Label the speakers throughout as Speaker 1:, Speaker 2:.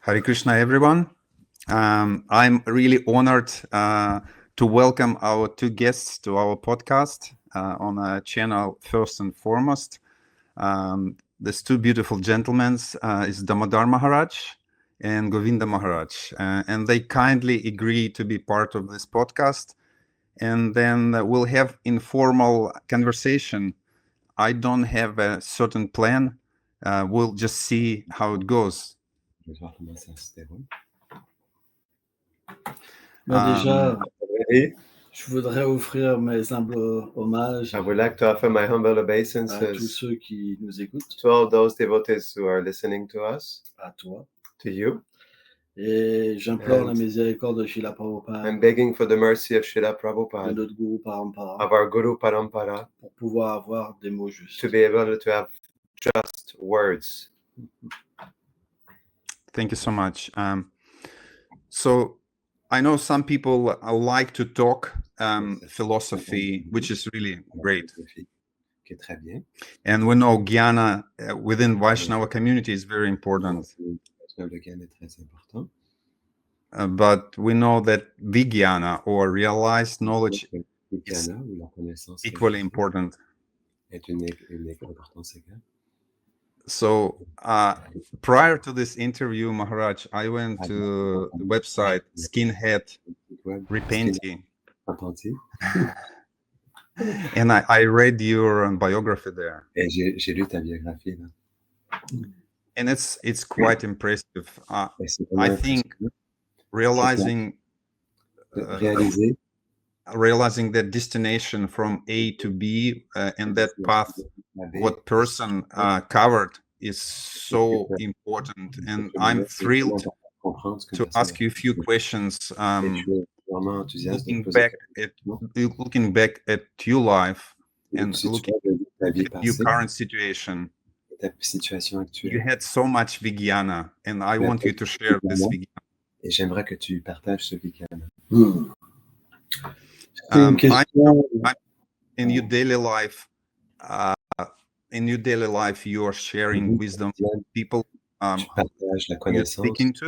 Speaker 1: Hare Krishna, everyone. I'm really honored to welcome our two guests to our podcast on our channel. First and foremost, these two beautiful gentlemen is Damodar Maharaj and Govinda Maharaj, and they kindly agreed to be part of this podcast. And then we'll have informal conversation. I don't have a certain plan. We'll just see how it goes.
Speaker 2: Je vais voir comment ça se déroule.
Speaker 3: Déjà,
Speaker 2: Et
Speaker 3: je voudrais offrir mes humbles hommages
Speaker 2: I would like to offer my humble
Speaker 3: à tous
Speaker 2: obeisances
Speaker 3: ceux qui nous écoutent,
Speaker 2: to all those devotees who are listening to us,
Speaker 3: à toi.
Speaker 2: to you.
Speaker 3: Et j'implore la
Speaker 2: And
Speaker 3: miséricorde de Srila Prabhupada,
Speaker 2: I'm begging for the mercy of Srila
Speaker 3: de
Speaker 2: Prabhupada,
Speaker 3: notre Guru Parampara,
Speaker 2: of our Guru Parampara,
Speaker 3: pour pouvoir avoir des mots justes.
Speaker 2: to be able to have just words.
Speaker 1: Thank you so much. So I know some people like to talk philosophy, which is really great.
Speaker 2: Qui est très bien.
Speaker 1: And we know Jnana within Vaishnava community is very important.
Speaker 2: Le Gyan est très important.
Speaker 1: But we know that Vijnana or realized knowledge
Speaker 2: Le Jnana, ou la connaissance
Speaker 1: equally important.
Speaker 2: est une importance égale.
Speaker 1: So prior to this interview, Maharaj, I went to the website Skinhead Repenting,
Speaker 2: Repenti.
Speaker 1: and I read your biography there,
Speaker 2: Et j'ai lu ta biographie là.
Speaker 1: and it's quite impressive.
Speaker 2: Et c'est
Speaker 1: I
Speaker 2: vraiment
Speaker 1: think
Speaker 2: impressionnant
Speaker 1: realizing
Speaker 2: de réaliser
Speaker 1: realizing that destination from A to B and that path, what person covered is so important. And I'm thrilled to ask you a few questions. Looking back at your life and looking at your current situation, you had so much Vijnana, and I want you to share this Vijnana.
Speaker 2: Et j'aimerais que tu partages ce week-end.
Speaker 3: C'est une question.
Speaker 1: In your daily life, you are sharing wisdom with people
Speaker 2: Tu partages la
Speaker 1: you're
Speaker 2: connaissance
Speaker 1: speaking to.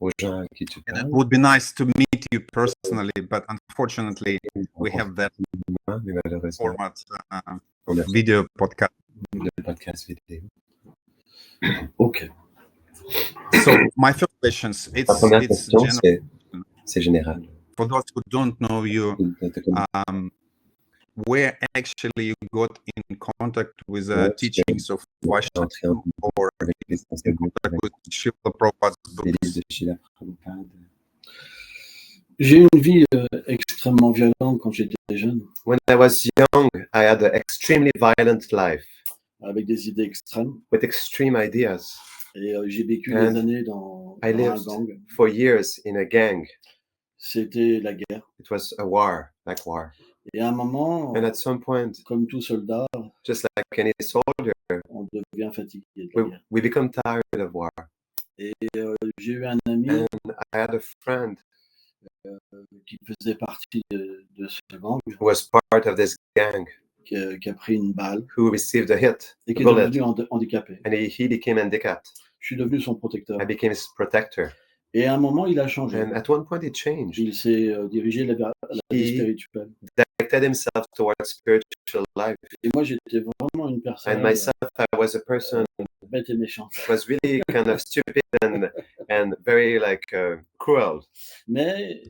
Speaker 2: aux gens à qui tu
Speaker 1: And it
Speaker 2: parles.
Speaker 1: would be nice to meet you personally, but unfortunately, we have that
Speaker 2: Mais malheureusement,
Speaker 1: format
Speaker 2: on a
Speaker 1: of video podcast.
Speaker 2: le podcast vidéo.
Speaker 3: Ok.
Speaker 1: So my first questions,
Speaker 2: La première
Speaker 1: it's
Speaker 2: question,
Speaker 1: general.
Speaker 2: c'est général.
Speaker 1: For those who don't know you, where actually you got in contact with teachings of Vaishnava or in contact with Srila Prabhupada's books?
Speaker 3: J'ai eu une vie extrêmement violente quand j'étais jeune,
Speaker 2: When I was young, I had an extremely violent life
Speaker 3: avec des idées extrêmes.
Speaker 2: with extreme ideas.
Speaker 3: Et j'ai vécu
Speaker 2: And
Speaker 3: des années dans
Speaker 2: I
Speaker 3: un
Speaker 2: lived
Speaker 3: gang.
Speaker 2: for years in a gang.
Speaker 3: C'était la guerre.
Speaker 2: It was a war, like war.
Speaker 3: Et à un moment,
Speaker 2: And at some point,
Speaker 3: comme tout soldat,
Speaker 2: just like any soldier,
Speaker 3: on devient fatigué de la guerre.
Speaker 2: we become tired of war.
Speaker 3: Et j'ai eu un ami
Speaker 2: And I had a friend
Speaker 3: qui faisait partie de ce gang,
Speaker 2: who was part of this gang
Speaker 3: qui a pris une balle
Speaker 2: who received a hit,
Speaker 3: et
Speaker 2: a
Speaker 3: qui est
Speaker 2: bullet,
Speaker 3: devenu handicapé.
Speaker 2: and he became handicapped.
Speaker 3: Je suis devenu son protecteur.
Speaker 2: I became his protector.
Speaker 3: Et à un moment, il a changé.
Speaker 2: And at one point, he changed.
Speaker 3: Il s'est dirigé vers la vie spirituelle.
Speaker 2: Directed himself towards spiritual life.
Speaker 3: Et moi, j'étais vraiment une personne
Speaker 2: And myself, I was a person
Speaker 3: bête et méchante.
Speaker 2: who was really kind of stupid and very cruel.
Speaker 3: Mais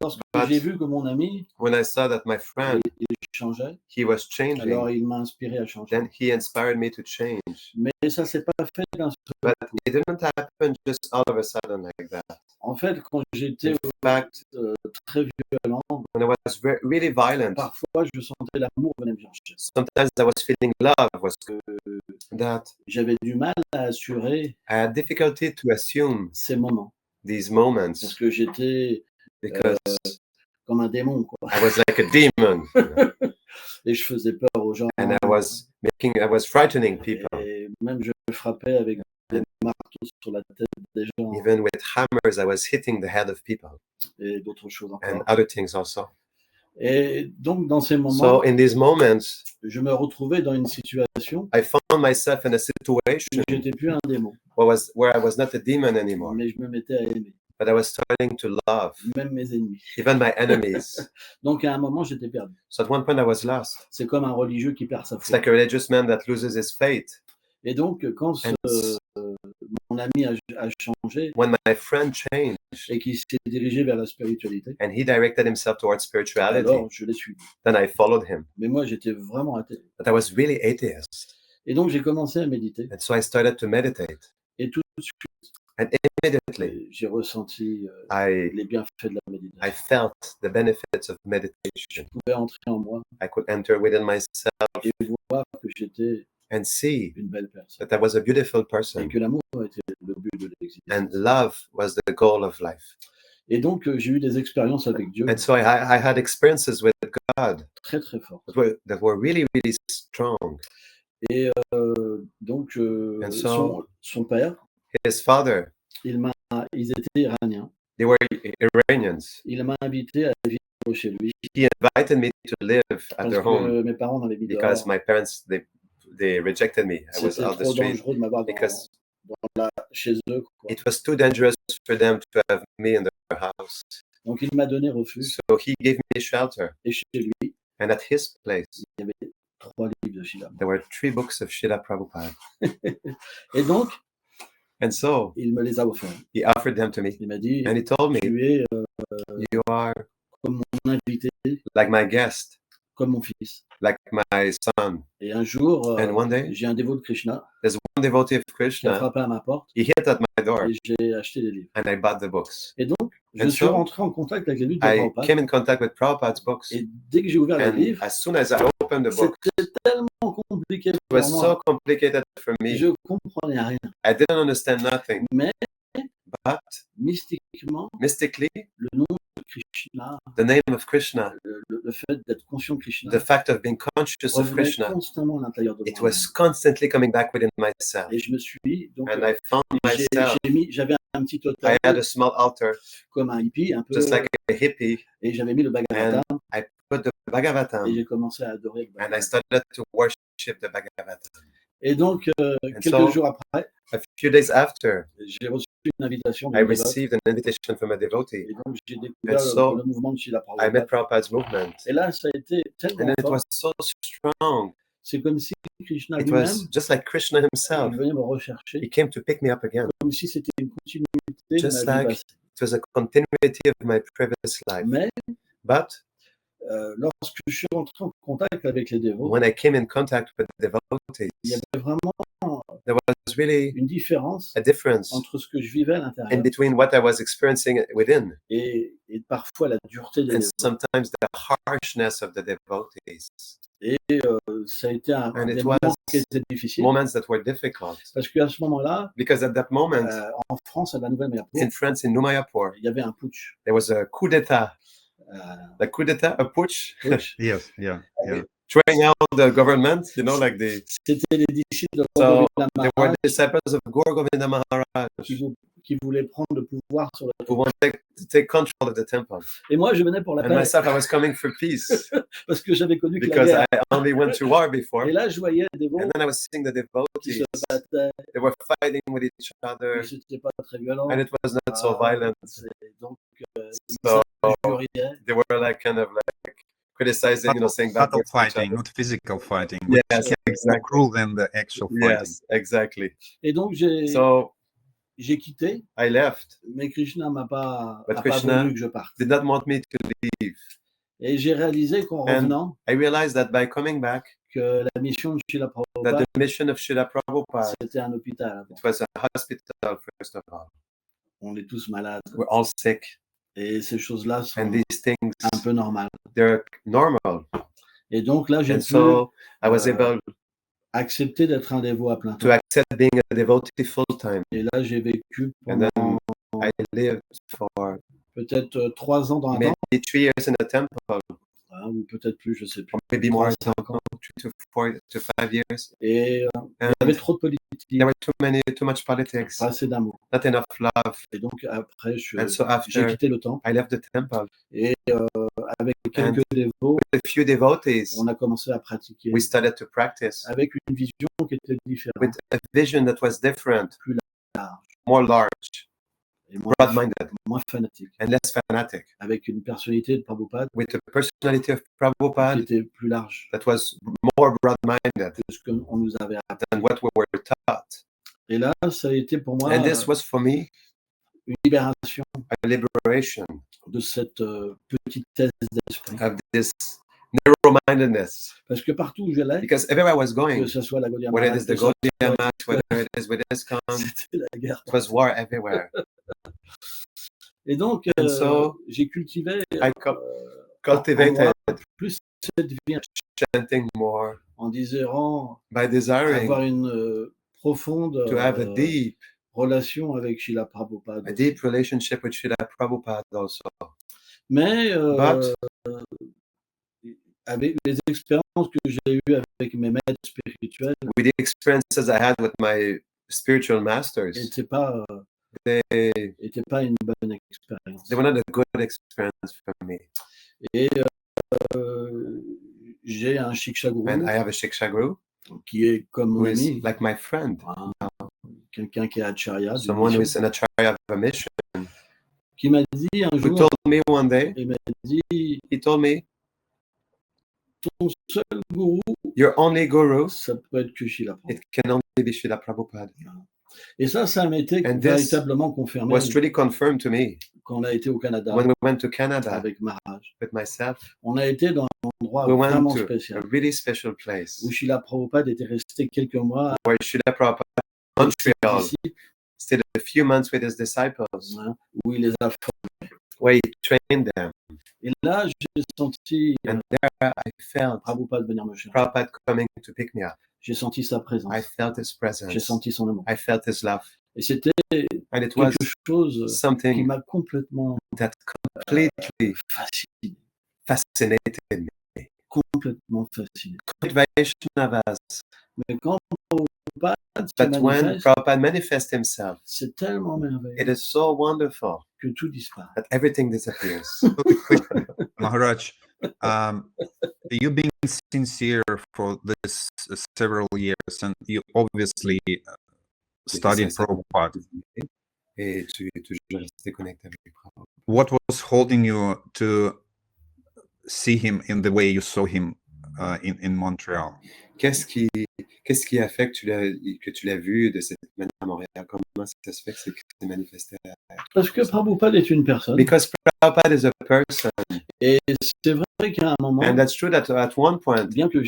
Speaker 3: lorsque
Speaker 2: But
Speaker 3: j'ai vu que mon ami,
Speaker 2: when I saw that my friend,
Speaker 3: il changeait,
Speaker 2: he was
Speaker 3: alors
Speaker 2: changing,
Speaker 3: il m'a inspiré à changer.
Speaker 2: then he inspired me to change.
Speaker 3: Mais ça s'est pas fait d'un seul
Speaker 2: But it didn't happen just all of a sudden like that.
Speaker 3: En fait, quand j'étais
Speaker 2: In fact,
Speaker 3: très violent,
Speaker 2: when I was really violent,
Speaker 3: parfois je sentais l'amour venir me chercher.
Speaker 2: sometimes I was feeling love was that
Speaker 3: J'avais du mal à assurer
Speaker 2: I had difficulty to assume
Speaker 3: ces moments
Speaker 2: these
Speaker 3: parce
Speaker 2: moments
Speaker 3: que j'étais
Speaker 2: because
Speaker 3: comme un démon, quoi.
Speaker 2: I was like a demon
Speaker 3: Et je faisais peur aux gens.
Speaker 2: and I was frightening people.
Speaker 3: Et même je frappais avec des marteaux sur la tête des gens
Speaker 2: Even with hammers, I was hitting the head of people
Speaker 3: et d'autres choses
Speaker 2: and
Speaker 3: encore.
Speaker 2: other things also.
Speaker 3: Et donc, dans ces
Speaker 2: So
Speaker 3: moments,
Speaker 2: in these moments,
Speaker 3: je me retrouvais dans une situation
Speaker 2: I found myself in a
Speaker 3: où
Speaker 2: situation
Speaker 3: j'étais plus un démon.
Speaker 2: where I was not a demon anymore,
Speaker 3: mais je me mettais à aimer,
Speaker 2: but I was starting to love
Speaker 3: même mes ennemis.
Speaker 2: even my enemies.
Speaker 3: Donc à un moment, j'étais perdu.
Speaker 2: So at one point I was lost.
Speaker 3: C'est comme un religieux qui perd sa
Speaker 2: It's
Speaker 3: foi.
Speaker 2: like a religious man that loses his faith.
Speaker 3: Et donc, quand
Speaker 2: And
Speaker 3: mon ami a changé
Speaker 2: when my friend changed
Speaker 3: et qu'il s'est dirigé vers la spiritualité,
Speaker 2: and he directed himself towards spirituality,
Speaker 3: alors je l'ai suivi.
Speaker 2: then I followed him.
Speaker 3: Mais moi, j'étais vraiment athée.
Speaker 2: But I was really atheist.
Speaker 3: Et donc, j'ai commencé à méditer.
Speaker 2: And so I started to meditate.
Speaker 3: Et tout de suite,
Speaker 2: And immediately
Speaker 3: j'ai ressenti
Speaker 2: I
Speaker 3: les bienfaits de la méditation.
Speaker 2: felt the benefits of meditation.
Speaker 3: Je pouvais entrer en moi
Speaker 2: I could enter within myself
Speaker 3: et voir que j'étais
Speaker 2: and see
Speaker 3: une belle personne.
Speaker 2: that I was a beautiful
Speaker 3: Et
Speaker 2: person
Speaker 3: que l'amour était le but de
Speaker 2: and
Speaker 3: l'existence.
Speaker 2: love was the goal of life.
Speaker 3: Et donc, j'ai eu des expériences avec Dieu
Speaker 2: And so I had experiences with God
Speaker 3: très, très fortes.
Speaker 2: that were really, really strong.
Speaker 3: Et donc,
Speaker 2: And so-
Speaker 3: son père,
Speaker 2: His father,
Speaker 3: ils étaient iraniens.
Speaker 2: they were Iranians.
Speaker 3: Il m'a invité à vivre chez lui
Speaker 2: He invited me to live at
Speaker 3: parce
Speaker 2: their home
Speaker 3: que mes parents m'avaient mis
Speaker 2: because
Speaker 3: dehors.
Speaker 2: my parents, they rejected me. I was
Speaker 3: C'était
Speaker 2: out the
Speaker 3: trop
Speaker 2: street
Speaker 3: dangereux de m'avoir
Speaker 2: because
Speaker 3: chez eux, quoi.
Speaker 2: it was too dangerous for them to have me in their house.
Speaker 3: Donc, il m'a donné refuge.
Speaker 2: So he gave me shelter.
Speaker 3: Et chez lui,
Speaker 2: And at his place,
Speaker 3: il y avait 3 livres de Shila.
Speaker 2: there were 3 books of Srila Prabhupada.
Speaker 3: Et donc,
Speaker 2: And so
Speaker 3: il me les a offerts.
Speaker 2: he offered them to me.
Speaker 3: Il m'a dit,
Speaker 2: And he told me,
Speaker 3: tu es
Speaker 2: you are
Speaker 3: comme mon invité,
Speaker 2: like my guest,
Speaker 3: comme mon fils.
Speaker 2: like my son.
Speaker 3: Et un jour,
Speaker 2: And one day,
Speaker 3: j'ai un dévot de Krishna
Speaker 2: there's one devotee of
Speaker 3: qui a
Speaker 2: Krishna.
Speaker 3: frappé à ma porte
Speaker 2: He hit at my door
Speaker 3: et j'ai acheté des livres.
Speaker 2: and I bought the books.
Speaker 3: Et donc, je
Speaker 2: And
Speaker 3: suis
Speaker 2: so,
Speaker 3: rentré en contact avec les livres de
Speaker 2: I
Speaker 3: Prabhupada.
Speaker 2: came in contact with Prabhupada's books.
Speaker 3: Et dès que j'ai ouvert le
Speaker 2: And
Speaker 3: livre,
Speaker 2: as soon as I opened the book,
Speaker 3: c'était tellement compliqué
Speaker 2: it
Speaker 3: pour
Speaker 2: was
Speaker 3: moi.
Speaker 2: so complicated for me.
Speaker 3: Je comprenais rien.
Speaker 2: I didn't understand nothing.
Speaker 3: Mais
Speaker 2: But
Speaker 3: mystiquement,
Speaker 2: mystically,
Speaker 3: le nom de Krishna,
Speaker 2: the name of Krishna,
Speaker 3: le fait d'être conscient de Krishna,
Speaker 2: the fact of being conscious of
Speaker 3: revenait
Speaker 2: Krishna,
Speaker 3: constamment à l'intérieur de
Speaker 2: it
Speaker 3: moi.
Speaker 2: was constantly coming back within myself.
Speaker 3: Et je me suis donc
Speaker 2: And I found myself,
Speaker 3: j'avais un petit
Speaker 2: I
Speaker 3: totem
Speaker 2: had a small altar,
Speaker 3: comme un hippie un peu
Speaker 2: just like a hippie,
Speaker 3: et j'avais mis le Bhagavatam
Speaker 2: I put the
Speaker 3: et
Speaker 2: Bhagavatam,
Speaker 3: j'ai commencé à adorer le
Speaker 2: and I
Speaker 3: Bhagavatam.
Speaker 2: started to worship the Bhagavatam.
Speaker 3: Et donc quelques
Speaker 2: so-
Speaker 3: jours après,
Speaker 2: A few days after,
Speaker 3: j'ai reçu une invitation de
Speaker 2: I
Speaker 3: Dévote.
Speaker 2: received an invitation from a devotee.
Speaker 3: Et donc j'ai découvert
Speaker 2: And so,
Speaker 3: le mouvement de Srila
Speaker 2: I met
Speaker 3: Prabhupada.
Speaker 2: Prabhupada's movement,
Speaker 3: Et là, ça a été
Speaker 2: and
Speaker 3: tellement
Speaker 2: then it
Speaker 3: fort.
Speaker 2: was so strong.
Speaker 3: C'est comme si Krishna
Speaker 2: It
Speaker 3: lui-même,
Speaker 2: was just like Krishna
Speaker 3: il
Speaker 2: himself.
Speaker 3: venait me rechercher,
Speaker 2: He came to pick me up again.
Speaker 3: comme si c'était une continuité de
Speaker 2: Just
Speaker 3: ma vie
Speaker 2: like-
Speaker 3: passée.
Speaker 2: It was a continuity of my previous life.
Speaker 3: Mais
Speaker 2: But
Speaker 3: lorsque je suis rentré en contact avec les dévots,
Speaker 2: when I came in contact with the devotees,
Speaker 3: il y avait vraiment
Speaker 2: there was really
Speaker 3: une différence
Speaker 2: a difference
Speaker 3: entre ce que je vivais à
Speaker 2: in
Speaker 3: l'intérieur
Speaker 2: between what I was experiencing within
Speaker 3: et parfois la dureté des
Speaker 2: and
Speaker 3: dévots.
Speaker 2: sometimes the harshness of the devotees.
Speaker 3: Et ça a été un
Speaker 2: And it
Speaker 3: des
Speaker 2: was
Speaker 3: moments qui était difficile
Speaker 2: Moments that were difficult
Speaker 3: parce qu'à ce moment-là,
Speaker 2: because at that moment
Speaker 3: en France, à la Nouvelle-Mayapur,
Speaker 2: in France, in Numayapur,
Speaker 3: il y avait un putsch.
Speaker 2: there was a coup d'état.
Speaker 3: Euh,
Speaker 2: The coup d'état, a putsch,
Speaker 3: putsch.
Speaker 1: Yes, yeah.
Speaker 2: throwing out the government, like the.
Speaker 3: C'était les disciples de
Speaker 2: So
Speaker 3: Govinda
Speaker 2: they were
Speaker 3: Maharaj
Speaker 2: disciples of Gaur Govinda Maharaj
Speaker 3: qui voulaient prendre le pouvoir sur le
Speaker 2: who wanted to take control of the temple.
Speaker 3: Et moi, je venais pour la
Speaker 2: And
Speaker 3: paix
Speaker 2: myself, I was coming for peace
Speaker 3: parce que j'avais connu que la
Speaker 2: because
Speaker 3: guerre.
Speaker 2: I only went to war before.
Speaker 3: Et là, je voyais des dévots
Speaker 2: And then I was seeing the
Speaker 3: qui
Speaker 2: devotees.
Speaker 3: se battaient,
Speaker 2: They were fighting with each other,
Speaker 3: mais c'était pas très violent.
Speaker 2: and it was not so violent.
Speaker 3: Donc, ils
Speaker 2: So
Speaker 3: s'injuriaient.
Speaker 2: they were like kind of like criticizing, saying bad
Speaker 1: Battle
Speaker 2: words to each
Speaker 1: fighting,
Speaker 2: other.
Speaker 1: not physical fighting.
Speaker 2: Yes,
Speaker 1: which is more
Speaker 2: exactly.
Speaker 1: cruel than the actual fighting.
Speaker 2: Yes, exactly.
Speaker 3: Et donc,
Speaker 2: So
Speaker 3: j'ai quitté,
Speaker 2: I left.
Speaker 3: mais Krishna
Speaker 2: But
Speaker 3: a pas
Speaker 2: Krishna
Speaker 3: voulu que je parte.
Speaker 2: did not want me to leave.
Speaker 3: Et j'ai réalisé qu'en
Speaker 2: And
Speaker 3: revenant,
Speaker 2: I realized that by coming back,
Speaker 3: que la mission de Srila
Speaker 2: that
Speaker 3: Prabhupada,
Speaker 2: the mission of Srila Prabhupada,
Speaker 3: c'était un hôpital. avant.
Speaker 2: it was a hospital first of all.
Speaker 3: On est tous malades.
Speaker 2: We're all sick,
Speaker 3: Et ces choses-là sont
Speaker 2: and these things
Speaker 3: un peu normales.
Speaker 2: they're normal.
Speaker 3: Et donc là, j'ai
Speaker 2: And
Speaker 3: pu
Speaker 2: so I was
Speaker 3: uh,
Speaker 2: able
Speaker 3: accepter d'être un dévot à plein temps.
Speaker 2: to accept being a devotee full time.
Speaker 3: Et là, j'ai vécu
Speaker 2: And then
Speaker 3: pendant
Speaker 2: I lived for
Speaker 3: peut-être 3 ans dans un
Speaker 2: maybe
Speaker 3: temple,
Speaker 2: 3 years in a temple,
Speaker 3: ou peut-être plus, je sais plus.
Speaker 2: or maybe more,
Speaker 3: 5 ans.
Speaker 2: 3 to 4 to 5 years.
Speaker 3: Et il y
Speaker 2: And
Speaker 3: avait trop de politique,
Speaker 2: there were too much politics,
Speaker 3: pas assez d'amour.
Speaker 2: not enough love.
Speaker 3: Et donc après,
Speaker 2: And so
Speaker 3: j'ai
Speaker 2: after
Speaker 3: quitté le temple.
Speaker 2: I left the temple,
Speaker 3: Et avec quelques dévots,
Speaker 2: with a few devotees,
Speaker 3: on a commencé à pratiquer
Speaker 2: we started to practice
Speaker 3: avec une vision qui était différente.
Speaker 2: with a vision that was different.
Speaker 3: large
Speaker 2: more large,
Speaker 3: et moins,
Speaker 2: broad-minded,
Speaker 3: moins fanatique,
Speaker 2: and less fanatic,
Speaker 3: avec une personnalité de Prabhupada
Speaker 2: with the personality of
Speaker 3: qui
Speaker 2: Prabhupada
Speaker 3: était plus large
Speaker 2: that was more broad-minded
Speaker 3: que ce qu'on nous avait appris.
Speaker 2: than what we were taught.
Speaker 3: Et là, ça a été pour moi
Speaker 2: And this was for me
Speaker 3: une libération
Speaker 2: a liberation
Speaker 3: de cette petitesse d'esprit.
Speaker 2: of this narrow-mindedness,
Speaker 3: Parce que partout où j'allais,
Speaker 2: because everywhere I was
Speaker 3: que
Speaker 2: going,
Speaker 3: ce soit la Gaudiya
Speaker 2: whether it
Speaker 3: Maharaj,
Speaker 2: is the
Speaker 3: que ce soit
Speaker 2: Gaudiya Math, whether it is with ISKCON,
Speaker 3: c'était la guerre.
Speaker 2: it was war everywhere.
Speaker 3: Et donc,
Speaker 2: And so
Speaker 3: j'ai cultivé
Speaker 2: I
Speaker 3: en
Speaker 2: cultivated
Speaker 3: moi plus cette vie
Speaker 2: chanting more
Speaker 3: en désirant
Speaker 2: by desiring
Speaker 3: avoir une profonde
Speaker 2: to have a deep
Speaker 3: relation avec Srila Prabhupada.
Speaker 2: a deep relationship with Srila Prabhupada also.
Speaker 3: Mais
Speaker 2: But
Speaker 3: avec les expériences que j'ai eues avec mes maîtres spirituels,
Speaker 2: with the experiences I had with my spiritual masters,
Speaker 3: n'étaient pas
Speaker 2: they
Speaker 3: une bonne expérience.
Speaker 2: were not a good experience for me.
Speaker 3: Et j'ai un Shiksha Guru
Speaker 2: And I have a Shiksha Guru
Speaker 3: qui est comme mon
Speaker 2: who is
Speaker 3: ami,
Speaker 2: like my friend,
Speaker 3: quelqu'un qui est Acharya, d'une
Speaker 2: someone who
Speaker 3: mission,
Speaker 2: is an acharya of a mission,
Speaker 3: qui m'a dit un
Speaker 2: who
Speaker 3: jour,
Speaker 2: told me one day,
Speaker 3: il m'a dit,
Speaker 2: he told me,
Speaker 3: ton seul gourou,
Speaker 2: your only guru,
Speaker 3: ça peut être que Srila Prabhupada.
Speaker 2: it can only be Srila Prabhupada.
Speaker 3: Et ça m'a été
Speaker 2: And this
Speaker 3: véritablement confirmé
Speaker 2: Was really confirmed to me
Speaker 3: quand on a été au Canada
Speaker 2: when we went to Canada
Speaker 3: avec Maharaj.
Speaker 2: with myself.
Speaker 3: On a été dans un endroit
Speaker 2: We went
Speaker 3: vraiment
Speaker 2: to a
Speaker 3: spécial
Speaker 2: really special place
Speaker 3: où Srila Prabhupada était resté quelques mois
Speaker 2: where Srila Prabhupada in Montreal
Speaker 3: ici,
Speaker 2: stayed a few months with his disciples,
Speaker 3: hein, où il les a formés.
Speaker 2: where he trained them.
Speaker 3: Et là, j'ai senti
Speaker 2: And there I felt
Speaker 3: Prabhupada venir me chercher.
Speaker 2: Prabhupada coming to pick me up.
Speaker 3: J'ai senti sa présence.
Speaker 2: I felt his
Speaker 3: J'ai
Speaker 2: presence.
Speaker 3: senti son amour.
Speaker 2: I felt his love.
Speaker 3: Et c'était
Speaker 2: And it was
Speaker 3: quelque chose qui
Speaker 2: something
Speaker 3: m'a complètement
Speaker 2: that completely
Speaker 3: fasciné.
Speaker 2: fascinated me.
Speaker 3: Complètement fasciné.
Speaker 2: Good Vaishnavas.
Speaker 3: Mais quand Prabhupada se
Speaker 2: But when
Speaker 3: manifeste,
Speaker 2: Prabhupada manifests himself,
Speaker 3: c'est tellement merveilleux
Speaker 2: it is so wonderful
Speaker 3: que tout disparaît.
Speaker 2: that everything disappears.
Speaker 1: Quick question, Maharaj. You've been sincere for this several years, and you obviously studied Prabhupada.
Speaker 2: Et tu es toujours resté connecté avec Prabhupada.
Speaker 1: What was holding you to see him in the way you saw him in Montreal?
Speaker 2: Qu'est-ce qui a fait que tu l'as vu de cette manière à Montréal? Comment ça se fait que c'est manifesté?
Speaker 3: Parce que Prabhupada est une personne.
Speaker 2: Because Prabhupada is a person.
Speaker 3: Et c'est vrai qu'à un moment,
Speaker 2: And that's true that at one point,
Speaker 3: bien que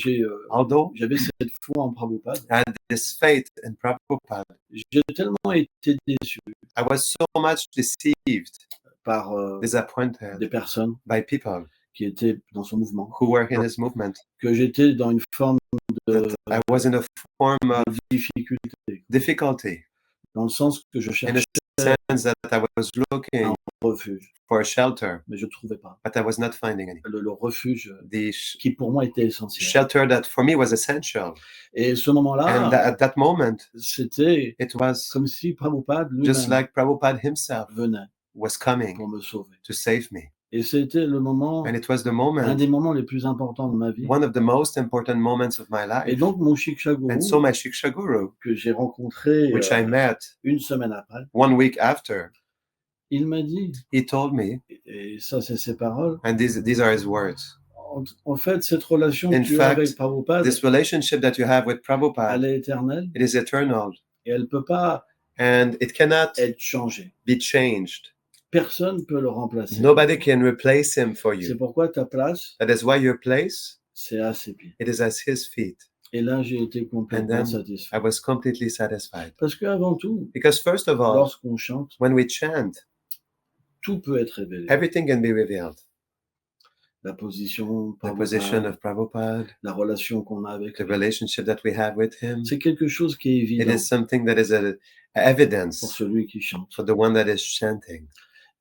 Speaker 2: although
Speaker 3: j'avais cette foi en Prabhupada,
Speaker 2: I had this faith in Prabhupada,
Speaker 3: j'ai tellement été déçu
Speaker 2: I was so much deceived,
Speaker 3: par
Speaker 2: disappointed
Speaker 3: des personnes
Speaker 2: by people
Speaker 3: qui étaient dans son mouvement,
Speaker 2: who were in his movement,
Speaker 3: que j'étais dans une forme de
Speaker 2: I was in a form of difficulty,
Speaker 3: dans le sens que je
Speaker 2: in
Speaker 3: cherchais
Speaker 2: a sense that I was looking
Speaker 3: un refuge,
Speaker 2: for a shelter,
Speaker 3: mais je ne trouvais pas.
Speaker 2: but I was not finding any.
Speaker 3: Le refuge
Speaker 2: The
Speaker 3: qui pour moi était essentiel.
Speaker 2: shelter that for me was essential.
Speaker 3: Et ce
Speaker 2: And
Speaker 3: moment-là,
Speaker 2: at that moment,
Speaker 3: c'était
Speaker 2: it was
Speaker 3: comme si Prabhupada
Speaker 2: just
Speaker 3: lui-même
Speaker 2: like Prabhupada himself
Speaker 3: venait
Speaker 2: was coming
Speaker 3: pour me sauver.
Speaker 2: to save me.
Speaker 3: Et c'était le moment,
Speaker 2: And it was the
Speaker 3: un
Speaker 2: moment,
Speaker 3: des moments les plus importants de ma vie.
Speaker 2: one of the most important moments of my
Speaker 3: Et
Speaker 2: life.
Speaker 3: donc mon Shiksha Guru,
Speaker 2: And so my Shiksha Guru,
Speaker 3: que j'ai rencontré
Speaker 2: which I met
Speaker 3: une semaine après,
Speaker 2: 1 week after,
Speaker 3: il m'a dit,
Speaker 2: he told me,
Speaker 3: et ça c'est ses paroles,
Speaker 2: and these are his words,
Speaker 3: en fait cette relation que
Speaker 2: In
Speaker 3: tu as
Speaker 2: fact,
Speaker 3: avec Prabhupada,
Speaker 2: this relationship that you have with Prabhupada,
Speaker 3: elle est éternelle
Speaker 2: it is eternal,
Speaker 3: et elle ne peut pas
Speaker 2: and it cannot
Speaker 3: être changée.
Speaker 2: be changed.
Speaker 3: Personne ne peut le remplacer.
Speaker 2: Nobody can replace him for
Speaker 3: C'est
Speaker 2: you.
Speaker 3: pourquoi ta place,
Speaker 2: That is why your place,
Speaker 3: c'est à ses pieds.
Speaker 2: it is at his feet.
Speaker 3: Et là, j'ai été complètement
Speaker 2: And then
Speaker 3: satisfait.
Speaker 2: I was completely satisfied.
Speaker 3: Parce qu'avant tout,
Speaker 2: Because first of all,
Speaker 3: lorsqu'on chante,
Speaker 2: when we chant,
Speaker 3: tout peut être révélé.
Speaker 2: everything can be revealed.
Speaker 3: La position,
Speaker 2: The position of Prabhupada,
Speaker 3: la relation qu'on a avec
Speaker 2: the
Speaker 3: lui.
Speaker 2: relationship that we have with him,
Speaker 3: C'est quelque chose qui est
Speaker 2: it
Speaker 3: évident
Speaker 2: is something that is a
Speaker 3: pour
Speaker 2: evidence
Speaker 3: celui qui chante.
Speaker 2: for the one that is chanting.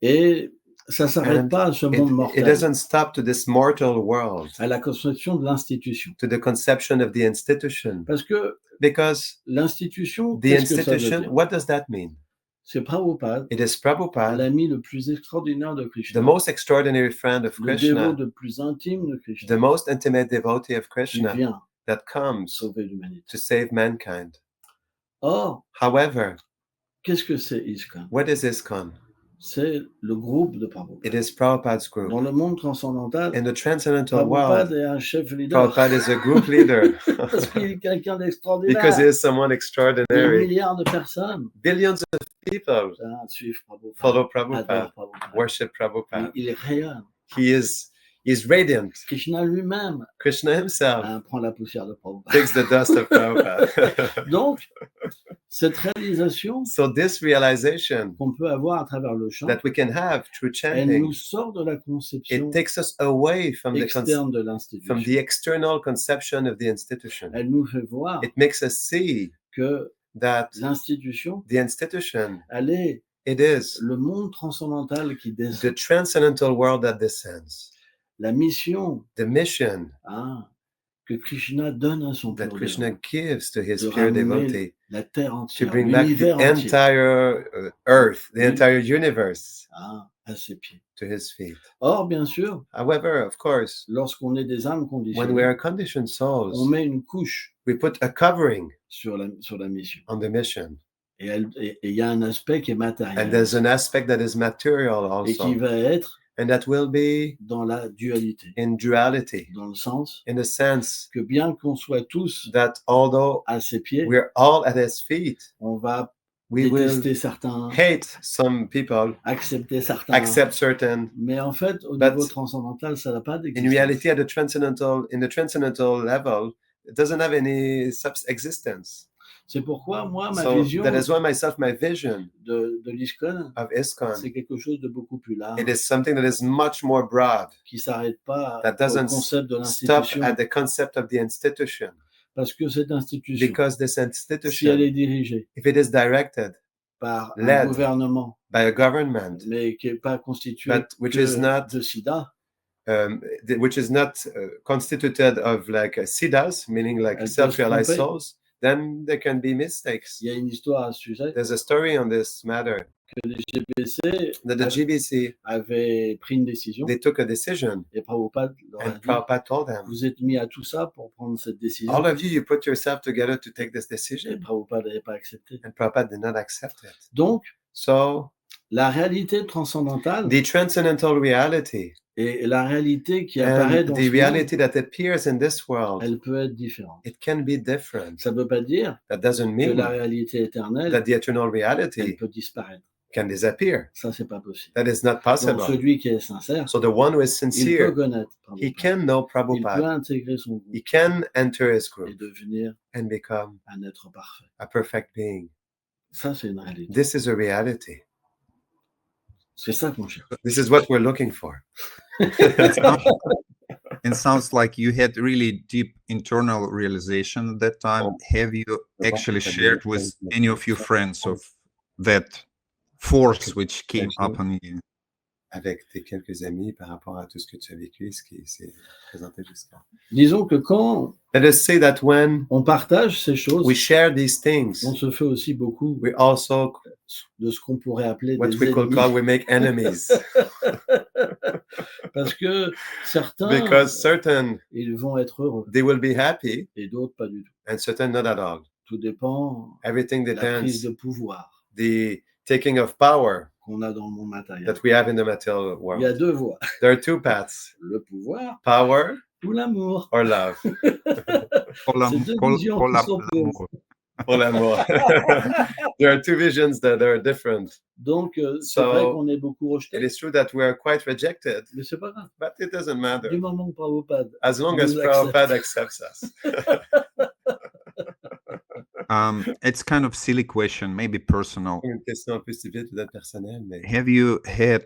Speaker 3: Et ça ne s'arrête
Speaker 2: And
Speaker 3: pas à ce monde
Speaker 2: It
Speaker 3: mortel,
Speaker 2: doesn't stop to this mortal world,
Speaker 3: à la conception de l'institution.
Speaker 2: to the conception of the institution.
Speaker 3: Parce que
Speaker 2: Because
Speaker 3: l'institution,
Speaker 2: the
Speaker 3: qu'est-ce que ça veut
Speaker 2: institution,
Speaker 3: dire?
Speaker 2: what does that mean?
Speaker 3: C'est Prabhupada,
Speaker 2: It is Prabhupada,
Speaker 3: l'ami le plus extraordinaire de
Speaker 2: the
Speaker 3: Krishna,
Speaker 2: most extraordinary friend of
Speaker 3: le dévot
Speaker 2: Krishna,
Speaker 3: le plus intime de
Speaker 2: the
Speaker 3: Krishna,
Speaker 2: most intimate devotee of
Speaker 3: qui
Speaker 2: Krishna
Speaker 3: vient
Speaker 2: that comes
Speaker 3: sauver l'humanité.
Speaker 2: to save mankind.
Speaker 3: Or,
Speaker 2: However,
Speaker 3: Qu'est-ce que c'est ISKCON?
Speaker 2: What is ISKCON?
Speaker 3: C'est le groupe de Prabhupada.
Speaker 2: It is Prabhupada's group.
Speaker 3: Dans le monde transcendantal,
Speaker 2: In the transcendental
Speaker 3: Prabhupada
Speaker 2: world,
Speaker 3: est un chef leader.
Speaker 2: Prabhupada is a group leader
Speaker 3: Parce qu'il est quelqu'un
Speaker 2: because
Speaker 3: d'extraordinaire.
Speaker 2: he is someone
Speaker 3: Des
Speaker 2: extraordinary.
Speaker 3: milliards de personnes
Speaker 2: Billions of people
Speaker 3: suivent Prabhupada,
Speaker 2: follow
Speaker 3: adorent
Speaker 2: Prabhupada,
Speaker 3: Prabhupada.
Speaker 2: worship Prabhupada.
Speaker 3: Il rayonne.
Speaker 2: He's radiant.
Speaker 3: Krishna lui-même
Speaker 2: Krishna himself
Speaker 3: prend la poussière de Prabhupada.
Speaker 2: takes the dust of Prabhupada.
Speaker 3: Donc, cette réalisation
Speaker 2: So this realization
Speaker 3: qu'on peut avoir à travers le chant,
Speaker 2: that we can have through
Speaker 3: elle
Speaker 2: chanting,
Speaker 3: nous sort de la conception
Speaker 2: it takes us away from
Speaker 3: externe de
Speaker 2: from
Speaker 3: l'institution.
Speaker 2: the external conception of the institution.
Speaker 3: Elle nous fait voir
Speaker 2: It makes us see
Speaker 3: que
Speaker 2: that
Speaker 3: l'institution,
Speaker 2: the institution,
Speaker 3: elle est
Speaker 2: it is
Speaker 3: le monde transcendantal qui descend.
Speaker 2: the transcendental world that descends.
Speaker 3: La mission
Speaker 2: The mission
Speaker 3: que Krishna donne à son
Speaker 2: that
Speaker 3: pur
Speaker 2: Krishna
Speaker 3: dévot,
Speaker 2: gives to his
Speaker 3: de
Speaker 2: pure
Speaker 3: ramener
Speaker 2: devotee
Speaker 3: la terre
Speaker 2: to
Speaker 3: entière,
Speaker 2: bring back the
Speaker 3: l'univers entier
Speaker 2: entire earth, the
Speaker 3: Oui.
Speaker 2: entire universe
Speaker 3: à ses pieds.
Speaker 2: to his feet.
Speaker 3: Or, bien sûr,
Speaker 2: However, of course,
Speaker 3: lorsqu'on est des âmes
Speaker 2: when we
Speaker 3: conditionnées,
Speaker 2: are conditioned
Speaker 3: on
Speaker 2: souls,
Speaker 3: met une couche
Speaker 2: we put a covering
Speaker 3: sur la mission.
Speaker 2: on the mission.
Speaker 3: Et il y a un aspect qui est
Speaker 2: And
Speaker 3: matériel
Speaker 2: there's an aspect that is material
Speaker 3: et qui
Speaker 2: also,
Speaker 3: va être
Speaker 2: and that will be
Speaker 3: dans la dualité,
Speaker 2: in duality,
Speaker 3: dans le sens
Speaker 2: in the sense
Speaker 3: que bien qu'on soit tous
Speaker 2: that although
Speaker 3: à ses pieds,
Speaker 2: we're all at his feet,
Speaker 3: on va
Speaker 2: we will
Speaker 3: détester certains,
Speaker 2: hate some people,
Speaker 3: accepter certains.
Speaker 2: accept certain.
Speaker 3: Mais en fait, au
Speaker 2: But
Speaker 3: niveau transcendental, ça n'a pas
Speaker 2: In
Speaker 3: d'existence.
Speaker 2: reality, in the transcendental level, it doesn't have any existence.
Speaker 3: C'est pourquoi moi, ma
Speaker 2: So
Speaker 3: vision
Speaker 2: that is why my vision
Speaker 3: de l'ISKCON,
Speaker 2: of ISKCON,
Speaker 3: c'est quelque chose de beaucoup plus large,
Speaker 2: it is something that is much more broad,
Speaker 3: qui s'arrête pas
Speaker 2: that
Speaker 3: au
Speaker 2: doesn't
Speaker 3: concept de
Speaker 2: stop
Speaker 3: l'institution,
Speaker 2: at the concept of the institution.
Speaker 3: parce que cette institution,
Speaker 2: Because this
Speaker 3: si elle
Speaker 2: institution,
Speaker 3: est dirigée
Speaker 2: if it is directed
Speaker 3: par un
Speaker 2: Led
Speaker 3: gouvernement,
Speaker 2: by a government,
Speaker 3: mais qui n'est pas constitué
Speaker 2: but which
Speaker 3: que
Speaker 2: is not
Speaker 3: de sida,
Speaker 2: which is not constituted of like siddhas, meaning like
Speaker 3: Elle peut se
Speaker 2: self-realized
Speaker 3: tromper.
Speaker 2: souls, then there can be mistakes.
Speaker 3: il y a une histoire à ce sujet,
Speaker 2: There's a story on this matter
Speaker 3: que les GBC
Speaker 2: that the GBC,
Speaker 3: avaient pris une décision,
Speaker 2: they took a decision,
Speaker 3: et Prabhupada leur a
Speaker 2: and
Speaker 3: dit,
Speaker 2: Prabhupada told them,
Speaker 3: vous êtes mis à tout ça pour prendre cette décision,
Speaker 2: all of you, you put yourself together to take this
Speaker 3: et
Speaker 2: decision.
Speaker 3: Prabhupada n'avait pas accepté.
Speaker 2: And Prabhupada did not accept it.
Speaker 3: Donc,
Speaker 2: So
Speaker 3: la réalité transcendantale
Speaker 2: the transcendental reality
Speaker 3: et la réalité qui apparaît
Speaker 2: and
Speaker 3: dans
Speaker 2: the
Speaker 3: ce monde,
Speaker 2: reality that appears in this world,
Speaker 3: elle peut être différente.
Speaker 2: it can be different.
Speaker 3: Ça ne veut pas dire
Speaker 2: That doesn't
Speaker 3: que
Speaker 2: mean
Speaker 3: la réalité éternelle,
Speaker 2: that the eternal
Speaker 3: elle
Speaker 2: reality
Speaker 3: peut disparaître.
Speaker 2: can disappear.
Speaker 3: Ça, c'est pas possible.
Speaker 2: That is not
Speaker 3: Donc,
Speaker 2: possible.
Speaker 3: celui qui est sincère,
Speaker 2: So the one who is
Speaker 3: il peut
Speaker 2: sincere,
Speaker 3: connaître
Speaker 2: he
Speaker 3: Prabhupada.
Speaker 2: can know
Speaker 3: Il peut
Speaker 2: Prabhupada.
Speaker 3: intégrer son
Speaker 2: He
Speaker 3: groupe
Speaker 2: can enter his
Speaker 3: et
Speaker 2: group
Speaker 3: devenir
Speaker 2: and become
Speaker 3: un être parfait.
Speaker 2: a perfect being.
Speaker 3: Ça, c'est une réalité.
Speaker 2: This is a reality.
Speaker 3: C'est ça qu'on cherche.
Speaker 2: This is what we're looking for.
Speaker 1: It sounds like you had really deep internal realization at that time. Have you actually shared with any of your friends of that force which came upon you?
Speaker 2: Avec tes quelques amis par rapport à tout ce que tu as vécu, ce qui s'est présenté jusqu'à.
Speaker 3: Disons que quand
Speaker 2: Let us say that when
Speaker 3: on partage ces choses,
Speaker 2: we share these things,
Speaker 3: on se fait aussi beaucoup
Speaker 2: we also,
Speaker 3: de ce qu'on pourrait appeler
Speaker 2: what
Speaker 3: des
Speaker 2: we could
Speaker 3: ennemis.
Speaker 2: call, we make enemies.
Speaker 3: Parce que certains,
Speaker 2: Because certain,
Speaker 3: ils vont être heureux
Speaker 2: they will be happy,
Speaker 3: et d'autres pas du tout.
Speaker 2: and certain not at all.
Speaker 3: Tout dépend
Speaker 2: Everything
Speaker 3: de la prise
Speaker 2: depends,
Speaker 3: de pouvoir
Speaker 2: the taking of power
Speaker 3: qu'on a dans le monde matériel.
Speaker 2: that we have in the material
Speaker 3: Il y a
Speaker 2: world.
Speaker 3: deux voies,
Speaker 2: There are two paths,
Speaker 3: le pouvoir
Speaker 2: power
Speaker 3: ou l'amour.
Speaker 2: or love.
Speaker 3: C'est deux visions qui s'opposent.
Speaker 2: Or l'amour. There are two visions that are different.
Speaker 3: Donc, c'est
Speaker 2: So,
Speaker 3: vrai qu'on est beaucoup
Speaker 2: It
Speaker 3: rejeté,
Speaker 2: is true that we are quite rejected,
Speaker 3: mais c'est pas grave.
Speaker 2: but it doesn't matter.
Speaker 3: Du moment que Prabhupada
Speaker 2: As long as
Speaker 3: nous
Speaker 2: Prabhupada accepts us.
Speaker 1: It's kind of silly question, maybe personal.
Speaker 2: Une question un peu civile, peut-être personnelle, mais
Speaker 1: Have you had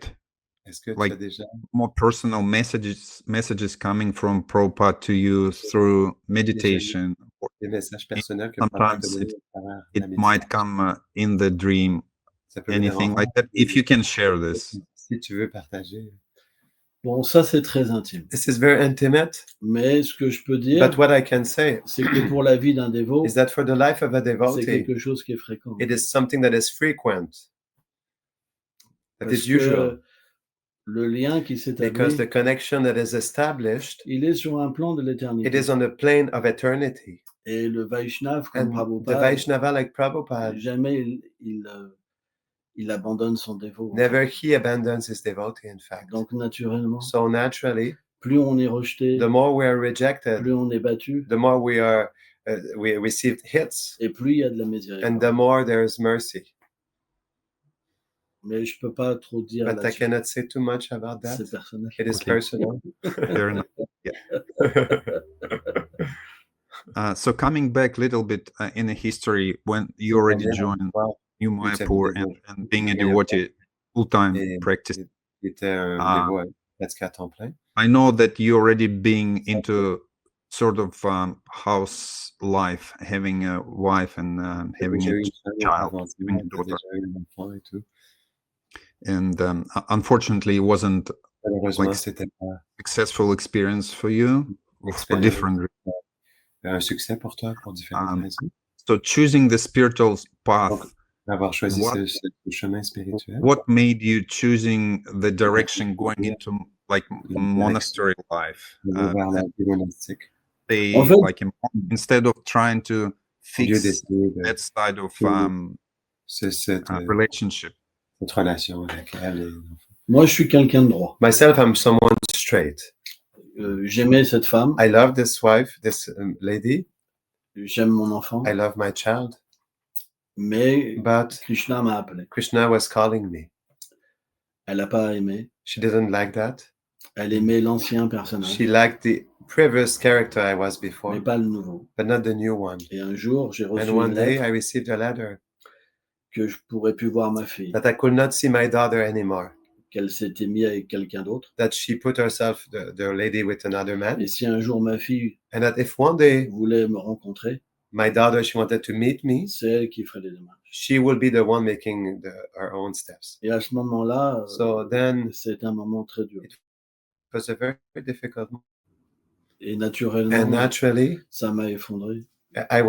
Speaker 2: est-ce que tu
Speaker 1: like
Speaker 2: as déjà
Speaker 1: more personal messages coming from Prabhupada to you through meditation? Or
Speaker 2: des messages personnels que Prabhupada
Speaker 1: sometimes
Speaker 2: t'a donné à travers la
Speaker 1: it
Speaker 2: méditation?
Speaker 1: might come in the dream,
Speaker 2: Ça peut venir en
Speaker 1: anything like
Speaker 2: rêve.
Speaker 1: that. If you can share this.
Speaker 2: Si tu veux partager.
Speaker 3: Bon, ça c'est très intime.
Speaker 2: This is very intimate,
Speaker 3: Mais ce que je peux dire,
Speaker 2: but what I can say
Speaker 3: c'est que pour la vie d'un dévot,
Speaker 2: is that for the life of a
Speaker 3: c'est
Speaker 2: devotee,
Speaker 3: quelque chose qui est fréquent.
Speaker 2: it is something that is frequent, that
Speaker 3: Parce
Speaker 2: is usual,
Speaker 3: que le lien qui
Speaker 2: because
Speaker 3: s'établit,
Speaker 2: the connection that is established,
Speaker 3: il est sur un plan de
Speaker 2: it
Speaker 3: l'éternité.
Speaker 2: is on the plane of eternity.
Speaker 3: Et le Vaishnav, comme
Speaker 2: And the
Speaker 3: Prabhupada,
Speaker 2: Vaishnava like Prabhupada,
Speaker 3: jamais il il abandonne son dévot.
Speaker 2: Never he abandons his devotee, in fact.
Speaker 3: Donc, naturellement,
Speaker 2: So naturally,
Speaker 3: plus on est rejeté,
Speaker 2: the more we are rejected,
Speaker 3: plus on est battu,
Speaker 2: the more we received hits,
Speaker 3: et plus il y a de la miséricorde.
Speaker 2: and the more there is mercy.
Speaker 3: Mais je peux pas trop dire
Speaker 2: But I
Speaker 3: là-dessus.
Speaker 2: cannot say too much about that.
Speaker 3: C'est personnel.
Speaker 2: It is
Speaker 1: Okay.
Speaker 2: personal.
Speaker 1: Fair enough. So coming back a little bit in the history, when you already joined New Mayapur and being a devotee full-time
Speaker 2: Et
Speaker 1: practice,
Speaker 2: il était un
Speaker 1: Ah.
Speaker 2: dévot presque à temps plein.
Speaker 1: I know that you already being into sort of house life, having a wife and having
Speaker 2: J'ai
Speaker 1: a
Speaker 2: eu une famille
Speaker 1: child,
Speaker 2: avant,
Speaker 1: having a
Speaker 2: j'ai
Speaker 1: daughter.
Speaker 2: déjà eu un enfant et tout.
Speaker 1: And unfortunately, it wasn't
Speaker 2: Malheureusement,
Speaker 1: Like-
Speaker 2: c'était pas
Speaker 1: successful experience for you for
Speaker 2: Expérience.
Speaker 1: different reasons.
Speaker 2: un succès pour toi pour différentes raisons.
Speaker 1: So choosing the spiritual path,
Speaker 2: Donc, d'avoir choisi
Speaker 1: What-
Speaker 2: ce chemin spirituel.
Speaker 1: what made you choosing the direction going into like monastery life?
Speaker 2: Vers la vie monastique.
Speaker 1: They
Speaker 3: En fait-
Speaker 1: like instead of trying to
Speaker 2: Au lieu
Speaker 1: fix
Speaker 2: d'essayer de
Speaker 1: that side of
Speaker 2: cette
Speaker 1: relationship.
Speaker 2: relation avec elle.
Speaker 3: Moi, je suis quelqu'un de droit.
Speaker 2: Myself, I'm someone straight.
Speaker 3: J'aimais cette femme,
Speaker 2: I love this wife, this lady.
Speaker 3: j'aime mon enfant,
Speaker 2: I love my child.
Speaker 3: mais
Speaker 2: But
Speaker 3: Krishna m'a appelé.
Speaker 2: Krishna was calling me.
Speaker 3: Elle n'a pas aimé.
Speaker 2: She didn't like that.
Speaker 3: Elle aimait l'ancien personnage,
Speaker 2: She liked the previous character I was before,
Speaker 3: mais pas le nouveau.
Speaker 2: but not the new one.
Speaker 3: Et un jour, j'ai reçu
Speaker 2: And one
Speaker 3: une
Speaker 2: day
Speaker 3: lettre
Speaker 2: I received a letter
Speaker 3: que je pourrais plus voir ma fille,
Speaker 2: that I could not see my daughter anymore,
Speaker 3: qu'elle s'était mise avec quelqu'un d'autre.
Speaker 2: that she put herself, the lady, with another man,
Speaker 3: Et si un jour ma fille
Speaker 2: and that if one day
Speaker 3: voulait me rencontrer,
Speaker 2: my daughter, she wanted to meet me,
Speaker 3: c'est elle qui ferait les démarches.
Speaker 2: she will be the one making her own steps.
Speaker 3: Et à ce moment-là,
Speaker 2: So then
Speaker 3: c'est un moment très dur.
Speaker 2: it was a very difficult moment.
Speaker 3: Et
Speaker 2: And
Speaker 3: naturellement,
Speaker 2: naturally,
Speaker 3: ça m'a effondré.
Speaker 2: I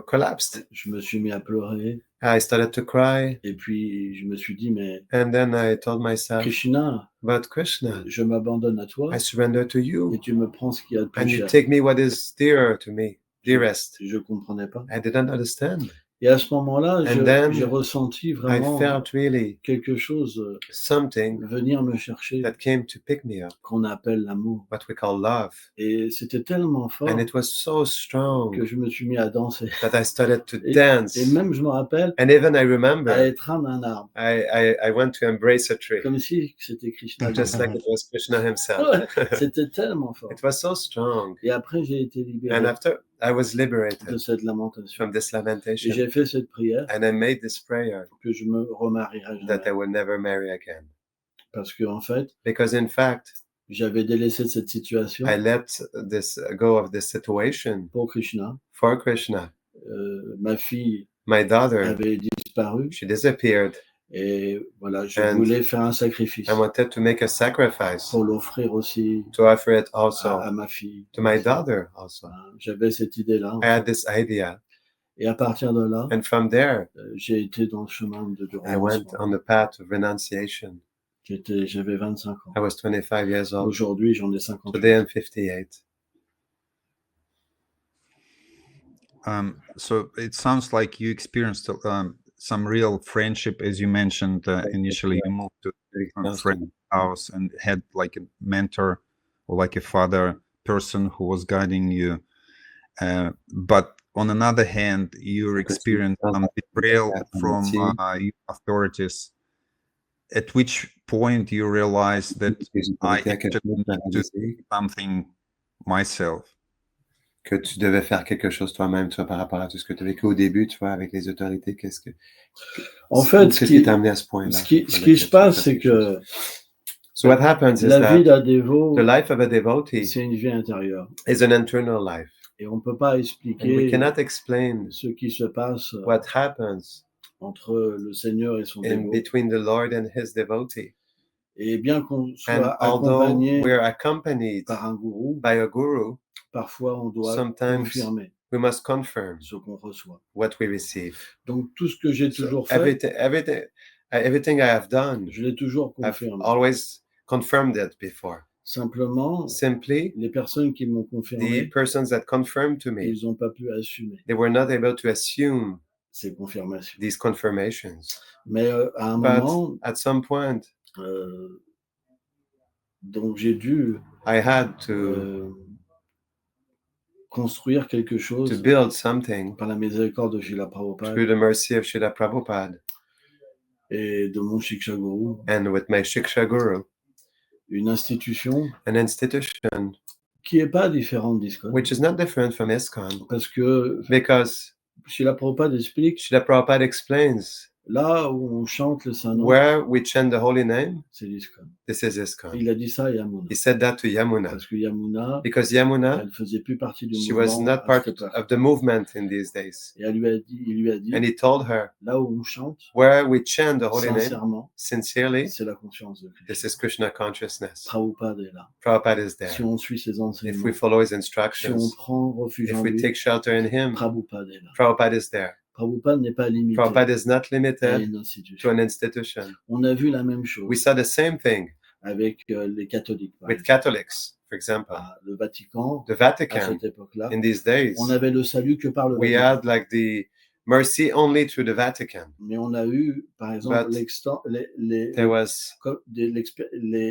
Speaker 2: collapsed.
Speaker 3: Je me suis mis à pleurer.
Speaker 2: I started to cry,
Speaker 3: Et puis, je me suis dit, mais
Speaker 2: and then I told myself,
Speaker 3: Krishna,
Speaker 2: but Krishna,
Speaker 3: je m'abandonne à toi
Speaker 2: I surrender to
Speaker 3: et
Speaker 2: you,
Speaker 3: tu me prends ce qu'il y a de
Speaker 2: and
Speaker 3: plus
Speaker 2: you
Speaker 3: cher.
Speaker 2: take me what is dearer to me, dearest.
Speaker 3: Je comprenais pas.
Speaker 2: I didn't understand.
Speaker 3: Et à ce moment-là,
Speaker 2: And then
Speaker 3: j'ai ressenti
Speaker 2: I
Speaker 3: vraiment
Speaker 2: felt really
Speaker 3: quelque chose
Speaker 2: something
Speaker 3: venir me chercher
Speaker 2: that came to pick me up,
Speaker 3: qu'on appelle l'amour.
Speaker 2: what we call love.
Speaker 3: Et c'était tellement fort
Speaker 2: And it was so strong
Speaker 3: que je me suis mis à danser.
Speaker 2: that I started to
Speaker 3: Et-
Speaker 2: dance.
Speaker 3: Et même, je me rappelle,
Speaker 2: And even I
Speaker 3: à
Speaker 2: remember,
Speaker 3: étreindre un arbre,
Speaker 2: I went to embrace a tree,
Speaker 3: comme si c'était Krishna.
Speaker 2: just like it was Krishna himself.
Speaker 3: Ouais, c'était tellement fort.
Speaker 2: It was so strong.
Speaker 3: Et après, j'ai été
Speaker 2: And
Speaker 3: libéré
Speaker 2: after, I was
Speaker 3: de
Speaker 2: liberated
Speaker 3: cette lamentation.
Speaker 2: from this
Speaker 3: Et
Speaker 2: lamentation.
Speaker 3: j'ai fait cette prière
Speaker 2: And I made this prayer
Speaker 3: que je me remarierai
Speaker 2: that I
Speaker 3: jamais.
Speaker 2: will never marry again.
Speaker 3: Parce que, en fait,
Speaker 2: Because in fact,
Speaker 3: j'avais délaissé cette situation
Speaker 2: I let this go of this situation
Speaker 3: pour Krishna.
Speaker 2: for Krishna.
Speaker 3: Ma fille
Speaker 2: My daughter,
Speaker 3: avait disparu
Speaker 2: she disappeared.
Speaker 3: et voilà, je
Speaker 2: And
Speaker 3: voulais faire un sacrifice
Speaker 2: I wanted to make a sacrifice
Speaker 3: pour l'offrir aussi
Speaker 2: to offer it also
Speaker 3: à ma fille.
Speaker 2: to my daughter also.
Speaker 3: J'avais cette idée-là.
Speaker 2: I had this idea.
Speaker 3: Et à partir de là,
Speaker 2: And from there,
Speaker 3: j'ai été dans le chemin du
Speaker 2: I went
Speaker 3: renoncement.
Speaker 2: on the path of renunciation.
Speaker 3: J'avais 25 ans.
Speaker 2: I was 25 years old.
Speaker 3: Aujourd'hui, j'en ai 58.
Speaker 2: Today I'm 58.
Speaker 1: So it sounds like you experienced some real friendship, as you mentioned initially. You moved to a friend's house and had like a mentor or like a father person who was guiding you. But on another hand, you experienced some betrayal from authorities. At which point you realized that I actually need to do something myself.
Speaker 2: Que tu devais faire quelque chose toi-même, tu vois, par rapport à tout ce que tu as vécu au début, tu vois, avec les autorités,
Speaker 3: En fait,
Speaker 2: qu'est-ce qui t'a amené à ce point-là?
Speaker 3: ce qui se passe, c'est que
Speaker 2: So what happens is
Speaker 3: la vie
Speaker 2: that
Speaker 3: d'un dévot,
Speaker 2: the life of a devotee
Speaker 3: c'est une vie intérieure.
Speaker 2: is an internal life.
Speaker 3: Et on ne peut pas
Speaker 2: And we
Speaker 3: expliquer
Speaker 2: cannot explain
Speaker 3: ce qui se passe
Speaker 2: what happens
Speaker 3: entre le Seigneur et son
Speaker 2: in
Speaker 3: dévot.
Speaker 2: between the Lord and his devotee.
Speaker 3: Et bien qu'on
Speaker 2: And
Speaker 3: soit
Speaker 2: although
Speaker 3: accompagné
Speaker 2: we're accompanied
Speaker 3: par un gourou,
Speaker 2: by a guru,
Speaker 3: parfois on doit
Speaker 2: sometimes
Speaker 3: confirmer
Speaker 2: we must confirm
Speaker 3: ce qu'on reçoit.
Speaker 2: what we receive.
Speaker 3: Donc tout ce que j'ai
Speaker 2: So
Speaker 3: toujours fait,
Speaker 2: everything I have done,
Speaker 3: je l'ai toujours
Speaker 2: I've
Speaker 3: confirmé.
Speaker 2: always confirmed it before.
Speaker 3: Simplement,
Speaker 2: Simply,
Speaker 3: les personnes qui m'ont
Speaker 2: the
Speaker 3: confirmé,
Speaker 2: persons that confirmed to me,
Speaker 3: ils n'ont pas pu assumer.
Speaker 2: they were not able to assume
Speaker 3: ces confirmations.
Speaker 2: these confirmations.
Speaker 3: Mais à un
Speaker 2: But
Speaker 3: moment,
Speaker 2: at some point,
Speaker 3: donc j'ai dû
Speaker 2: I had to
Speaker 3: construire quelque chose
Speaker 2: build something
Speaker 3: par la miséricorde de Srila Prabhupada
Speaker 2: through the mercy of Srila Prabhupada
Speaker 3: et de mon Shiksha Guru,
Speaker 2: and with my Shiksha Guru,
Speaker 3: une institution
Speaker 2: an institution
Speaker 3: qui n'est pas différente d'ISKCON.
Speaker 2: which is not different from ISKCON,
Speaker 3: Parce que
Speaker 2: because
Speaker 3: Srila Prabhupada explique,
Speaker 2: Srila Prabhupada explains
Speaker 3: là où on chante le Saint-Nom,
Speaker 2: where we chant the holy name,
Speaker 3: c'est l'ISKCON.
Speaker 2: this is ISKCON.
Speaker 3: Il a dit ça à Yamuna.
Speaker 2: He said that to Yamuna,
Speaker 3: Parce que Yamuna,
Speaker 2: because Yamuna,
Speaker 3: elle faisait plus partie du
Speaker 2: she
Speaker 3: mouvement
Speaker 2: was not
Speaker 3: à
Speaker 2: part
Speaker 3: cette époque.
Speaker 2: of the movement in these days.
Speaker 3: Et il lui a dit,
Speaker 2: And he told her,
Speaker 3: là où on chante,
Speaker 2: where we chant the holy name
Speaker 3: sincèrement,
Speaker 2: sincerely,
Speaker 3: c'est la conscience de
Speaker 2: this
Speaker 3: Christ.
Speaker 2: is Krishna consciousness.
Speaker 3: Prabhupada est là.
Speaker 2: Prabhupada is there.
Speaker 3: Si on suit ses
Speaker 2: If
Speaker 3: enseignements,
Speaker 2: we follow his
Speaker 3: si on
Speaker 2: instructions,
Speaker 3: prend refuge
Speaker 2: if
Speaker 3: en
Speaker 2: we
Speaker 3: lui,
Speaker 2: take shelter in him,
Speaker 3: Prabhupada est là.
Speaker 2: Prabhupada is there.
Speaker 3: Prabhupada n'est pas limité
Speaker 2: Prabhupada is not
Speaker 3: à
Speaker 2: limited
Speaker 3: une
Speaker 2: to
Speaker 3: institution.
Speaker 2: an institution.
Speaker 3: On a vu la même chose
Speaker 2: We saw the same thing
Speaker 3: avec les catholiques. Par
Speaker 2: with
Speaker 3: exemple.
Speaker 2: Catholics, for example.
Speaker 3: Le Vatican,
Speaker 2: The
Speaker 3: à
Speaker 2: Vatican,
Speaker 3: cette époque-là,
Speaker 2: in these days,
Speaker 3: on avait le salut que par le
Speaker 2: we
Speaker 3: Vatican.
Speaker 2: had like the mercy only through the Vatican.
Speaker 3: Mais on a eu, par exemple,
Speaker 2: But there was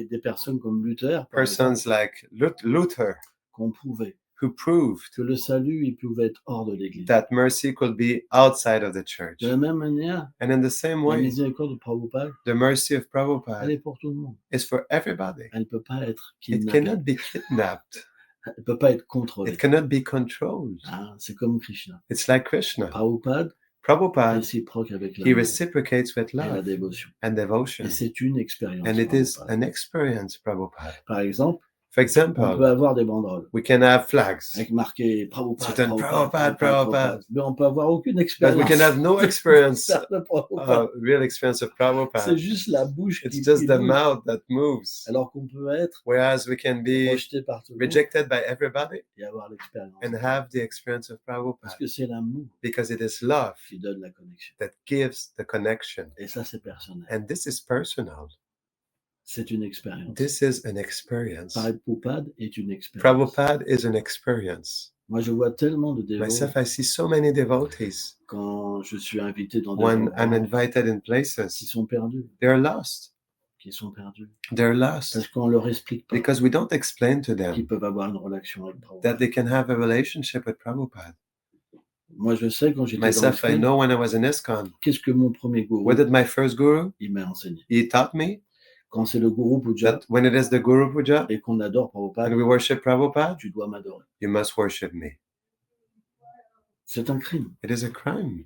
Speaker 3: des personnes comme Luther, par exemple,
Speaker 2: persons like Luther
Speaker 3: qu'on prouvait
Speaker 2: who proved
Speaker 3: que le salut, il pouvait être hors de l'Église.
Speaker 2: that mercy could be outside of the church.
Speaker 3: De la même manière,
Speaker 2: And in the same
Speaker 3: la
Speaker 2: way,
Speaker 3: miséricorde de Prabhupada,
Speaker 2: the mercy of
Speaker 3: elle
Speaker 2: Prabhupada
Speaker 3: est pour tout le monde.
Speaker 2: is for everybody.
Speaker 3: Elle ne peut pas être
Speaker 2: It
Speaker 3: kidnappée.
Speaker 2: cannot be kidnapped.
Speaker 3: Elle ne peut pas être contrôlée.
Speaker 2: It cannot be controlled.
Speaker 3: Ah, c'est comme Krishna.
Speaker 2: It's like Krishna.
Speaker 3: Prabhupada,
Speaker 2: Prabhupada,
Speaker 3: réciproque avec
Speaker 2: he
Speaker 3: l'amour
Speaker 2: reciprocates with
Speaker 3: et la
Speaker 2: love
Speaker 3: dévotion.
Speaker 2: and devotion.
Speaker 3: Et c'est une expérience.
Speaker 2: And it is
Speaker 3: Prabhupada.
Speaker 2: an experience, Prabhupada.
Speaker 3: Par exemple,
Speaker 2: For
Speaker 3: on peut
Speaker 2: example,
Speaker 3: avoir des banderoles
Speaker 2: we can have flags,
Speaker 3: avec marqué Prabhupada,
Speaker 2: Certain
Speaker 3: Prabhupada,
Speaker 2: Prabhupada.
Speaker 3: Mais on peut avoir aucune
Speaker 2: but
Speaker 3: expérience.
Speaker 2: we can have no experience,
Speaker 3: de Prabhupada.
Speaker 2: real experience of
Speaker 3: C'est
Speaker 2: Prabhupada.
Speaker 3: juste la bouche
Speaker 2: It's
Speaker 3: qui
Speaker 2: just the
Speaker 3: bouge.
Speaker 2: mouth that moves.
Speaker 3: Alors qu'on peut être
Speaker 2: Whereas we can be
Speaker 3: rejeté par tout le monde
Speaker 2: rejected by everybody
Speaker 3: et avoir l'expérience.
Speaker 2: and have the experience of
Speaker 3: Parce
Speaker 2: Prabhupada.
Speaker 3: que c'est l'amour
Speaker 2: Because it is love
Speaker 3: qui donne la connexion.
Speaker 2: that gives the connection.
Speaker 3: Et ça, c'est personnel.
Speaker 2: And this is personal.
Speaker 3: C'est une expérience.
Speaker 2: This is an experience.
Speaker 3: Prabhupada est une expérience.
Speaker 2: Prabhupada is an experience.
Speaker 3: Moi, je vois tellement de dévots
Speaker 2: Myself, I see so many devotees
Speaker 3: quand je suis invité dans des
Speaker 2: when I'm
Speaker 3: endroits
Speaker 2: invited in
Speaker 3: qui
Speaker 2: places,
Speaker 3: sont perdus.
Speaker 2: they're lost.
Speaker 3: Qui sont perdus.
Speaker 2: They're lost
Speaker 3: Parce qu'on leur explique pas
Speaker 2: because we don't explain to
Speaker 3: qu'ils
Speaker 2: them
Speaker 3: peuvent avoir une relation avec
Speaker 2: that
Speaker 3: Prabhupada.
Speaker 2: they can have a relationship with Prabhupada.
Speaker 3: Moi, je sais quand j'étais dans
Speaker 2: Myself, I
Speaker 3: l'ISKCON,
Speaker 2: know when I was in ISKCON,
Speaker 3: qu'est-ce que mon premier gourou,
Speaker 2: what did my first guru?
Speaker 3: il m'a enseigné.
Speaker 2: He taught me
Speaker 3: Quand c'est le gourou Puja
Speaker 2: that when it is the Guru Puja
Speaker 3: et qu'on adore
Speaker 2: and
Speaker 3: Prabhupada,
Speaker 2: we worship Prabhupada,
Speaker 3: tu dois m'adorer.
Speaker 2: you must worship me.
Speaker 3: C'est un crime.
Speaker 2: It is a crime.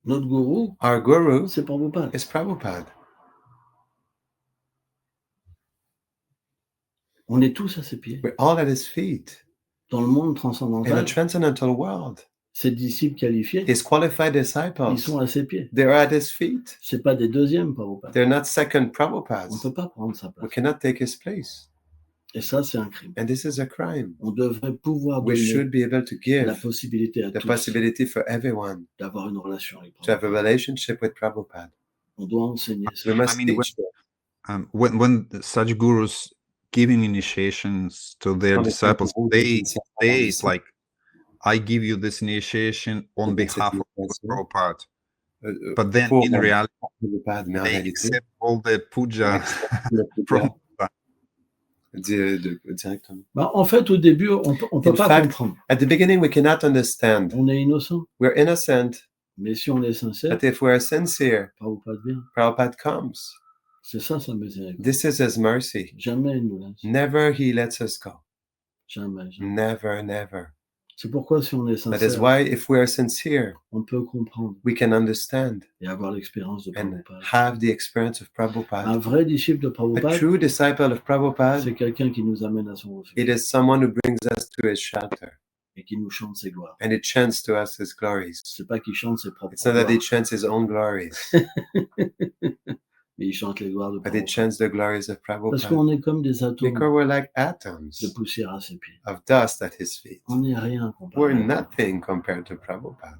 Speaker 3: Notre gourou,
Speaker 2: Our guru
Speaker 3: c'est Prabhupada.
Speaker 2: is Prabhupada.
Speaker 3: On est tous à ses pieds.
Speaker 2: We're all at his feet.
Speaker 3: Dans le monde
Speaker 2: In a
Speaker 3: transcendantal,
Speaker 2: transcendental world,
Speaker 3: ses disciples qualifiés,
Speaker 2: his qualified
Speaker 3: ils
Speaker 2: disciples,
Speaker 3: sont à ses pieds.
Speaker 2: they're at his feet.
Speaker 3: C'est pas des deuxièmes Prabhupada.
Speaker 2: They're not second
Speaker 3: On ne
Speaker 2: Prabhupads.
Speaker 3: peut pas prendre sa
Speaker 2: We
Speaker 3: place.
Speaker 2: cannot take his place.
Speaker 3: Et ça, c'est un crime.
Speaker 2: And this is a crime.
Speaker 3: On devrait pouvoir
Speaker 2: We
Speaker 3: donner
Speaker 2: should be able to
Speaker 3: la
Speaker 2: give
Speaker 3: possibilité à
Speaker 2: the
Speaker 3: tous
Speaker 2: possibility for everyone
Speaker 3: d'avoir une relation avec
Speaker 2: to have a
Speaker 3: Prabhupada.
Speaker 2: relationship with Prabhupada.
Speaker 3: On doit enseigner ça.
Speaker 2: We must
Speaker 1: I mean,
Speaker 2: teach
Speaker 1: when such gurus giving initiations to their
Speaker 2: Quand les
Speaker 1: disciples,
Speaker 2: gurus
Speaker 1: they
Speaker 2: initient
Speaker 1: say
Speaker 2: leurs
Speaker 1: it's like, I give you this initiation on
Speaker 2: Ils donnent cette
Speaker 1: behalf of
Speaker 2: initiation,
Speaker 1: Prabhupada.
Speaker 2: disciples,
Speaker 1: But then
Speaker 2: pour
Speaker 1: in reality,
Speaker 2: Prabhupada, mais en
Speaker 1: they
Speaker 2: réalité,
Speaker 1: accept all the puja
Speaker 2: le
Speaker 1: from
Speaker 2: directement.
Speaker 3: Bah, en fait, au début, on ne peut
Speaker 2: In
Speaker 3: pas
Speaker 2: fact,
Speaker 3: comprendre.
Speaker 2: At the beginning, we cannot understand.
Speaker 3: On est innocent.
Speaker 2: We're innocent,
Speaker 3: Mais si on est sincère,
Speaker 2: but if we're sincere,
Speaker 3: Prabhupada vient.
Speaker 2: Prabhupada comes.
Speaker 3: C'est ça sa miséricorde.
Speaker 2: This is his mercy.
Speaker 3: Jamais il nous laisse.
Speaker 2: Never he lets us go.
Speaker 3: Jamais, jamais.
Speaker 2: Never, never.
Speaker 3: C'est pourquoi si on est
Speaker 2: That is
Speaker 3: sincère,
Speaker 2: why if we are sincere,
Speaker 3: on peut comprendre
Speaker 2: we can understand
Speaker 3: et avoir l'expérience de
Speaker 2: and
Speaker 3: Prabhupada.
Speaker 2: have the experience of
Speaker 3: Un
Speaker 2: Prabhupada.
Speaker 3: vrai disciple de
Speaker 2: A
Speaker 3: Prabhupada,
Speaker 2: true disciple of Prabhupada,
Speaker 3: c'est quelqu'un qui nous amène à son refuge
Speaker 2: it is someone who brings us to his shelter
Speaker 3: et qui nous chante ses gloires.
Speaker 2: and it chants to us his glories.
Speaker 3: C'est pas qu'il chante ses propres
Speaker 2: It's not that he
Speaker 3: gloires,
Speaker 2: chants his own glories,
Speaker 3: mais il chante les gloires de
Speaker 2: but he
Speaker 3: Prabhupada.
Speaker 2: chants the glories of
Speaker 3: Parce
Speaker 2: Prabhupada.
Speaker 3: qu'on est comme des atomes
Speaker 2: Because we're like
Speaker 3: de
Speaker 2: atoms
Speaker 3: poussière à ses pieds.
Speaker 2: of dust at his feet.
Speaker 3: On n'est rien comparé.
Speaker 2: We're
Speaker 3: à Prabhupada.
Speaker 2: nothing compared to Prabhupada.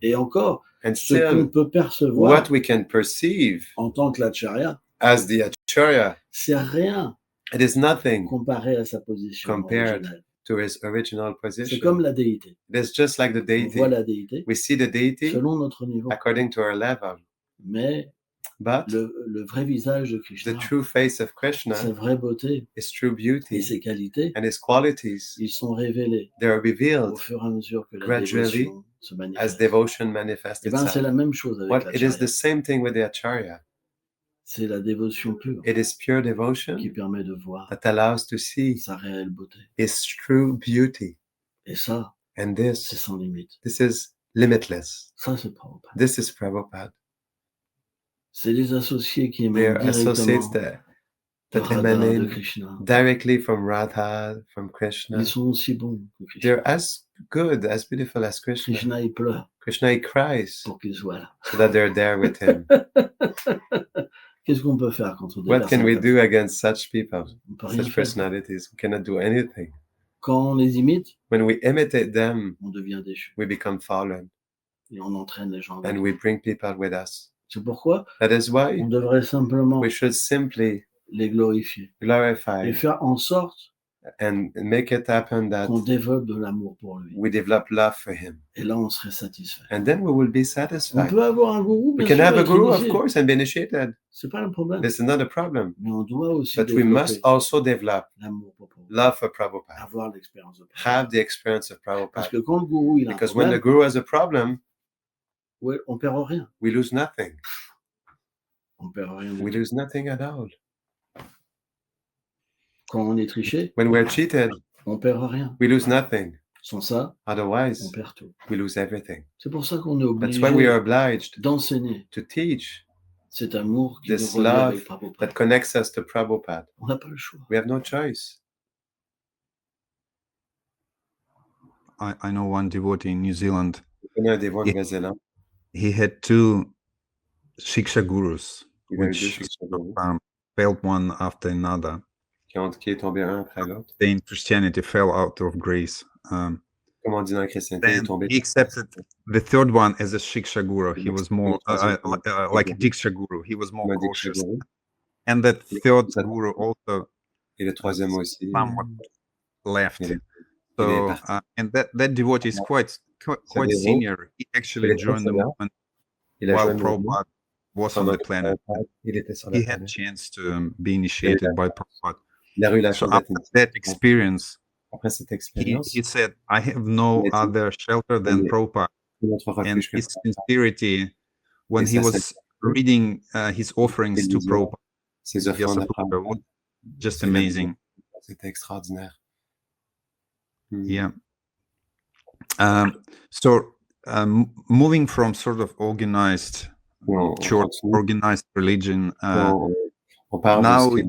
Speaker 3: Et encore,
Speaker 2: And
Speaker 3: ce qu'on
Speaker 2: still,
Speaker 3: peut percevoir
Speaker 2: what we can perceive
Speaker 3: en tant que l'acharya,
Speaker 2: as the Acharya,
Speaker 3: c'est rien
Speaker 2: it is nothing
Speaker 3: comparé à sa position
Speaker 2: Compared
Speaker 3: originelle.
Speaker 2: to his original
Speaker 3: C'est
Speaker 2: position.
Speaker 3: comme la déité.
Speaker 2: It is just like the
Speaker 3: On
Speaker 2: deity.
Speaker 3: voit la déité
Speaker 2: We see the deity
Speaker 3: selon notre niveau.
Speaker 2: according to our level.
Speaker 3: Mais
Speaker 2: But
Speaker 3: le vrai visage de
Speaker 2: the
Speaker 3: Krishna,
Speaker 2: true face of
Speaker 3: sa
Speaker 2: Krishna,
Speaker 3: vraie beauté
Speaker 2: his true
Speaker 3: et
Speaker 2: beauty
Speaker 3: ses qualités,
Speaker 2: and his qualities,
Speaker 3: ils sont révélés
Speaker 2: they are
Speaker 3: au
Speaker 2: revealed
Speaker 3: fur et à mesure que la
Speaker 2: gradually
Speaker 3: dévotion se
Speaker 2: as
Speaker 3: manifeste.
Speaker 2: devotion manifests
Speaker 3: Eh ben, c'est
Speaker 2: itself.
Speaker 3: la même chose avec
Speaker 2: What
Speaker 3: la
Speaker 2: it is the
Speaker 3: charya.
Speaker 2: same thing with the acharya.
Speaker 3: C'est la dévotion pure
Speaker 2: It is pure
Speaker 3: qui
Speaker 2: devotion
Speaker 3: permet de voir
Speaker 2: that allows to see
Speaker 3: sa réelle beauté.
Speaker 2: his true beauty.
Speaker 3: Et ça,
Speaker 2: And
Speaker 3: c'est
Speaker 2: this
Speaker 3: sans limite.
Speaker 2: is limitless.
Speaker 3: Ça, c'est Prabhupada.
Speaker 2: This is Prabhupada.
Speaker 3: C'est les associés qui
Speaker 2: They
Speaker 3: émanent
Speaker 2: are associates
Speaker 3: directement
Speaker 2: that
Speaker 3: de Radha, de
Speaker 2: emanate
Speaker 3: Krishna.
Speaker 2: directly from Radha, from Krishna.
Speaker 3: Ils sont aussi bons que Krishna.
Speaker 2: They're as good, as beautiful as Krishna.
Speaker 3: Krishna, il pleure
Speaker 2: Krishna, he cries
Speaker 3: pour qu'ils soient là.
Speaker 2: so that they're there with him.
Speaker 3: Qu'est-ce qu'on peut faire contre des
Speaker 2: What can
Speaker 3: personnes
Speaker 2: we
Speaker 3: comme
Speaker 2: do
Speaker 3: ça?
Speaker 2: against such people,
Speaker 3: On peut rien
Speaker 2: such
Speaker 3: faire.
Speaker 2: personalities? We cannot do anything.
Speaker 3: Quand on les imite,
Speaker 2: When we imitate them,
Speaker 3: on devient déchu.
Speaker 2: we become fallen
Speaker 3: Et on entraîne les gens avec
Speaker 2: and
Speaker 3: nous.
Speaker 2: we bring people with us.
Speaker 3: C'est pourquoi
Speaker 2: That is why
Speaker 3: on devrait simplement
Speaker 2: we should simply
Speaker 3: les glorifier
Speaker 2: glorify
Speaker 3: et faire en sorte
Speaker 2: and make it happen that
Speaker 3: qu'on développe de l'amour pour lui.
Speaker 2: we develop love for him.
Speaker 3: Et là, on serait satisfait.
Speaker 2: And then we will be
Speaker 3: On
Speaker 2: satisfied.
Speaker 3: peut avoir un gourou,
Speaker 2: We
Speaker 3: bien
Speaker 2: can
Speaker 3: sûr,
Speaker 2: have a
Speaker 3: être
Speaker 2: guru, of
Speaker 3: initié.
Speaker 2: course, and be initiated.
Speaker 3: C'est pas le problème.
Speaker 2: This is not a problem.
Speaker 3: Mais on doit aussi
Speaker 2: But we must
Speaker 3: développer
Speaker 2: also develop
Speaker 3: l'amour pour Prabhupada.
Speaker 2: love for Prabhupada.
Speaker 3: Avoir l'expérience de Prabhupada.
Speaker 2: Have the experience of
Speaker 3: Parce
Speaker 2: Prabhupada.
Speaker 3: que quand le gourou il a un
Speaker 2: Because when the
Speaker 3: problème,
Speaker 2: guru has a problem,
Speaker 3: ouais, on perd rien.
Speaker 2: we lose nothing.
Speaker 3: On perd rien. du
Speaker 2: We
Speaker 3: tout.
Speaker 2: lose nothing at all.
Speaker 3: Quand on est triché,
Speaker 2: When we're cheated,
Speaker 3: on perd rien.
Speaker 2: we lose nothing.
Speaker 3: Sans ça, on
Speaker 2: Otherwise,
Speaker 3: perd tout.
Speaker 2: we lose everything.
Speaker 3: C'est pour ça qu'on est
Speaker 2: That's why we are
Speaker 3: obligé
Speaker 2: obliged
Speaker 3: d'enseigner
Speaker 2: to teach
Speaker 3: cet amour qui
Speaker 2: this
Speaker 3: nous relie
Speaker 2: love
Speaker 3: avec Prabhupada.
Speaker 2: that connects us to Prabhupada.
Speaker 3: On n'a pas le choix.
Speaker 2: We have no choice.
Speaker 1: I know one devotee in New Zealand.
Speaker 2: Je connais un dévot en
Speaker 1: Yeah.
Speaker 2: Nouvelle-Zélande
Speaker 1: He had two Shiksha gurus,
Speaker 2: qui a eu deux
Speaker 1: which
Speaker 2: Shiksha
Speaker 1: failed one after another.
Speaker 2: qui est tombé un après l'autre.
Speaker 1: They in Christianity fell out of grace.
Speaker 2: Comme on dit dans la chrétienté, il est
Speaker 1: Then
Speaker 2: tombé.
Speaker 1: he accepted the third one as a Shiksha guru. He was more like a Diksha guru. He was more
Speaker 2: comme un Diksha
Speaker 1: cautious.
Speaker 2: guru.
Speaker 1: And that third guru also
Speaker 2: Et le troisième aussi.
Speaker 1: somewhat left.
Speaker 2: Il est
Speaker 1: So
Speaker 2: parti.
Speaker 1: and that devotee is quite
Speaker 2: dévot,
Speaker 1: senior. He actually
Speaker 2: il est très
Speaker 1: joined the
Speaker 2: senior.
Speaker 1: movement
Speaker 2: Il a
Speaker 1: while
Speaker 2: joué le mouvement
Speaker 1: Prabhupada was on
Speaker 2: pendant
Speaker 1: the
Speaker 2: que
Speaker 1: planet.
Speaker 2: Prabhupada, il était sur la
Speaker 1: He had
Speaker 2: planète.
Speaker 1: chance to be initiated by Prabhupada.
Speaker 2: Il a eu la
Speaker 1: So
Speaker 2: chance
Speaker 1: after
Speaker 2: d'être
Speaker 1: that experience,
Speaker 2: après cette
Speaker 1: he
Speaker 2: expérience.
Speaker 1: said, I have no
Speaker 2: Il a dit,
Speaker 1: other shelter than
Speaker 2: il-
Speaker 1: Prabhupada.
Speaker 2: Une autre
Speaker 1: And
Speaker 2: refuge que
Speaker 1: his sincerity, when
Speaker 2: Et
Speaker 1: he
Speaker 2: sa
Speaker 1: was
Speaker 2: sincérité,
Speaker 1: reading his offerings to
Speaker 2: disait,
Speaker 1: Prabhupada,
Speaker 2: ses offrandes à
Speaker 1: Vyasa Putra,
Speaker 2: Prabhupada.
Speaker 1: was just
Speaker 2: C'est
Speaker 1: amazing.
Speaker 2: C'était extraordinaire.
Speaker 1: Yeah. So moving from sort of organized
Speaker 2: On
Speaker 1: church,
Speaker 2: continue.
Speaker 1: organized religion,
Speaker 2: On parle
Speaker 1: now
Speaker 2: de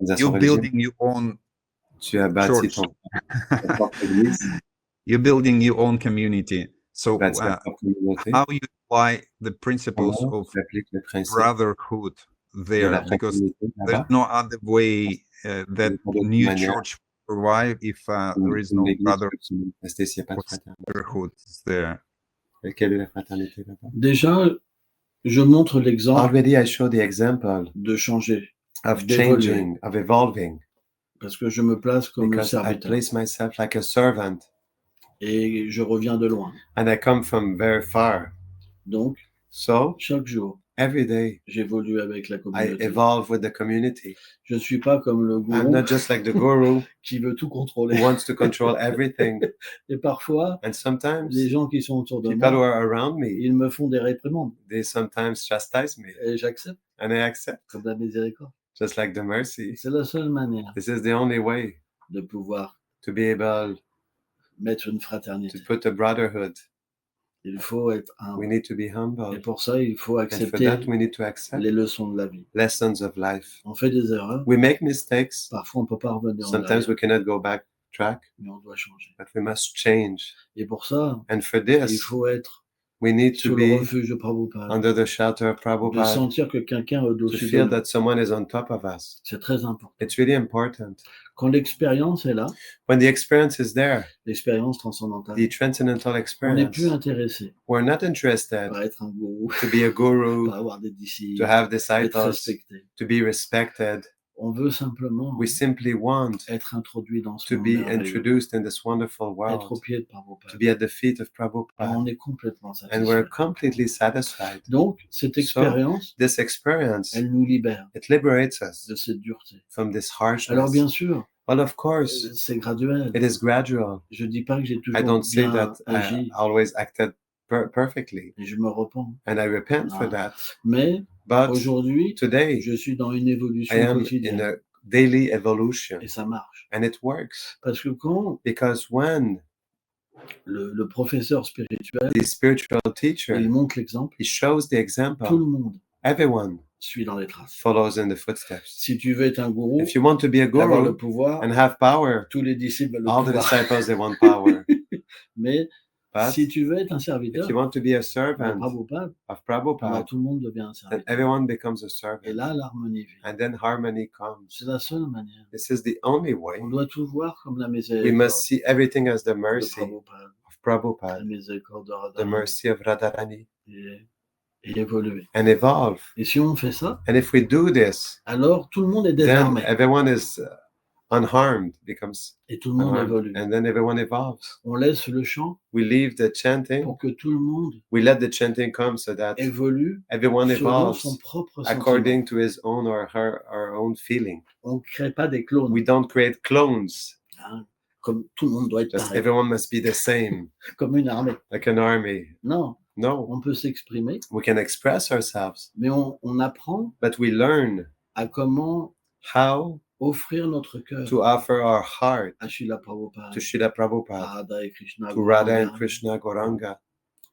Speaker 2: ce qui est l'organisation
Speaker 1: you're
Speaker 2: religieuse.
Speaker 1: building your own
Speaker 2: Tu as bâti
Speaker 1: church.
Speaker 2: ta propre église,
Speaker 1: You're building your own community. So
Speaker 2: bâti ta propre communauté.
Speaker 1: how you apply the principles
Speaker 2: Comment
Speaker 1: of
Speaker 2: tu appliques le principe
Speaker 1: brotherhood
Speaker 2: de la
Speaker 1: there? Because
Speaker 2: fraternité
Speaker 1: there's
Speaker 2: là-bas?
Speaker 1: no other way that
Speaker 2: Il y a pas d'autre
Speaker 1: new
Speaker 2: manière.
Speaker 1: church will survive if there is
Speaker 2: Une
Speaker 1: no
Speaker 2: église peut se manifester s'il n'y a pas de fraternité.
Speaker 1: brotherhood there.
Speaker 2: Et quelle est la fraternité là-bas?
Speaker 3: Déjà, je montre l'exemple
Speaker 2: Already I show the example
Speaker 3: de changer.
Speaker 2: of
Speaker 3: D'évoluer.
Speaker 2: changing, of evolving,
Speaker 3: Parce que je me place comme le
Speaker 2: because I
Speaker 3: serviteur.
Speaker 2: place myself like a servant
Speaker 3: Et je reviens de loin.
Speaker 2: and I come from very far.
Speaker 3: Donc,
Speaker 2: So
Speaker 3: chaque jour,
Speaker 2: every day
Speaker 3: j'évolue avec la
Speaker 2: I
Speaker 3: communauté.
Speaker 2: evolve with the community.
Speaker 3: Je ne suis pas comme le
Speaker 2: I'm
Speaker 3: gourou
Speaker 2: not just like the guru
Speaker 3: qui veut tout
Speaker 2: who
Speaker 3: contrôler.
Speaker 2: wants to control everything.
Speaker 3: Et parfois,
Speaker 2: And sometimes
Speaker 3: les gens qui sont autour de
Speaker 2: people who
Speaker 3: moi,
Speaker 2: are around me,
Speaker 3: ils me font des réprimandes.
Speaker 2: they sometimes chastise me
Speaker 3: Et j'accepte
Speaker 2: and I accept,
Speaker 3: comme la miséricorde.
Speaker 2: just like the mercy.
Speaker 3: C'est la seule manière
Speaker 2: This is the only way
Speaker 3: de pouvoir
Speaker 2: to be able
Speaker 3: mettre une
Speaker 2: to
Speaker 3: fraternité.
Speaker 2: put a brotherhood.
Speaker 3: Il faut être
Speaker 2: We
Speaker 3: humble.
Speaker 2: need to be
Speaker 3: Et
Speaker 2: humble.
Speaker 3: pour ça, il faut
Speaker 2: And for
Speaker 3: accepter
Speaker 2: that, we need to accept
Speaker 3: les leçons de la vie.
Speaker 2: lessons of life.
Speaker 3: On fait des erreurs.
Speaker 2: We make mistakes.
Speaker 3: Parfois, on ne peut pas revenir en
Speaker 2: Sometimes
Speaker 3: arrière,
Speaker 2: we cannot go back track,
Speaker 3: mais on doit changer.
Speaker 2: but we must change.
Speaker 3: Et pour ça,
Speaker 2: And for
Speaker 3: il
Speaker 2: this,
Speaker 3: faut être
Speaker 2: we need to
Speaker 3: sur le
Speaker 2: be
Speaker 3: refuge de Prabhupada,
Speaker 2: under the shelter of
Speaker 3: de
Speaker 2: Prabhupada,
Speaker 3: sentir que quelqu'un est
Speaker 2: to
Speaker 3: au-dessus de
Speaker 2: feel
Speaker 3: nous.
Speaker 2: that someone is on top of us.
Speaker 3: C'est très important.
Speaker 2: It's really important.
Speaker 3: Quand l'expérience est là,
Speaker 2: When the experience is there,
Speaker 3: l'expérience transcendantale,
Speaker 2: the transcendental
Speaker 3: on n'est
Speaker 2: experience,
Speaker 3: plus intéressé
Speaker 2: we're not interested
Speaker 3: par être un gourou,
Speaker 2: to be a guru,
Speaker 3: par avoir des disciples,
Speaker 2: to have
Speaker 3: être
Speaker 2: disciples,
Speaker 3: respecté.
Speaker 2: to be respected.
Speaker 3: On veut simplement
Speaker 2: We simply want
Speaker 3: être introduit dans ce
Speaker 2: to
Speaker 3: monde
Speaker 2: be
Speaker 3: merveilleux,
Speaker 2: introduced in this wonderful
Speaker 3: être
Speaker 2: world,
Speaker 3: au pied de
Speaker 2: to
Speaker 3: Prabhupada.
Speaker 2: be at the feet of
Speaker 3: Et
Speaker 2: Prabhupada.
Speaker 3: on est complètement
Speaker 2: And we're
Speaker 3: satisfait.
Speaker 2: completely satisfied.
Speaker 3: Donc, cette
Speaker 2: So,
Speaker 3: expérience,
Speaker 2: This experience,
Speaker 3: elle nous libère
Speaker 2: it liberates us
Speaker 3: de cette dureté.
Speaker 2: from this
Speaker 3: Alors, bien
Speaker 2: harshness.
Speaker 3: sûr,
Speaker 2: Well, of course,
Speaker 3: c'est graduel.
Speaker 2: it is gradual.
Speaker 3: Je dis pas que j'ai
Speaker 2: I
Speaker 3: toujours
Speaker 2: don't say
Speaker 3: bien
Speaker 2: that I
Speaker 3: agi
Speaker 2: always acted perfectly,
Speaker 3: et je me repens.
Speaker 2: and I repent for
Speaker 3: Ah.
Speaker 2: that.
Speaker 3: Mais
Speaker 2: But
Speaker 3: aujourd'hui,
Speaker 2: today,
Speaker 3: je suis dans une
Speaker 2: I
Speaker 3: évolution
Speaker 2: am in
Speaker 3: quotidienne
Speaker 2: a daily evolution,
Speaker 3: et ça marche.
Speaker 2: and it works.
Speaker 3: Parce que quand
Speaker 2: Because when
Speaker 3: le professeur spirituel,
Speaker 2: the spiritual
Speaker 3: il
Speaker 2: teacher,
Speaker 3: montre l'exemple,
Speaker 2: he shows the
Speaker 3: tout le
Speaker 2: example,
Speaker 3: monde
Speaker 2: everyone
Speaker 3: suit dans les traces.
Speaker 2: follows in the footsteps.
Speaker 3: Si tu veux être un gourou,
Speaker 2: If you want to be a
Speaker 3: avoir le
Speaker 2: guru
Speaker 3: pouvoir,
Speaker 2: and have power,
Speaker 3: tous les disciples veulent le
Speaker 2: all the
Speaker 3: pouvoir.
Speaker 2: disciples, they want power.
Speaker 3: Mais
Speaker 2: But
Speaker 3: si tu veux être un
Speaker 2: if
Speaker 3: serviteur
Speaker 2: you want to be a
Speaker 3: de
Speaker 2: servant
Speaker 3: Prabhupada,
Speaker 2: of
Speaker 3: bah,
Speaker 2: Prabhupada,
Speaker 3: tout le monde devient un
Speaker 2: then
Speaker 3: serviteur.
Speaker 2: everyone becomes a
Speaker 3: Et
Speaker 2: servant.
Speaker 3: là, l'harmonie vient.
Speaker 2: And then harmony comes.
Speaker 3: C'est la seule manière.
Speaker 2: This is the only way.
Speaker 3: On doit tout voir comme la
Speaker 2: We
Speaker 3: miséricorde
Speaker 2: must see everything as the
Speaker 3: de
Speaker 2: mercy
Speaker 3: Prabhupada,
Speaker 2: of
Speaker 3: la
Speaker 2: Prabhupada,
Speaker 3: miséricorde de
Speaker 2: the
Speaker 3: Radharani,
Speaker 2: mercy of Radharani,
Speaker 3: et évoluer.
Speaker 2: and evolve.
Speaker 3: Et si on fait ça,
Speaker 2: And if we do this,
Speaker 3: alors tout le monde est
Speaker 2: then
Speaker 3: désarmé
Speaker 2: everyone is unharmed, becomes
Speaker 3: et tout le monde
Speaker 2: unharmed,
Speaker 3: évolue.
Speaker 2: and then everyone evolves.
Speaker 3: On laisse le chant
Speaker 2: We leave the chanting,
Speaker 3: pour que tout le monde
Speaker 2: we let the chanting come so that
Speaker 3: évolue
Speaker 2: everyone
Speaker 3: selon son
Speaker 2: evolves
Speaker 3: propre sentiment.
Speaker 2: according to his own or her or own feeling.
Speaker 3: On ne crée pas des clones.
Speaker 2: We don't create clones.
Speaker 3: Hein, comme tout le monde doit être
Speaker 2: Just
Speaker 3: pareil,
Speaker 2: everyone must be the same,
Speaker 3: comme une armée.
Speaker 2: like an army.
Speaker 3: Non,
Speaker 2: No,
Speaker 3: on peut s'exprimer,
Speaker 2: we can express ourselves,
Speaker 3: mais on apprend
Speaker 2: but we learn
Speaker 3: à comment
Speaker 2: how
Speaker 3: offrir notre cœur
Speaker 2: to offer our heart
Speaker 3: à Srila Prabhupada,
Speaker 2: to Srila
Speaker 3: à
Speaker 2: Prabhupada,
Speaker 3: Radha et Krishna,
Speaker 2: to Radha and
Speaker 3: Gauranga.
Speaker 2: Krishna Goranga.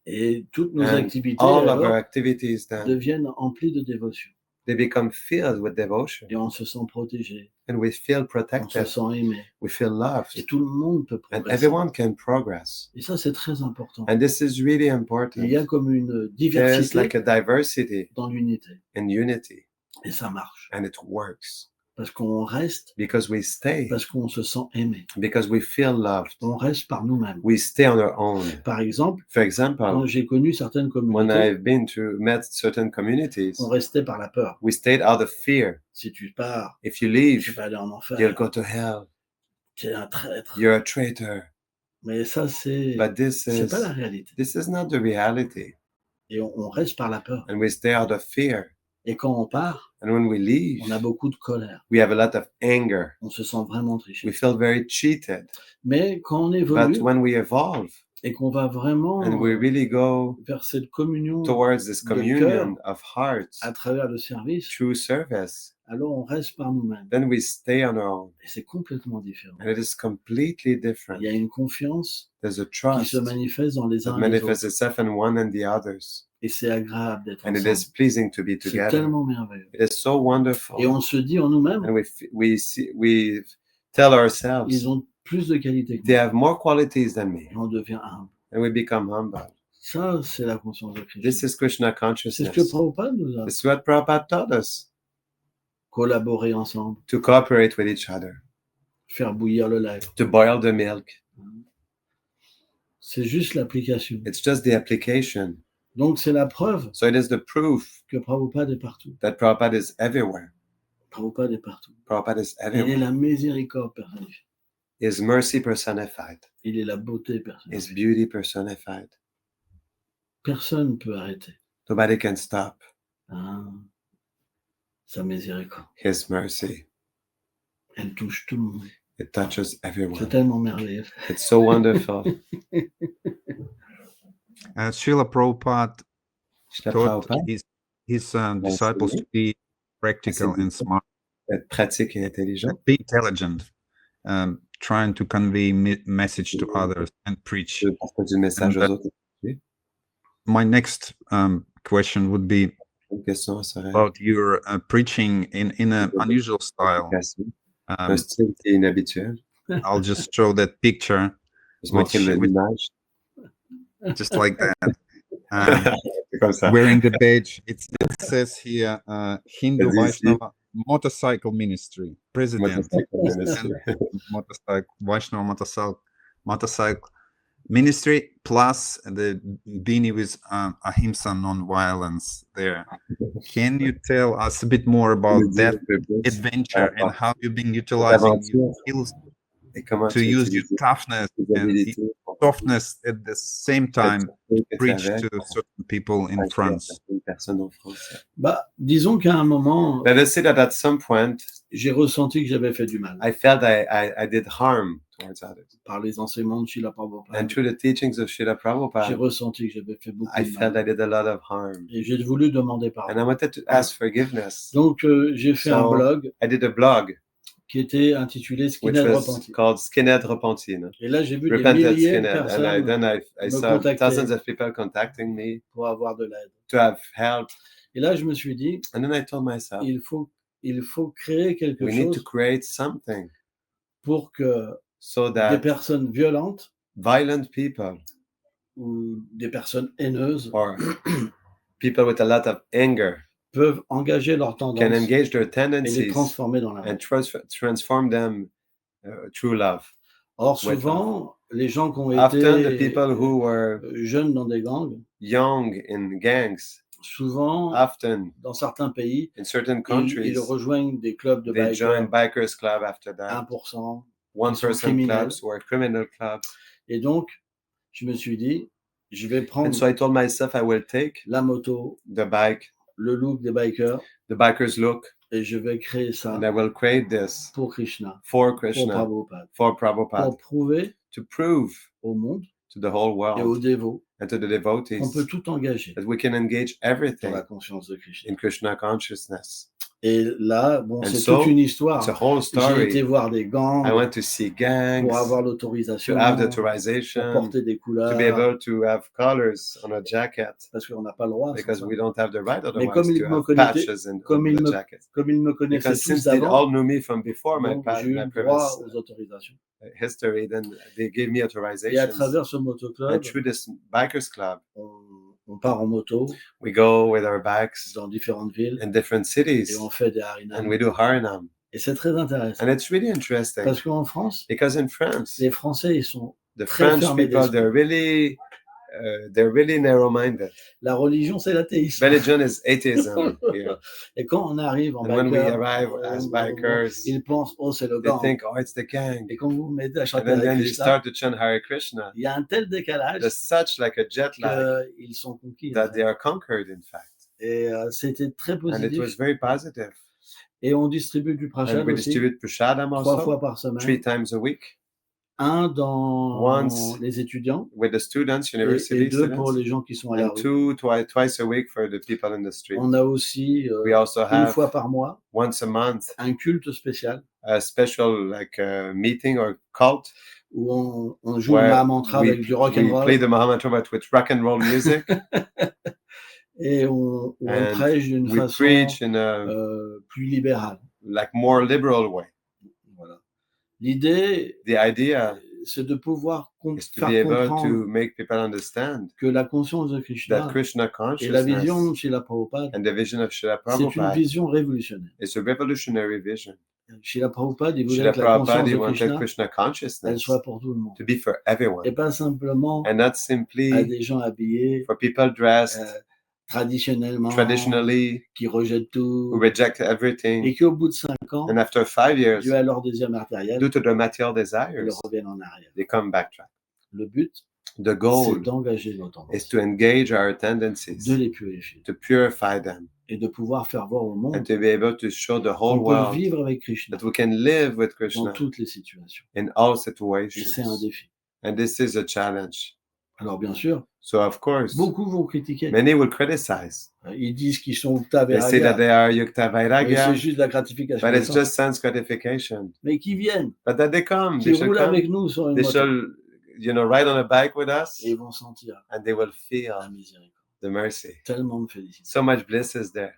Speaker 3: Et toutes nos
Speaker 2: And
Speaker 3: activités
Speaker 2: all of our
Speaker 3: alors,
Speaker 2: activities then,
Speaker 3: deviennent emplies de dévotion.
Speaker 2: they become filled with devotion,
Speaker 3: Et on se sent protégé,
Speaker 2: and we feel
Speaker 3: on se
Speaker 2: protected,
Speaker 3: sent aimé.
Speaker 2: we feel loved,
Speaker 3: Et tout le monde peut
Speaker 2: and
Speaker 3: progresser.
Speaker 2: everyone can progress.
Speaker 3: Et ça, c'est très important.
Speaker 2: And this is really
Speaker 3: Il y
Speaker 2: important.
Speaker 3: a comme une
Speaker 2: There's
Speaker 3: diversité
Speaker 2: like a diversity
Speaker 3: dans l'unité.
Speaker 2: in unity,
Speaker 3: Et ça marche.
Speaker 2: and it works
Speaker 3: Parce qu'on reste,
Speaker 2: because we stay,
Speaker 3: parce qu'on se sent aimé.
Speaker 2: because we feel loved.
Speaker 3: On reste par nous-mêmes.
Speaker 2: We stay on our own.
Speaker 3: Par exemple,
Speaker 2: For
Speaker 3: quand
Speaker 2: example,
Speaker 3: j'ai connu certaines
Speaker 2: when
Speaker 3: communautés,
Speaker 2: I've been to met certain communities,
Speaker 3: on restait par la peur.
Speaker 2: we stayed out of fear.
Speaker 3: Si tu pars,
Speaker 2: If you
Speaker 3: tu
Speaker 2: leave,
Speaker 3: vas aller en enfer.
Speaker 2: you'll go to hell.
Speaker 3: Tu es un traître.
Speaker 2: You're a traitor.
Speaker 3: Mais ça, c'est
Speaker 2: But this
Speaker 3: pas la
Speaker 2: is
Speaker 3: réalité.
Speaker 2: not the reality.
Speaker 3: Et on reste par la peur.
Speaker 2: And we stay out of fear.
Speaker 3: Et quand on part,
Speaker 2: And when we leave,
Speaker 3: on a beaucoup de colère.
Speaker 2: we have a lot of anger.
Speaker 3: On se sent vraiment triché.
Speaker 2: We feel very cheated.
Speaker 3: Mais quand on
Speaker 2: But
Speaker 3: évolue
Speaker 2: when we evolve
Speaker 3: et qu'on va vraiment
Speaker 2: and we really go
Speaker 3: vers cette communion
Speaker 2: towards this
Speaker 3: de
Speaker 2: communion
Speaker 3: cœur
Speaker 2: of hearts
Speaker 3: à travers le service,
Speaker 2: through service,
Speaker 3: alors on reste par nous-mêmes.
Speaker 2: then we stay on our own.
Speaker 3: Et c'est complètement différent.
Speaker 2: And it is completely
Speaker 3: Il
Speaker 2: different.
Speaker 3: y a une confiance
Speaker 2: There's a
Speaker 3: qui
Speaker 2: trust
Speaker 3: se manifeste dans les
Speaker 2: that
Speaker 3: uns et les
Speaker 2: manifests
Speaker 3: autres.
Speaker 2: itself in one and the others.
Speaker 3: Et c'est agréable d'être
Speaker 2: And it
Speaker 3: ensemble.
Speaker 2: is pleasing to be
Speaker 3: C'est
Speaker 2: together.
Speaker 3: tellement merveilleux.
Speaker 2: It is so wonderful.
Speaker 3: Et on se dit en nous-mêmes,
Speaker 2: And we tell ourselves,
Speaker 3: ils ont plus de qualités que
Speaker 2: they
Speaker 3: moi.
Speaker 2: have more qualities than me.
Speaker 3: Et on devient humble.
Speaker 2: And we become humble.
Speaker 3: Ça, c'est la conscience de
Speaker 2: This
Speaker 3: Christ.
Speaker 2: is Krishna
Speaker 3: C'est ce que
Speaker 2: consciousness.
Speaker 3: Prabhupada nous a
Speaker 2: This is what Prabhupada taught us,
Speaker 3: collaboré ensemble,
Speaker 2: to cooperate with each other,
Speaker 3: faire bouillir le lait.
Speaker 2: to boil the milk.
Speaker 3: C'est juste l'application.
Speaker 2: It's just the application.
Speaker 3: Donc, c'est la preuve
Speaker 2: So it is the proof
Speaker 3: que Prabhupada est partout.
Speaker 2: that Prabhupada is everywhere.
Speaker 3: Prabhupada est partout.
Speaker 2: Prabhupada is
Speaker 3: Il est
Speaker 2: everywhere.
Speaker 3: la miséricorde personnifiée.
Speaker 2: His mercy personified,
Speaker 3: Il est la beauté
Speaker 2: His
Speaker 3: personnifiée.
Speaker 2: beauty personified.
Speaker 3: Personne ne peut arrêter
Speaker 2: Nobody can stop
Speaker 3: hein, sa miséricorde.
Speaker 2: His mercy.
Speaker 3: Elle touche tout le monde.
Speaker 2: It touches
Speaker 3: C'est
Speaker 2: everyone.
Speaker 3: tellement merveilleux.
Speaker 2: It's so wonderful.
Speaker 1: Srila Prabhupada
Speaker 2: Srila
Speaker 1: taught
Speaker 2: Prabhupada
Speaker 1: his disciples to be practical and smart,
Speaker 2: est pratique et intelligent,
Speaker 1: be intelligent, trying to convey message to others and preach.
Speaker 2: de partager du message aux
Speaker 1: And,
Speaker 2: autres.
Speaker 1: My next question would be
Speaker 2: Une question serait
Speaker 1: about your preaching in an unusual style.
Speaker 2: un style qui est inhabituel.
Speaker 1: I'll just show that picture,
Speaker 2: Je montrer
Speaker 1: which-
Speaker 2: l'image.
Speaker 1: just like that.
Speaker 2: C'est comme ça.
Speaker 1: Wearing the badge, it says here Hindu
Speaker 2: As you see.
Speaker 1: Vaishnava Motorcycle Ministry President.
Speaker 2: Motorcycle ministry.
Speaker 1: Motorcycle Vaishnava Motorcycle ministry plus the Bini with Ahimsa non-violence there. Can you tell us a bit more about that adventure and how you've been utilizing your skills
Speaker 2: Et comment
Speaker 1: to
Speaker 2: tu
Speaker 1: use your
Speaker 2: utilises
Speaker 1: toughness
Speaker 2: tes
Speaker 1: and
Speaker 2: habilités pour
Speaker 1: softness at the same time
Speaker 2: que tu
Speaker 1: preach
Speaker 2: avais
Speaker 1: to certain people in
Speaker 2: à
Speaker 1: France?
Speaker 2: certaines personnes en France?
Speaker 3: Bah, disons qu'à un moment,
Speaker 2: Let us say that at some point,
Speaker 3: j'ai ressenti que j'avais fait du mal
Speaker 2: I felt I did harm towards others.
Speaker 3: par les enseignements de Srila Prabhupada.
Speaker 2: And through the teachings of Srila
Speaker 3: J'ai
Speaker 2: Prabhupada,
Speaker 3: ressenti que j'avais fait beaucoup
Speaker 2: I
Speaker 3: de
Speaker 2: felt
Speaker 3: mal.
Speaker 2: I did a lot of harm.
Speaker 3: Et j'ai voulu demander
Speaker 2: And I
Speaker 3: pardon.
Speaker 2: wanted to ask forgiveness.
Speaker 3: Donc, j'ai fait un
Speaker 2: So,
Speaker 3: blog
Speaker 2: I did a blog,
Speaker 3: qui était intitulé
Speaker 2: which
Speaker 3: Skinhead
Speaker 2: was
Speaker 3: Repenti.
Speaker 2: called Skinhead Repentine.
Speaker 3: Et là, j'ai vu des
Speaker 2: Repentant
Speaker 3: milliers de
Speaker 2: Skinhead. And
Speaker 3: personnes
Speaker 2: I
Speaker 3: me
Speaker 2: saw
Speaker 3: contacter
Speaker 2: thousands of people contacting me
Speaker 3: pour avoir de l'aide.
Speaker 2: to have help.
Speaker 3: Et là, je me suis dit,
Speaker 2: And then I told myself,
Speaker 3: il faut créer quelque
Speaker 2: we need to
Speaker 3: chose
Speaker 2: create something
Speaker 3: pour que
Speaker 2: so
Speaker 3: des
Speaker 2: that
Speaker 3: personnes violentes
Speaker 2: violent people
Speaker 3: ou des personnes haineuses
Speaker 2: or people with a lot of anger
Speaker 3: peuvent engager leurs
Speaker 2: can
Speaker 3: tendances
Speaker 2: engage their
Speaker 3: et les
Speaker 2: tendencies
Speaker 3: transformer dans la
Speaker 2: and
Speaker 3: vie.
Speaker 2: transform them through love.
Speaker 3: Or,
Speaker 2: with
Speaker 3: souvent, les gens qui ont
Speaker 2: Often the
Speaker 3: été
Speaker 2: people who were
Speaker 3: jeunes dans des gangs,
Speaker 2: young in gangs,
Speaker 3: souvent,
Speaker 2: often
Speaker 3: dans certains pays,
Speaker 2: in certain
Speaker 3: ils
Speaker 2: countries,
Speaker 3: rejoignent des clubs de
Speaker 2: they join
Speaker 3: bikers,
Speaker 2: bikers club after that,
Speaker 3: 1%.
Speaker 2: 1%
Speaker 3: criminels.
Speaker 2: clubs or criminal clubs.
Speaker 3: Et donc, je me suis dit, je vais
Speaker 2: And
Speaker 3: prendre
Speaker 2: so I told myself I will take
Speaker 3: la moto,
Speaker 2: the bike,
Speaker 3: le look des bikers,
Speaker 2: the biker's look,
Speaker 3: et je vais créer ça
Speaker 2: and I will create this
Speaker 3: pour Krishna,
Speaker 2: for
Speaker 3: pour
Speaker 2: Krishna,
Speaker 3: Prabhupada,
Speaker 2: for Prabhupada,
Speaker 3: pour prouver
Speaker 2: to prove
Speaker 3: au monde
Speaker 2: to the whole
Speaker 3: et aux
Speaker 2: world
Speaker 3: dévots
Speaker 2: and to the
Speaker 3: qu'on
Speaker 2: devotees
Speaker 3: peut tout engager
Speaker 2: that we can engage
Speaker 3: dans
Speaker 2: everything
Speaker 3: la conscience de Krishna.
Speaker 2: in Krishna consciousness.
Speaker 3: Et là, bon,
Speaker 2: And
Speaker 3: c'est
Speaker 2: so,
Speaker 3: toute une
Speaker 2: It's
Speaker 3: histoire.
Speaker 2: a whole
Speaker 3: J'ai été
Speaker 2: story.
Speaker 3: voir des gangs
Speaker 2: I went to see gangs,
Speaker 3: pour avoir
Speaker 2: to
Speaker 3: l'autorisation,
Speaker 2: have the
Speaker 3: pour
Speaker 2: authorization,
Speaker 3: porter des
Speaker 2: to be
Speaker 3: couleurs,
Speaker 2: able to have colors on a jacket,
Speaker 3: parce qu'on n'a pas le droit. sans
Speaker 2: because
Speaker 3: ça.
Speaker 2: we don't have the right
Speaker 3: Mais
Speaker 2: otherwise
Speaker 3: comme
Speaker 2: to
Speaker 3: ils me
Speaker 2: have
Speaker 3: connaissaient,
Speaker 2: patches on
Speaker 3: comme ils
Speaker 2: the
Speaker 3: me,
Speaker 2: jacket.
Speaker 3: comme ils me connaissaient
Speaker 2: Because
Speaker 3: tous
Speaker 2: since they
Speaker 3: d'avant,
Speaker 2: all knew me from before my,
Speaker 3: donc j'ai eu
Speaker 2: my
Speaker 3: le
Speaker 2: previous
Speaker 3: droit aux autorisations.
Speaker 2: history, then they gave me
Speaker 3: Et à
Speaker 2: authorizations.
Speaker 3: travers ce
Speaker 2: And
Speaker 3: motoclub,
Speaker 2: through this bikers club,
Speaker 3: on part en moto
Speaker 2: we go with our bikes
Speaker 3: dans différentes villes
Speaker 2: in different
Speaker 3: et
Speaker 2: cities
Speaker 3: on fait des
Speaker 2: and
Speaker 3: harinam.
Speaker 2: we do Harinam.
Speaker 3: Et c'est très intéressant
Speaker 2: And it's really interesting
Speaker 3: parce qu'en France,
Speaker 2: because in France,
Speaker 3: les Français, ils sont
Speaker 2: the
Speaker 3: très
Speaker 2: French
Speaker 3: fermés
Speaker 2: people,
Speaker 3: d'esprit.
Speaker 2: they're really narrow-minded.
Speaker 3: La religion, c'est l'athéisme.
Speaker 2: Religion is atheism here.
Speaker 3: Et quand on arrive en
Speaker 2: And when we
Speaker 3: biker,
Speaker 2: arrive as bikers,
Speaker 3: ils pensent, oh, c'est le
Speaker 2: they
Speaker 3: gang.
Speaker 2: think, oh, it's the gang.
Speaker 3: Et quand vous vous mettez à
Speaker 2: And
Speaker 3: chanter
Speaker 2: then
Speaker 3: Hare
Speaker 2: you
Speaker 3: Krishna,
Speaker 2: start to chant Hare Krishna.
Speaker 3: il y a un tel décalage
Speaker 2: There's such like a jet lag
Speaker 3: qu'ils sont conquis. en
Speaker 2: that
Speaker 3: fait.
Speaker 2: they are conquered, in fact.
Speaker 3: Et c'était très
Speaker 2: And it was
Speaker 3: positif.
Speaker 2: very positive.
Speaker 3: Et on distribue du prashad
Speaker 2: And we
Speaker 3: aussi
Speaker 2: distribute Prashadam
Speaker 3: 3
Speaker 2: also,
Speaker 3: fois par
Speaker 2: 3
Speaker 3: semaine.
Speaker 2: times a week,
Speaker 3: Un dans
Speaker 2: Once
Speaker 3: les étudiants
Speaker 2: with the students,
Speaker 3: et
Speaker 2: university
Speaker 3: 2 pour
Speaker 2: students,
Speaker 3: les gens qui sont à la
Speaker 2: and
Speaker 3: rue.
Speaker 2: twice a week for the people in the street.
Speaker 3: On a aussi
Speaker 2: We also
Speaker 3: une
Speaker 2: have
Speaker 3: fois par mois
Speaker 2: once a month
Speaker 3: un culte spécial
Speaker 2: a special like meeting or cult
Speaker 3: où on joue le
Speaker 2: where
Speaker 3: Mahamantra avec du rock and
Speaker 2: we play
Speaker 3: roll
Speaker 2: the Mahamantra but with rock and roll music.
Speaker 3: et on
Speaker 2: And
Speaker 3: prêche d'une
Speaker 2: We
Speaker 3: façon
Speaker 2: preach in a
Speaker 3: plus libérale.
Speaker 2: like more liberal way.
Speaker 3: Voilà. L'idée,
Speaker 2: The idea
Speaker 3: c'est de pouvoir
Speaker 2: is to be
Speaker 3: faire
Speaker 2: able
Speaker 3: comprendre
Speaker 2: to make people understand
Speaker 3: que la conscience de Krishna
Speaker 2: that Krishna
Speaker 3: et la vision
Speaker 2: consciousness
Speaker 3: de Srila Prabhupada,
Speaker 2: and the vision of Srila
Speaker 3: c'est une
Speaker 2: Prabhupada
Speaker 3: vision révolutionnaire.
Speaker 2: is a revolutionary vision.
Speaker 3: Srila Prabhupada, il voulait
Speaker 2: Srila
Speaker 3: que la conscience
Speaker 2: Prabhupada
Speaker 3: de
Speaker 2: he wanted
Speaker 3: Krishna,
Speaker 2: Krishna
Speaker 3: elle
Speaker 2: consciousness
Speaker 3: soit pour tout le monde.
Speaker 2: to be for everyone
Speaker 3: Et pas simplement
Speaker 2: and not
Speaker 3: à
Speaker 2: simply
Speaker 3: des gens habillés
Speaker 2: for people dressed
Speaker 3: traditionnellement,
Speaker 2: traditionally
Speaker 3: qui rejettent
Speaker 2: who
Speaker 3: tout,
Speaker 2: reject
Speaker 3: et
Speaker 2: everything,
Speaker 3: qu'au bout de 5 ans,
Speaker 2: and after 5 years,
Speaker 3: dû à leur désir matériel,
Speaker 2: due to their material
Speaker 3: ils
Speaker 2: desires,
Speaker 3: reviennent en arrière.
Speaker 2: they come backtrack.
Speaker 3: Le but,
Speaker 2: The
Speaker 3: c'est
Speaker 2: goal
Speaker 3: d'engager nos
Speaker 2: is
Speaker 3: tendances,
Speaker 2: to engage our
Speaker 3: de
Speaker 2: tendencies,
Speaker 3: les purifier
Speaker 2: to purify them,
Speaker 3: et de pouvoir faire voir au
Speaker 2: and
Speaker 3: monde
Speaker 2: to be able to show the whole
Speaker 3: qu'on peut
Speaker 2: world
Speaker 3: vivre avec Krishna
Speaker 2: that we can live with
Speaker 3: dans
Speaker 2: Krishna
Speaker 3: toutes les situations.
Speaker 2: in all
Speaker 3: Et c'est un
Speaker 2: situations.
Speaker 3: défi.
Speaker 2: And this is a challenge.
Speaker 3: Alors bien sûr,
Speaker 2: So of course,
Speaker 3: beaucoup vont critiquer.
Speaker 2: many will criticize.
Speaker 3: Ils disent qu'ils sont Ukta
Speaker 2: They say that
Speaker 3: Vairagya,
Speaker 2: they are Yukta
Speaker 3: mais c'est
Speaker 2: Vairagya,
Speaker 3: juste de la gratification.
Speaker 2: but
Speaker 3: des
Speaker 2: it's
Speaker 3: sens.
Speaker 2: just sense gratification.
Speaker 3: Mais qui viennent,
Speaker 2: But that they come,
Speaker 3: qui
Speaker 2: they shall
Speaker 3: roulent
Speaker 2: come,
Speaker 3: avec nous sur une
Speaker 2: they
Speaker 3: moto,
Speaker 2: shall, ride on a bike with us,
Speaker 3: et ils vont sentir
Speaker 2: and they will feel
Speaker 3: la miséricorde.
Speaker 2: the mercy.
Speaker 3: Tellement de félicitations.
Speaker 2: So much bliss is there.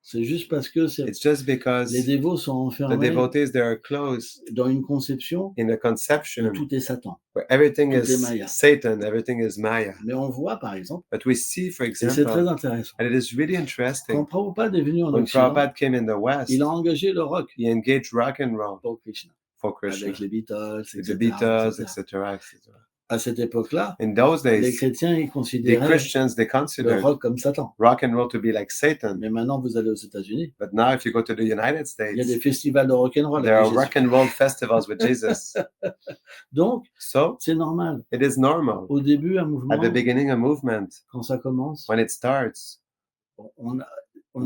Speaker 3: C'est juste parce que
Speaker 2: It's just because
Speaker 3: les dévots sont
Speaker 2: the
Speaker 3: enfermés
Speaker 2: devotees, they are close
Speaker 3: dans une conception
Speaker 2: in a
Speaker 3: où
Speaker 2: conception
Speaker 3: tout est Satan.
Speaker 2: where everything
Speaker 3: Tout est
Speaker 2: is
Speaker 3: Maya.
Speaker 2: Satan, everything is Maya.
Speaker 3: Mais on voit par exemple,
Speaker 2: But we see, for
Speaker 3: et c'est
Speaker 2: example,
Speaker 3: très intéressant,
Speaker 2: and it is really
Speaker 3: quand
Speaker 2: interesting,
Speaker 3: Prabhupada est venu en
Speaker 2: when
Speaker 3: Occident,
Speaker 2: Prabhupada came in the West,
Speaker 3: il a engagé le rock
Speaker 2: he engaged rock and roll
Speaker 3: pour Krishna,
Speaker 2: for Krishna,
Speaker 3: avec les Beatles,
Speaker 2: with
Speaker 3: etc.
Speaker 2: the Beatles,
Speaker 3: etc.
Speaker 2: etc., etc.
Speaker 3: À cette époque-là,
Speaker 2: In those
Speaker 3: les
Speaker 2: days,
Speaker 3: chrétiens, ils
Speaker 2: the
Speaker 3: considéraient
Speaker 2: Christians, they
Speaker 3: le
Speaker 2: considered
Speaker 3: rock comme Satan.
Speaker 2: rock and roll to be like Satan.
Speaker 3: Mais maintenant, vous allez aux États-Unis,
Speaker 2: But now, if you go to the United
Speaker 3: il y a des
Speaker 2: States,
Speaker 3: festivals de rock'n'roll
Speaker 2: there
Speaker 3: avec
Speaker 2: are
Speaker 3: Jésus.
Speaker 2: rock and roll festivals with Jesus.
Speaker 3: Donc,
Speaker 2: So
Speaker 3: c'est normal.
Speaker 2: it is normal.
Speaker 3: Au début, un
Speaker 2: At the
Speaker 3: mouvement,
Speaker 2: beginning, a movement,
Speaker 3: quand ça commence,
Speaker 2: when it starts,
Speaker 3: on a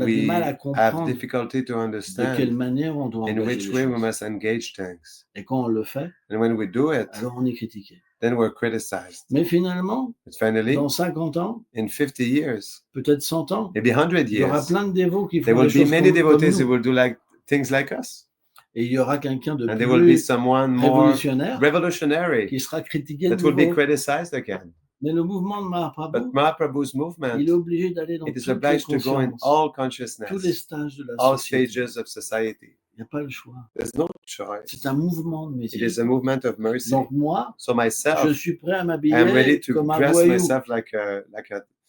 Speaker 3: du mal
Speaker 2: we
Speaker 3: à
Speaker 2: have
Speaker 3: comprendre
Speaker 2: difficulty to
Speaker 3: de quelle
Speaker 2: understand
Speaker 3: manière on doit
Speaker 2: in
Speaker 3: engager
Speaker 2: which
Speaker 3: les
Speaker 2: way we
Speaker 3: choses.
Speaker 2: must engage things.
Speaker 3: Et quand on le fait,
Speaker 2: And when we do it,
Speaker 3: alors on est critiqué.
Speaker 2: then we're criticized.
Speaker 3: Mais finalement,
Speaker 2: But finally,
Speaker 3: dans 50 ans,
Speaker 2: in 50 years,
Speaker 3: peut-être 100 ans,
Speaker 2: maybe 100
Speaker 3: il y aura
Speaker 2: years,
Speaker 3: plein de dévots qui
Speaker 2: there
Speaker 3: feront des
Speaker 2: will be
Speaker 3: choses
Speaker 2: many
Speaker 3: comme
Speaker 2: devotees who
Speaker 3: nous.
Speaker 2: will do like things like us.
Speaker 3: Et il y aura quelqu'un de
Speaker 2: And there will be
Speaker 3: plus
Speaker 2: someone more
Speaker 3: révolutionnaire
Speaker 2: revolutionary
Speaker 3: qui sera critiqué de
Speaker 2: that will be
Speaker 3: nouveau.
Speaker 2: criticized again.
Speaker 3: Mais le mouvement de Mahaprabhu,
Speaker 2: But Mahaprabhu's movement,
Speaker 3: il est obligé d'aller dans
Speaker 2: it is
Speaker 3: toutes les
Speaker 2: obliged to go in
Speaker 3: consciences,
Speaker 2: all
Speaker 3: tous les
Speaker 2: consciousness,
Speaker 3: stages de la
Speaker 2: all
Speaker 3: société.
Speaker 2: stages of society.
Speaker 3: Il n'y a pas le choix.
Speaker 2: There's no choice.
Speaker 3: C'est un mouvement de
Speaker 2: It is a
Speaker 3: miséricorde.
Speaker 2: movement of mercy.
Speaker 3: Donc moi,
Speaker 2: So
Speaker 3: je
Speaker 2: myself,
Speaker 3: suis prêt à
Speaker 2: I am
Speaker 3: m'habiller
Speaker 2: ready to
Speaker 3: comme un
Speaker 2: dress
Speaker 3: voyou,
Speaker 2: myself like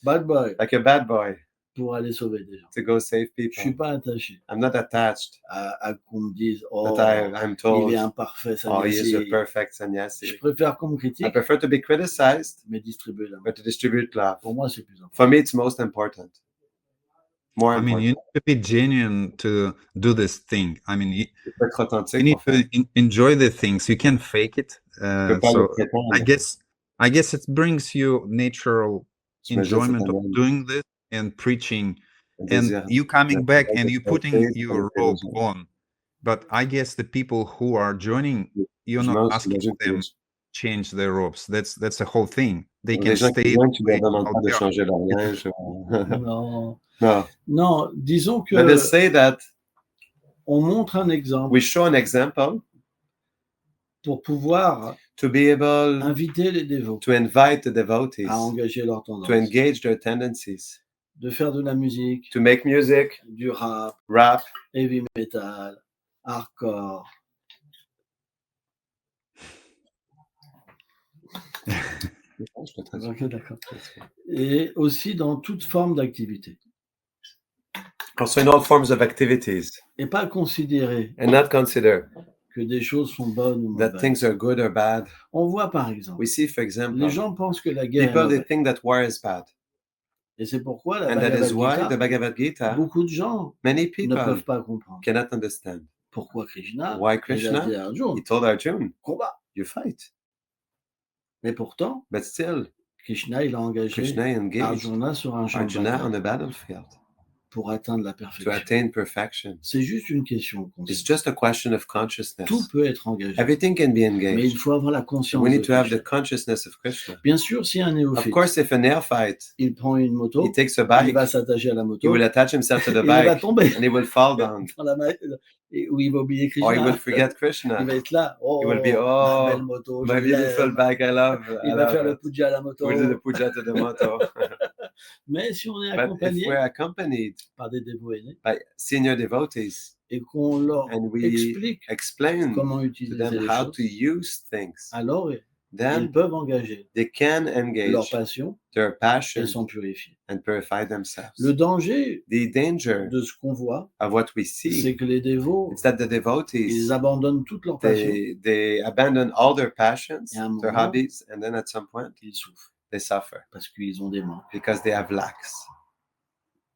Speaker 3: bad boy,
Speaker 2: a bad boy
Speaker 3: pour aller sauver des gens.
Speaker 2: to go save
Speaker 3: Je ne suis
Speaker 2: people.
Speaker 3: pas attaché
Speaker 2: I'm not attached
Speaker 3: à qu'on me dise « Oh,
Speaker 2: that I'm
Speaker 3: il
Speaker 2: told,
Speaker 3: est imparfait,
Speaker 2: oh, he is a
Speaker 3: sannyasi.
Speaker 2: perfect »
Speaker 3: Je
Speaker 2: sannyasi.
Speaker 3: préfère qu'on me
Speaker 2: I
Speaker 3: critique,
Speaker 2: prefer to be criticized,
Speaker 3: mais distribuer l'amour.
Speaker 2: but to distribute love.
Speaker 3: Pour moi, c'est plus important.
Speaker 2: For me, it's most important. More
Speaker 1: I mean,
Speaker 2: important.
Speaker 1: you need to be genuine to do this thing. I mean, you
Speaker 2: Il faut être authentique
Speaker 1: need
Speaker 2: pour faire.
Speaker 1: to enjoy the things. You can fake it.
Speaker 2: Tu peux pas le
Speaker 1: So
Speaker 2: prétendre.
Speaker 1: I guess it brings you natural
Speaker 2: Je me dis, c'est
Speaker 1: enjoyment of
Speaker 2: un
Speaker 1: doing this and preaching, and
Speaker 2: désir
Speaker 1: you coming back and you
Speaker 2: de
Speaker 1: putting
Speaker 2: porter
Speaker 1: your
Speaker 2: pour les
Speaker 1: robe
Speaker 2: gens.
Speaker 1: on. But I guess the people who are joining, you're
Speaker 2: Je
Speaker 1: not
Speaker 2: mange,
Speaker 1: asking
Speaker 2: j'imagine que
Speaker 1: them change their robes. That's the whole thing. They
Speaker 2: les
Speaker 1: can
Speaker 2: gens qui
Speaker 1: stay
Speaker 2: viennent, tu
Speaker 1: the
Speaker 2: leur
Speaker 1: way
Speaker 2: demandes
Speaker 1: how
Speaker 2: pas de
Speaker 1: they are.
Speaker 2: changer leur linge.
Speaker 3: Non,
Speaker 2: No.
Speaker 3: non, disons que
Speaker 2: Let us say that
Speaker 3: on montre un exemple
Speaker 2: we show an example
Speaker 3: pour pouvoir
Speaker 2: to be able
Speaker 3: inviter les dévots
Speaker 2: to invite the devotees
Speaker 3: à engager leur
Speaker 2: to
Speaker 3: tendance,
Speaker 2: engage their tendencies,
Speaker 3: de faire de la musique,
Speaker 2: to make music,
Speaker 3: du rap,
Speaker 2: rap,
Speaker 3: heavy metal, hardcore. Ok, d'accord. Et aussi dans toute forme d'activité.
Speaker 2: also in all forms of activities,
Speaker 3: Et pas considérer
Speaker 2: and not consider
Speaker 3: que des choses sont bonnes ou
Speaker 2: that
Speaker 3: mauvaises.
Speaker 2: things are good or bad.
Speaker 3: On voit par exemple,
Speaker 2: We see, for example,
Speaker 3: les gens pensent que la guerre est
Speaker 2: people they
Speaker 3: mauvaise.
Speaker 2: think that war is bad,
Speaker 3: Et c'est pourquoi la
Speaker 2: and that is
Speaker 3: Bhagavad
Speaker 2: why the
Speaker 3: Gita,
Speaker 2: Bhagavad Gita,
Speaker 3: beaucoup de gens
Speaker 2: many
Speaker 3: ne
Speaker 2: people
Speaker 3: peuvent pas comprendre.
Speaker 2: cannot understand.
Speaker 3: Pourquoi Krishna,
Speaker 2: Why
Speaker 3: il a
Speaker 2: Krishna?
Speaker 3: dit à Arjuna,
Speaker 2: He told Arjuna,
Speaker 3: combat.
Speaker 2: you fight.
Speaker 3: Mais pourtant,
Speaker 2: But still,
Speaker 3: Krishna, il a engagé
Speaker 2: Krishna engaged
Speaker 3: Arjuna sur un champ de
Speaker 2: Arjuna on
Speaker 3: bataille
Speaker 2: the battlefield
Speaker 3: pour atteindre la
Speaker 2: to
Speaker 3: perfection.
Speaker 2: attain perfection.
Speaker 3: C'est juste une question de
Speaker 2: It's
Speaker 3: conscience.
Speaker 2: just a question of consciousness.
Speaker 3: Tout peut être engagé,
Speaker 2: Everything can be
Speaker 3: mais il
Speaker 2: engaged.
Speaker 3: faut avoir la conscience
Speaker 2: We
Speaker 3: de
Speaker 2: need to have the
Speaker 3: Krishna.
Speaker 2: consciousness of Krishna.
Speaker 3: Bien sûr, si un
Speaker 2: Of
Speaker 3: néophyte,
Speaker 2: course, if a neophyte,
Speaker 3: il prend une moto,
Speaker 2: he takes a
Speaker 3: il
Speaker 2: bike,
Speaker 3: va s'attacher à la
Speaker 2: he
Speaker 3: moto,
Speaker 2: will attach himself to the
Speaker 3: et il va
Speaker 2: bike
Speaker 3: tomber
Speaker 2: and he will fall down.
Speaker 3: dans la où il va oublier
Speaker 2: Or he will
Speaker 3: Krishna.
Speaker 2: forget
Speaker 3: Il
Speaker 2: Krishna.
Speaker 3: va être là, oh,
Speaker 2: He will be,
Speaker 3: ma
Speaker 2: oh,
Speaker 3: belle moto, je
Speaker 2: my beautiful
Speaker 3: l'aime.
Speaker 2: bike, I love
Speaker 3: Il va faire le
Speaker 2: it.
Speaker 3: puja à la moto.
Speaker 2: We'll do the puja to the moto.
Speaker 3: Mais si on est
Speaker 2: But if
Speaker 3: accompagné
Speaker 2: we're accompanied
Speaker 3: par des dévots aînés
Speaker 2: by senior devotees
Speaker 3: et qu'on leur
Speaker 2: and we
Speaker 3: explique
Speaker 2: explain
Speaker 3: comment
Speaker 2: to
Speaker 3: utiliser
Speaker 2: them
Speaker 3: les
Speaker 2: how
Speaker 3: choses,
Speaker 2: to use things,
Speaker 3: alors ils
Speaker 2: then
Speaker 3: peuvent engager
Speaker 2: they can
Speaker 3: leur
Speaker 2: engage
Speaker 3: passion
Speaker 2: their
Speaker 3: et
Speaker 2: passion
Speaker 3: s'en purifier.
Speaker 2: and purify themselves.
Speaker 3: Le danger
Speaker 2: The danger
Speaker 3: de ce qu'on voit,
Speaker 2: of what we
Speaker 3: c'est
Speaker 2: see
Speaker 3: que les dévots,
Speaker 2: is that the
Speaker 3: ils
Speaker 2: devotees,
Speaker 3: abandonnent toute leur passion
Speaker 2: they abandon all their passions,
Speaker 3: et à un
Speaker 2: their
Speaker 3: moment,
Speaker 2: hobbies, and then at some point
Speaker 3: ils souffrent
Speaker 2: they suffer
Speaker 3: parce qu'ils ont des manques.
Speaker 2: because they have lacks.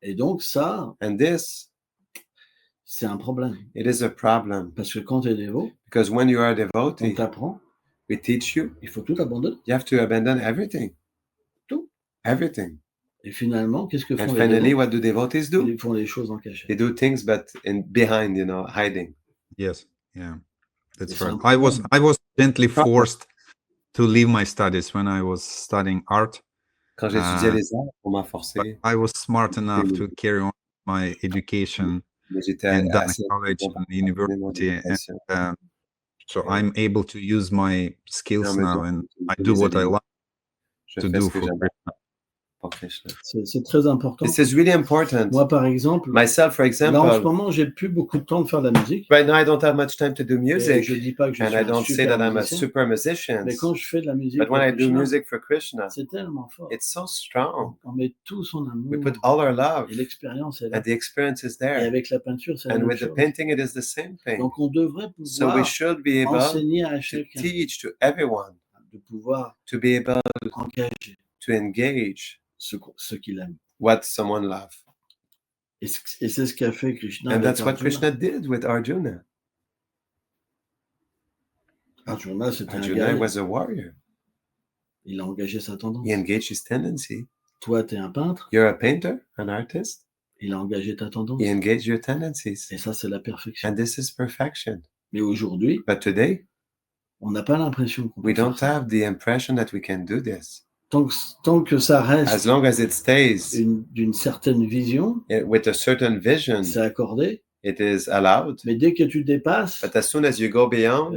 Speaker 3: Et donc ça,
Speaker 2: And this,
Speaker 3: c'est un problème.
Speaker 2: it is a problem
Speaker 3: Parce que quand tu es dévot,
Speaker 2: because when you are a
Speaker 3: on
Speaker 2: devotee,
Speaker 3: t'apprend,
Speaker 2: we teach you,
Speaker 3: il faut tout abandonner.
Speaker 2: you have to abandon everything.
Speaker 3: Tout.
Speaker 2: Everything.
Speaker 3: Et finalement, qu'est-ce que
Speaker 2: And
Speaker 3: font les
Speaker 2: finally,
Speaker 3: dévots?
Speaker 2: what do devotees do?
Speaker 3: Ils font les choses en cachette.
Speaker 2: They do things, but behind, hiding.
Speaker 1: Yes, yeah, that's
Speaker 3: It's
Speaker 1: right.
Speaker 3: un
Speaker 1: I was gently
Speaker 2: Problem.
Speaker 1: forced to leave my studies when I was studying art.
Speaker 2: Quand j'étudiais
Speaker 1: Ah.
Speaker 2: les arts, on m'a
Speaker 1: But
Speaker 2: forcé,
Speaker 1: I was smart enough to carry on my education
Speaker 2: mais j'étais
Speaker 1: in Dana
Speaker 2: assez
Speaker 1: College
Speaker 2: bon pour
Speaker 1: and
Speaker 2: continuer mon
Speaker 1: university, and
Speaker 2: éducation.
Speaker 1: so I'm able to use my skills
Speaker 2: En
Speaker 1: now,
Speaker 2: mesure
Speaker 1: and I
Speaker 2: d'utiliser
Speaker 1: do
Speaker 2: mes
Speaker 1: what I
Speaker 2: habilités.
Speaker 1: like
Speaker 2: Je
Speaker 1: to
Speaker 2: fais
Speaker 1: do
Speaker 2: ce que
Speaker 1: for
Speaker 2: j'aime
Speaker 1: Krishna.
Speaker 2: pour Krishna.
Speaker 3: C'est très important.
Speaker 2: This is really important.
Speaker 3: Moi, par exemple,
Speaker 2: Myself, for
Speaker 3: là, en ce
Speaker 2: example,
Speaker 3: moment, j'ai plus beaucoup de temps de faire de la musique.
Speaker 2: right now I don't have much time to do
Speaker 3: Et
Speaker 2: music,
Speaker 3: je dis pas que je
Speaker 2: and
Speaker 3: suis
Speaker 2: I
Speaker 3: un
Speaker 2: don't say
Speaker 3: super
Speaker 2: that I'm a
Speaker 3: musicien,
Speaker 2: super musician.
Speaker 3: mais quand je fais de la musique
Speaker 2: But when
Speaker 3: pour
Speaker 2: I do
Speaker 3: Krishna,
Speaker 2: music for Krishna,
Speaker 3: c'est tellement fort.
Speaker 2: it's so strong.
Speaker 3: On met tout son amour
Speaker 2: We put all our love,
Speaker 3: et l'expérience est là.
Speaker 2: and the experience is
Speaker 3: Et
Speaker 2: there.
Speaker 3: avec la peinture, c'est la
Speaker 2: And
Speaker 3: même
Speaker 2: with the
Speaker 3: chose.
Speaker 2: painting, it is the same thing.
Speaker 3: Donc, on devrait
Speaker 2: So we
Speaker 3: pouvoir
Speaker 2: should be able
Speaker 3: enseigner à
Speaker 2: to
Speaker 3: chacun
Speaker 2: teach to everyone
Speaker 3: de de pouvoir
Speaker 2: to be able
Speaker 3: engager
Speaker 2: to engage
Speaker 3: ce qu'il aime.
Speaker 2: what someone loves.
Speaker 3: Et c'est ce qu'a fait Krishna
Speaker 2: And
Speaker 3: avec
Speaker 2: that's what
Speaker 3: Arjuna.
Speaker 2: Krishna did with Arjuna.
Speaker 3: Arjuna, c'était un
Speaker 2: Arjuna
Speaker 3: guerrier.
Speaker 2: was a warrior.
Speaker 3: Il a engagé sa tendance.
Speaker 2: He engaged his tendency.
Speaker 3: Toi, tu es un peintre,
Speaker 2: You're a painter, an artist.
Speaker 3: il a engagé ta tendance.
Speaker 2: You engage your tendencies.
Speaker 3: Et ça, c'est la perfection.
Speaker 2: And this is perfection.
Speaker 3: Mais aujourd'hui,
Speaker 2: But today,
Speaker 3: on n'a pas l'impression qu'on
Speaker 2: we
Speaker 3: peut faire
Speaker 2: don't
Speaker 3: ça.
Speaker 2: have the impression that we can do this.
Speaker 3: Tant que ça
Speaker 2: As
Speaker 3: reste
Speaker 2: long as it stays
Speaker 3: d'une certaine vision,
Speaker 2: with a certain vision,
Speaker 3: c'est accordé.
Speaker 2: it is allowed.
Speaker 3: Mais dès que tu dépasses
Speaker 2: But as soon as you go beyond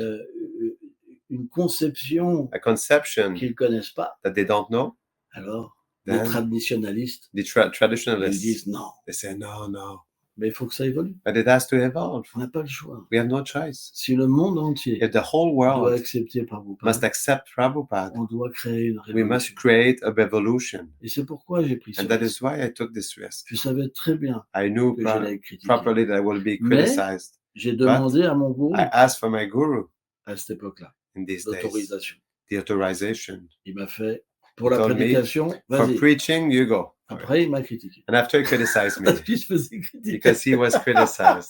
Speaker 3: une conception
Speaker 2: a conception
Speaker 3: qu'ils ne connaissent pas,
Speaker 2: that they don't know,
Speaker 3: alors les
Speaker 2: then
Speaker 3: traditionalistes,
Speaker 2: the
Speaker 3: ils
Speaker 2: traditionalists,
Speaker 3: disent non.
Speaker 2: they say, no, no.
Speaker 3: Mais il faut que ça évolue.
Speaker 2: But it has to evolve.
Speaker 3: On n'a pas le choix.
Speaker 2: We have no choice.
Speaker 3: Si le monde entier
Speaker 2: If the whole
Speaker 3: doit
Speaker 2: world
Speaker 3: accepter par vous,
Speaker 2: must accept Prabhupada,
Speaker 3: on doit créer une
Speaker 2: we must
Speaker 3: révolution.
Speaker 2: create a revolution.
Speaker 3: Et c'est pourquoi j'ai pris ce
Speaker 2: And that
Speaker 3: risque.
Speaker 2: is why I took this risk.
Speaker 3: Je savais très bien
Speaker 2: I knew
Speaker 3: que j'allais être critiqué.
Speaker 2: properly that I will be
Speaker 3: Mais
Speaker 2: criticized.
Speaker 3: j'ai demandé à mon gourou
Speaker 2: I asked for my guru
Speaker 3: à cette époque-là
Speaker 2: in these days,
Speaker 3: l'autorisation.
Speaker 2: the authorization.
Speaker 3: Il m'a fait pour la
Speaker 2: Told me,
Speaker 3: prédication,
Speaker 2: For
Speaker 3: vas-y.
Speaker 2: preaching, you go.
Speaker 3: Après, il m'a critiqué.
Speaker 2: And after he criticized me,
Speaker 3: Parce que je faisais critiquer.
Speaker 2: because he was criticized.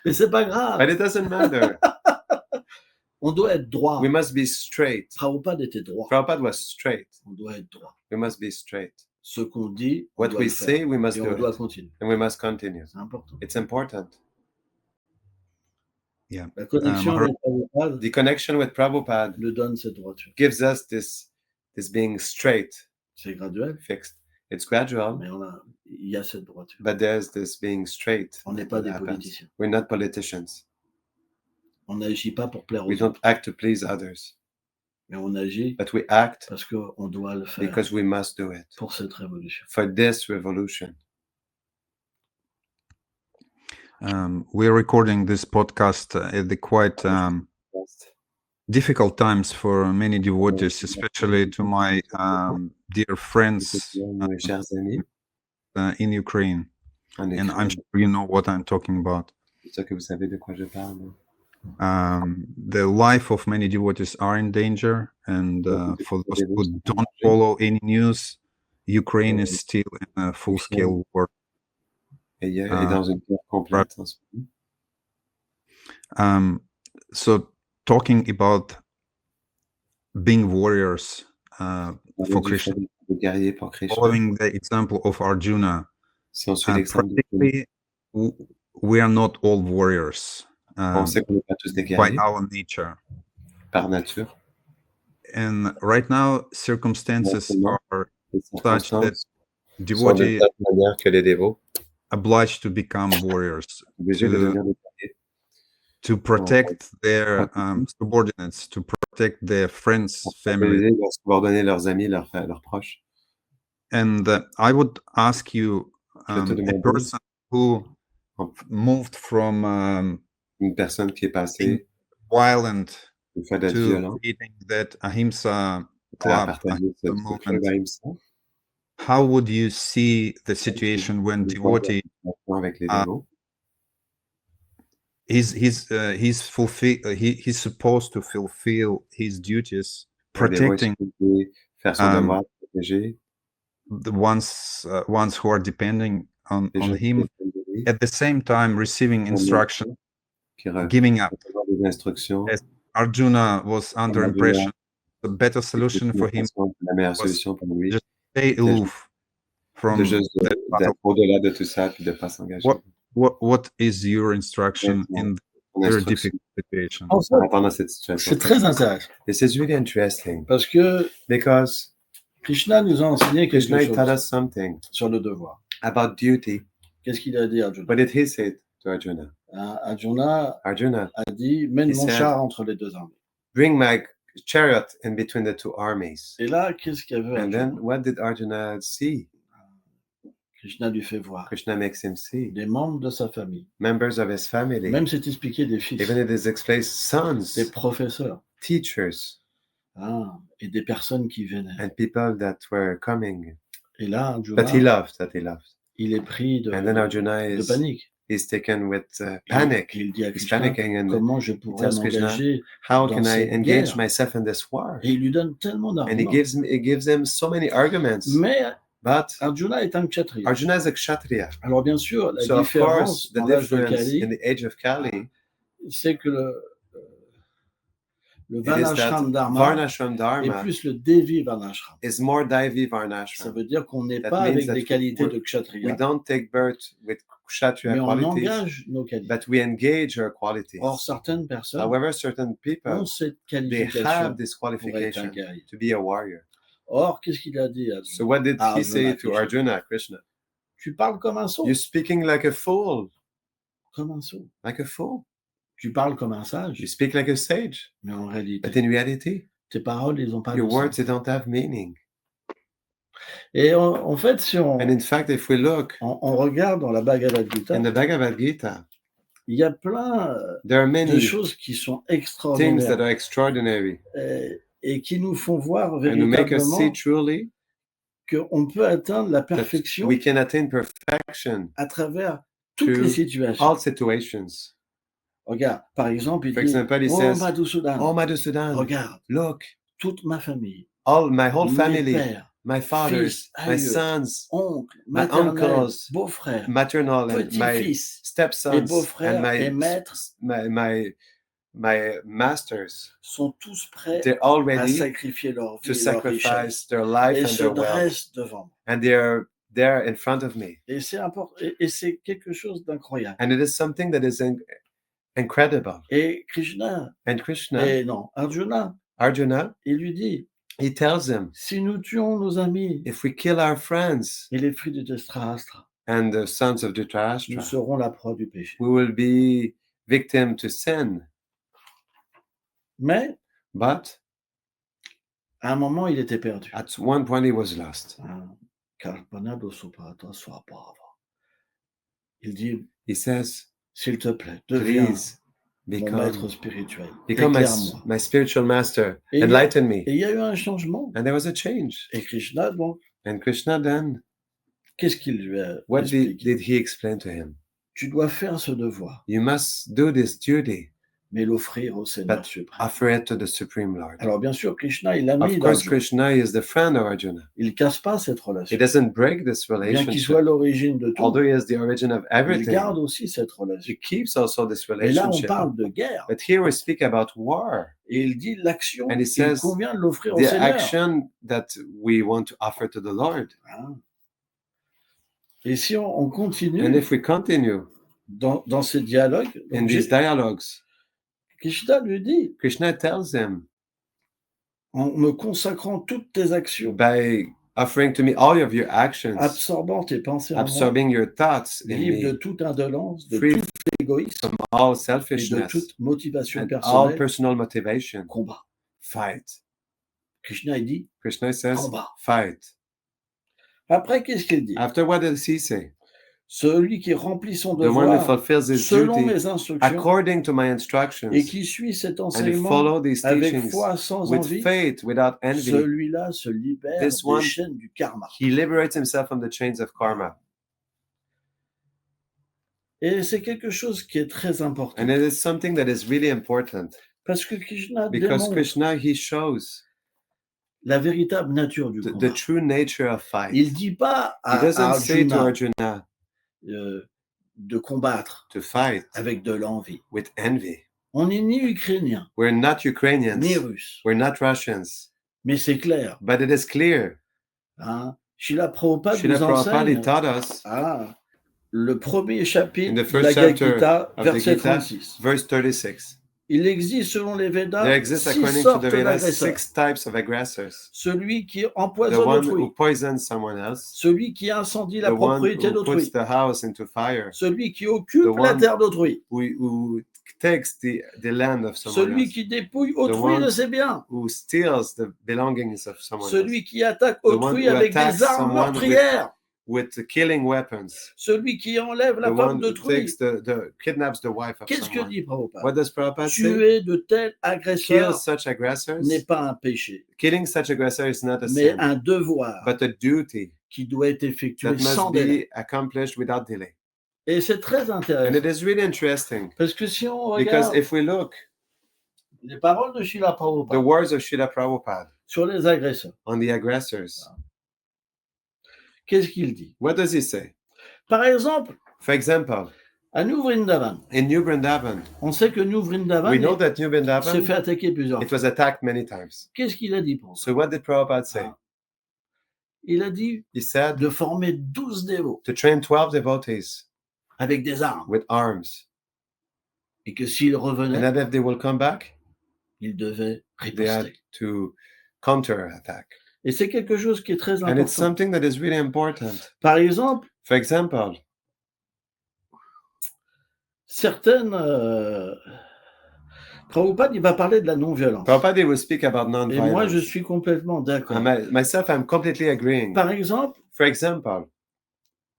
Speaker 3: Mais c'est pas grave.
Speaker 2: But it doesn't matter.
Speaker 3: On doit être droit.
Speaker 2: We must be straight.
Speaker 3: Prabhupada était droit.
Speaker 2: Prabhupada was straight.
Speaker 3: On doit être droit.
Speaker 2: We must be straight.
Speaker 3: Ce qu'on dit, on
Speaker 2: What
Speaker 3: doit
Speaker 2: we
Speaker 3: le faire.
Speaker 2: say, we must
Speaker 3: Et
Speaker 2: do
Speaker 3: on doit
Speaker 2: it.
Speaker 3: continuer.
Speaker 2: And we must continue.
Speaker 3: C'est important.
Speaker 2: It's important.
Speaker 3: La connexion avec Prabhupada
Speaker 2: The connection with Prabhupada
Speaker 3: nous donne cette droiture.
Speaker 2: gives us this being straight,
Speaker 3: C'est graduel,
Speaker 2: fixed. It's gradual,
Speaker 3: mais il y a cette droiture.
Speaker 2: but there's this being straight.
Speaker 3: On n'est pas
Speaker 2: that
Speaker 3: des
Speaker 2: happens.
Speaker 3: politiciens.
Speaker 2: We're not politicians.
Speaker 3: On n'agit pas pour plaire aux
Speaker 2: We don't
Speaker 3: autres,
Speaker 2: act to please others,
Speaker 3: mais on agit
Speaker 2: but we act
Speaker 3: parce qu'on doit le faire
Speaker 2: because we must do it
Speaker 3: pour cette révolution.
Speaker 2: for this revolution.
Speaker 1: We're recording this podcast at the quite difficult times for many devotees, especially to my dear friends
Speaker 2: Mes chers amis,
Speaker 1: in Ukraine.
Speaker 2: en
Speaker 1: And I'm
Speaker 2: Ukraine,
Speaker 1: sure you know what I'm talking about.
Speaker 2: c'est sûr que vous savez de quoi je parle.
Speaker 1: The life of many devotees are in danger, and for those who don't follow any news, Ukraine is still in a full-scale war.
Speaker 2: Et il est dans une guerre complète en ce moment.
Speaker 1: So talking about being warriors for Krishna,
Speaker 2: Des guerriers pour Krishna.
Speaker 1: following the example of Arjuna,
Speaker 2: Si on suit l'exemple de
Speaker 1: practically we are not all warriors
Speaker 2: on sait qu'on n'est pas tous des
Speaker 1: by
Speaker 2: guerriers
Speaker 1: our nature.
Speaker 2: par nature.
Speaker 1: And right now, circumstances are
Speaker 2: Les
Speaker 1: such that
Speaker 2: circonstances sont de
Speaker 1: devotees
Speaker 2: telle manière que les dévots
Speaker 1: obliged to become warriors
Speaker 2: sont obligés de devenir des guerriers
Speaker 1: to protect their subordinates, to protect their friends, family.
Speaker 2: Ils doivent subordonner leurs amis, leurs proches.
Speaker 1: And I would ask you,
Speaker 2: Je te
Speaker 1: a
Speaker 2: demande
Speaker 1: person who moved from
Speaker 2: une personne qui est passée
Speaker 1: violent
Speaker 2: du fait d'être
Speaker 1: to
Speaker 2: violent
Speaker 1: creating that ahimsa
Speaker 2: à
Speaker 1: club,
Speaker 2: partager ce
Speaker 1: movement.
Speaker 2: club Ahimsa,
Speaker 1: how would you see the situation when devotee
Speaker 2: avec les dévots.
Speaker 1: he's supposed to fulfill his duties,
Speaker 2: Le dévot est
Speaker 1: protecting
Speaker 2: supposé faire son devoir, protéger
Speaker 1: the ones who are depending on
Speaker 2: les gens qui
Speaker 1: him,
Speaker 2: dépendent de lui,
Speaker 1: at the same time receiving instruction,
Speaker 2: qui reçoivent
Speaker 1: giving up.
Speaker 2: des instructions.
Speaker 1: Yes. Arjuna was under
Speaker 2: Arjuna,
Speaker 1: impression the better solution for him
Speaker 2: La meilleure
Speaker 1: was
Speaker 2: solution pour lui,
Speaker 1: just stay aloof from
Speaker 2: de juste
Speaker 1: that battle.
Speaker 2: d'être au-delà de tout ça puis de ne pas s'engager.
Speaker 1: What is your instruction in
Speaker 2: Mon
Speaker 1: very
Speaker 2: instruction
Speaker 1: difficult situation?
Speaker 3: En fait,
Speaker 2: par rapport à cette situation.
Speaker 3: c'est très intéressant
Speaker 2: This is really interesting
Speaker 3: parce que
Speaker 2: because
Speaker 3: Krishna nous a enseigné quelque
Speaker 2: Krishna taught
Speaker 3: chose
Speaker 2: us something
Speaker 3: sur le devoir.
Speaker 2: about duty.
Speaker 3: Qu'est-ce qu'il a dit à Arjuna?
Speaker 2: What did he say to Arjuna?
Speaker 3: Arjuna
Speaker 2: Arjuna,
Speaker 3: a dit mène
Speaker 2: He
Speaker 3: mon
Speaker 2: said-
Speaker 3: char entre les deux armées.
Speaker 2: bring my chariot in between the two armies.
Speaker 3: Et là, qu'est-ce qu'il y avait
Speaker 2: And
Speaker 3: Arjuna?
Speaker 2: then what did Arjuna see?
Speaker 3: Krishna lui fait voir
Speaker 2: Krishna makes him see
Speaker 3: des membres de sa famille.
Speaker 2: members of his family.
Speaker 3: Même c'est expliqué des fils,
Speaker 2: Even it is explained sons,
Speaker 3: des professeurs
Speaker 2: teachers,
Speaker 3: et des personnes qui venaient.
Speaker 2: and people that were coming
Speaker 3: Et là, Arjuna,
Speaker 2: that he loved.
Speaker 3: il est pris de
Speaker 2: And then Arjuna
Speaker 3: de
Speaker 2: is
Speaker 3: panique.
Speaker 2: he's taken with panic.
Speaker 3: Il dit à
Speaker 2: He's
Speaker 3: Krishna,
Speaker 2: panicking and
Speaker 3: comment je pourrais
Speaker 2: tells Krishna,
Speaker 3: m'engager
Speaker 2: how
Speaker 3: dans
Speaker 2: can I
Speaker 3: cette
Speaker 2: engage
Speaker 3: guerre?
Speaker 2: myself in this war?
Speaker 3: Et il lui donne tellement
Speaker 2: And he
Speaker 3: d'arguments.
Speaker 2: gives him so many arguments.
Speaker 3: Mais
Speaker 2: But
Speaker 3: Arjuna est un kshatriya.
Speaker 2: Arjuna is a kshatriya.
Speaker 3: Alors bien sûr, la
Speaker 2: So of course,
Speaker 3: différence
Speaker 2: the
Speaker 3: dans l'âge de
Speaker 2: difference
Speaker 3: Kali,
Speaker 2: in the age of Kali
Speaker 3: c'est que le
Speaker 2: it is that
Speaker 3: Varnashram Dharma
Speaker 2: Varnashram
Speaker 3: est
Speaker 2: Dharma
Speaker 3: plus le Devi Varnashram.
Speaker 2: is more Daivi
Speaker 3: Ça
Speaker 2: Varnashram.
Speaker 3: veut dire qu'on n'est
Speaker 2: That
Speaker 3: pas
Speaker 2: means
Speaker 3: avec
Speaker 2: that
Speaker 3: des qualités
Speaker 2: we're-
Speaker 3: de
Speaker 2: We
Speaker 3: kshatriya,
Speaker 2: don't take birth with kshatriya
Speaker 3: mais on
Speaker 2: qualities,
Speaker 3: engage nos qualités.
Speaker 2: but we engage our qualities.
Speaker 3: Or, certaines personnes
Speaker 2: However, certain people,
Speaker 3: ont cette
Speaker 2: they
Speaker 3: qualification
Speaker 2: have this
Speaker 3: pour être un
Speaker 2: qualification
Speaker 3: guerrier.
Speaker 2: to be a warrior.
Speaker 3: Or, qu'est-ce qu'il a dit à
Speaker 2: So what did he
Speaker 3: Arjuna,
Speaker 2: say to
Speaker 3: Krishna?
Speaker 2: Arjuna, Krishna?
Speaker 3: Tu parles comme un sot.
Speaker 2: You're speaking like a fool,
Speaker 3: Comme un sot.
Speaker 2: like a fool.
Speaker 3: Tu parles comme un sage,
Speaker 2: You speak like a sage,
Speaker 3: mais en réalité,
Speaker 2: but in reality,
Speaker 3: tes paroles, ils n'ont pas
Speaker 2: your
Speaker 3: de
Speaker 2: words,
Speaker 3: sens.
Speaker 2: they don't have meaning.
Speaker 3: Et en fait, si on,
Speaker 2: And in fact, if we look
Speaker 3: on regarde dans la Bhagavad Gita,
Speaker 2: in the Bhagavad Gita,
Speaker 3: il y a plein
Speaker 2: there are
Speaker 3: de
Speaker 2: many
Speaker 3: choses qui sont
Speaker 2: things that
Speaker 3: extraordinaires
Speaker 2: are extraordinary
Speaker 3: et qui nous font voir
Speaker 2: and to make us see
Speaker 3: véritablement
Speaker 2: truly
Speaker 3: qu'on peut atteindre la
Speaker 2: that
Speaker 3: perfection
Speaker 2: we can attain perfection
Speaker 3: à travers toutes
Speaker 2: to
Speaker 3: les situations.
Speaker 2: all situations.
Speaker 3: Regarde, par exemple, il
Speaker 2: For
Speaker 3: dit,
Speaker 2: example, he
Speaker 3: oh
Speaker 2: says,
Speaker 3: Madhusudan,
Speaker 2: Oh, Madhusudan,
Speaker 3: regarde,
Speaker 2: look,
Speaker 3: toute ma famille,
Speaker 2: my whole
Speaker 3: mes
Speaker 2: family,
Speaker 3: pères,
Speaker 2: my fathers,
Speaker 3: fils,
Speaker 2: my
Speaker 3: aïeux,
Speaker 2: sons,
Speaker 3: oncles,
Speaker 2: my
Speaker 3: maternels,
Speaker 2: uncles,
Speaker 3: beaux-frères,
Speaker 2: maternal and my
Speaker 3: petits-fils, et
Speaker 2: stepsons
Speaker 3: beaux-frères
Speaker 2: and
Speaker 3: et maîtres
Speaker 2: my masters,
Speaker 3: sont tous prêts
Speaker 2: they're all
Speaker 3: à
Speaker 2: ready
Speaker 3: sacrifier leur
Speaker 2: to
Speaker 3: vie et leur richesse
Speaker 2: sacrifice their life
Speaker 3: et
Speaker 2: and
Speaker 3: se
Speaker 2: their wealth,
Speaker 3: dressent devant moi.
Speaker 2: and they're there in front of me.
Speaker 3: Et c'est important, et c'est quelque chose d'incroyable.
Speaker 2: And it is something that is incredible.
Speaker 3: Et Krishna,
Speaker 2: And Krishna,
Speaker 3: et non, Arjuna,
Speaker 2: Arjuna,
Speaker 3: il lui dit,
Speaker 2: he tells him,
Speaker 3: si nous tuons nos amis
Speaker 2: if we kill our friends
Speaker 3: et les filles de Dhritarashtra,
Speaker 2: and the sons of
Speaker 3: nous
Speaker 2: Dhritarashtra,
Speaker 3: serons la proie du péché.
Speaker 2: we will be victim to sin.
Speaker 3: Mais
Speaker 2: But
Speaker 3: à un moment, il était perdu.
Speaker 2: at one point he was lost.
Speaker 3: Kalpana dosupata swabhava. Il dit,
Speaker 2: He says,
Speaker 3: s'il te plaît, deviens
Speaker 2: please
Speaker 3: mon maître
Speaker 2: become
Speaker 3: spirituel.
Speaker 2: my,
Speaker 3: Éclaire-moi.
Speaker 2: my spiritual master,
Speaker 3: Et
Speaker 2: enlighten me.
Speaker 3: Et il y a eu un changement.
Speaker 2: And there was a change.
Speaker 3: Et Krishna, donc,
Speaker 2: And Krishna then,
Speaker 3: qu'est-ce qu'il lui a
Speaker 2: what
Speaker 3: expliqué?
Speaker 2: did he explain to him?
Speaker 3: Tu dois faire ce devoir,
Speaker 2: You must do this duty,
Speaker 3: mais l'offrir au Seigneur
Speaker 2: but
Speaker 3: suprême.
Speaker 2: offer it to the Supreme Lord.
Speaker 3: Alors bien sûr, Krishna, il l'a
Speaker 2: Of
Speaker 3: mis dans
Speaker 2: course, Krishna is the friend of Arjuna.
Speaker 3: Il ne casse pas cette relation.
Speaker 2: He doesn't break this
Speaker 3: Bien qu'il
Speaker 2: relationship.
Speaker 3: soit l'origine de tout,
Speaker 2: Although he is the origin of
Speaker 3: il
Speaker 2: everything,
Speaker 3: garde aussi cette relation.
Speaker 2: he keeps also this
Speaker 3: Et là, on
Speaker 2: relationship.
Speaker 3: parle de guerre.
Speaker 2: But here we speak about war,
Speaker 3: Et il dit l'action,
Speaker 2: And he
Speaker 3: il
Speaker 2: says,
Speaker 3: convient de l'offrir au
Speaker 2: the
Speaker 3: Seigneur.
Speaker 2: action that we want to offer to the Lord.
Speaker 3: Hein. Et si on continue
Speaker 2: And if we continue
Speaker 3: dans ces dialogues,
Speaker 2: in
Speaker 3: donc
Speaker 2: these dialogues,
Speaker 3: Krishna lui dit,
Speaker 2: Krishna tells him,
Speaker 3: en me consacrant toutes tes actions,
Speaker 2: by offering to me all of your actions,
Speaker 3: absorbant tes pensées en moi,
Speaker 2: absorbing your thoughts in
Speaker 3: libre de
Speaker 2: me,
Speaker 3: toute indolence, de
Speaker 2: free
Speaker 3: tout égoïsme
Speaker 2: from all
Speaker 3: et de
Speaker 2: selfishness
Speaker 3: toute motivation
Speaker 2: and all
Speaker 3: personnelle,
Speaker 2: personal motivation,
Speaker 3: combat.
Speaker 2: fight.
Speaker 3: Krishna, il dit,
Speaker 2: Krishna says,
Speaker 3: combat.
Speaker 2: fight.
Speaker 3: Après, qu'est-ce qu'il dit?
Speaker 2: After, what does he say?
Speaker 3: Celui qui remplit son
Speaker 2: The one who
Speaker 3: devoir
Speaker 2: fulfills his
Speaker 3: selon
Speaker 2: duty
Speaker 3: mes instructions
Speaker 2: according to my instructions
Speaker 3: et qui suit cet
Speaker 2: and he
Speaker 3: enseignement
Speaker 2: follow these
Speaker 3: avec
Speaker 2: teachings
Speaker 3: foi sans
Speaker 2: with
Speaker 3: envie,
Speaker 2: faith, without envy,
Speaker 3: celui-là se libère
Speaker 2: This
Speaker 3: des
Speaker 2: one-
Speaker 3: chaînes du karma.
Speaker 2: he liberates himself from the chains of karma.
Speaker 3: Et c'est quelque chose qui est très important.
Speaker 2: And it is something that is really important
Speaker 3: Parce que Krishna
Speaker 2: because
Speaker 3: démontre
Speaker 2: Krishna, he shows
Speaker 3: la véritable nature du
Speaker 2: the
Speaker 3: combat.
Speaker 2: true nature of fight.
Speaker 3: Il ne dit pas
Speaker 2: He
Speaker 3: à
Speaker 2: doesn't say to
Speaker 3: Arjuna
Speaker 2: Arjuna
Speaker 3: de combattre
Speaker 2: to fight
Speaker 3: avec de l'envie.
Speaker 2: with envy.
Speaker 3: On n'est ni ukrainien,
Speaker 2: We're not Ukrainians.
Speaker 3: ni russe,
Speaker 2: We're not Russians.
Speaker 3: mais c'est clair.
Speaker 2: But it is clear.
Speaker 3: Hein? Srila Prabhupada
Speaker 2: Srila
Speaker 3: nous
Speaker 2: Prabhupada he
Speaker 3: enseigne
Speaker 2: taught us
Speaker 3: le premier chapitre
Speaker 2: in the
Speaker 3: de
Speaker 2: first
Speaker 3: la Bhagavad
Speaker 2: chapter
Speaker 3: Gita,
Speaker 2: of the
Speaker 3: verset
Speaker 2: Gita,
Speaker 3: 36.
Speaker 2: verse 36.
Speaker 3: Il existe selon les Védas
Speaker 2: There exists,
Speaker 3: 6
Speaker 2: according to
Speaker 3: sortes
Speaker 2: the Vedas,
Speaker 3: d'agresseurs.
Speaker 2: 6 types of aggressors.
Speaker 3: Celui qui
Speaker 2: The
Speaker 3: empoisonne
Speaker 2: one
Speaker 3: autrui,
Speaker 2: who poisons someone else,
Speaker 3: celui qui incendie la
Speaker 2: the one
Speaker 3: propriété
Speaker 2: who puts
Speaker 3: d'autrui,
Speaker 2: the house into fire,
Speaker 3: celui qui occupe
Speaker 2: the
Speaker 3: la
Speaker 2: one
Speaker 3: terre d'autrui,
Speaker 2: who takes the land of someone
Speaker 3: celui
Speaker 2: else,
Speaker 3: qui dépouille autrui
Speaker 2: one
Speaker 3: de ses biens,
Speaker 2: who steals the belongings of someone
Speaker 3: celui qui attaque
Speaker 2: The one
Speaker 3: autrui
Speaker 2: who
Speaker 3: avec
Speaker 2: attacks
Speaker 3: des armes
Speaker 2: someone
Speaker 3: meurtrières,
Speaker 2: else with killing weapons,
Speaker 3: celui qui enlève
Speaker 2: the
Speaker 3: la femme
Speaker 2: one who
Speaker 3: d'autrui.
Speaker 2: takes kidnaps the wife of
Speaker 3: Qu'est-ce que
Speaker 2: someone.
Speaker 3: dit Prabhupada?
Speaker 2: What does Prabhupada say?
Speaker 3: Tuer de tels
Speaker 2: Kill
Speaker 3: agresseurs
Speaker 2: such aggressors.
Speaker 3: n'est pas un péché,
Speaker 2: Killing such aggressors is not a
Speaker 3: mais
Speaker 2: sin,
Speaker 3: un devoir
Speaker 2: but a duty
Speaker 3: qui doit être effectué
Speaker 2: that
Speaker 3: sans
Speaker 2: must
Speaker 3: délai.
Speaker 2: be accomplished without delay.
Speaker 3: Et c'est très
Speaker 2: And
Speaker 3: intéressant.
Speaker 2: it is really interesting
Speaker 3: Parce que si on
Speaker 2: because
Speaker 3: regarde
Speaker 2: if we look
Speaker 3: les paroles de Srila
Speaker 2: the
Speaker 3: Prabhupada
Speaker 2: words of Srila Prabhupada
Speaker 3: sur les agresseurs,
Speaker 2: on the aggressors,
Speaker 3: qu'est-ce qu'il dit?
Speaker 2: what does he say?
Speaker 3: Par exemple,
Speaker 2: For example,
Speaker 3: à New Vrindavan,
Speaker 2: in New Vrindavan,
Speaker 3: on sait que New Vrindavan
Speaker 2: we know that New
Speaker 3: s'est
Speaker 2: Vrindavan,
Speaker 3: fait attaquer plusieurs
Speaker 2: it
Speaker 3: fois.
Speaker 2: was attacked many times.
Speaker 3: Qu'est-ce qu'il a dit pour ça?
Speaker 2: So what did Prabhupada say?
Speaker 3: Ah. Il a dit
Speaker 2: He said
Speaker 3: de former 12 dévots
Speaker 2: to train 12 devotees
Speaker 3: avec des armes
Speaker 2: with arms,
Speaker 3: et que s'ils
Speaker 2: and
Speaker 3: revenaient,
Speaker 2: that if they will come back,
Speaker 3: ils devaient
Speaker 2: they had
Speaker 3: riposter.
Speaker 2: to counter-attack.
Speaker 3: Et c'est quelque chose qui est très
Speaker 2: And it's
Speaker 3: important.
Speaker 2: something that is really important.
Speaker 3: Par exemple,
Speaker 2: For example,
Speaker 3: certaines... Prabhupada, il va parler de la non-violence.
Speaker 2: Prabhupada will speak about
Speaker 3: Et moi, je
Speaker 2: non-violence.
Speaker 3: suis complètement d'accord.
Speaker 2: Myself, I'm completely agreeing.
Speaker 3: Par exemple,
Speaker 2: For example,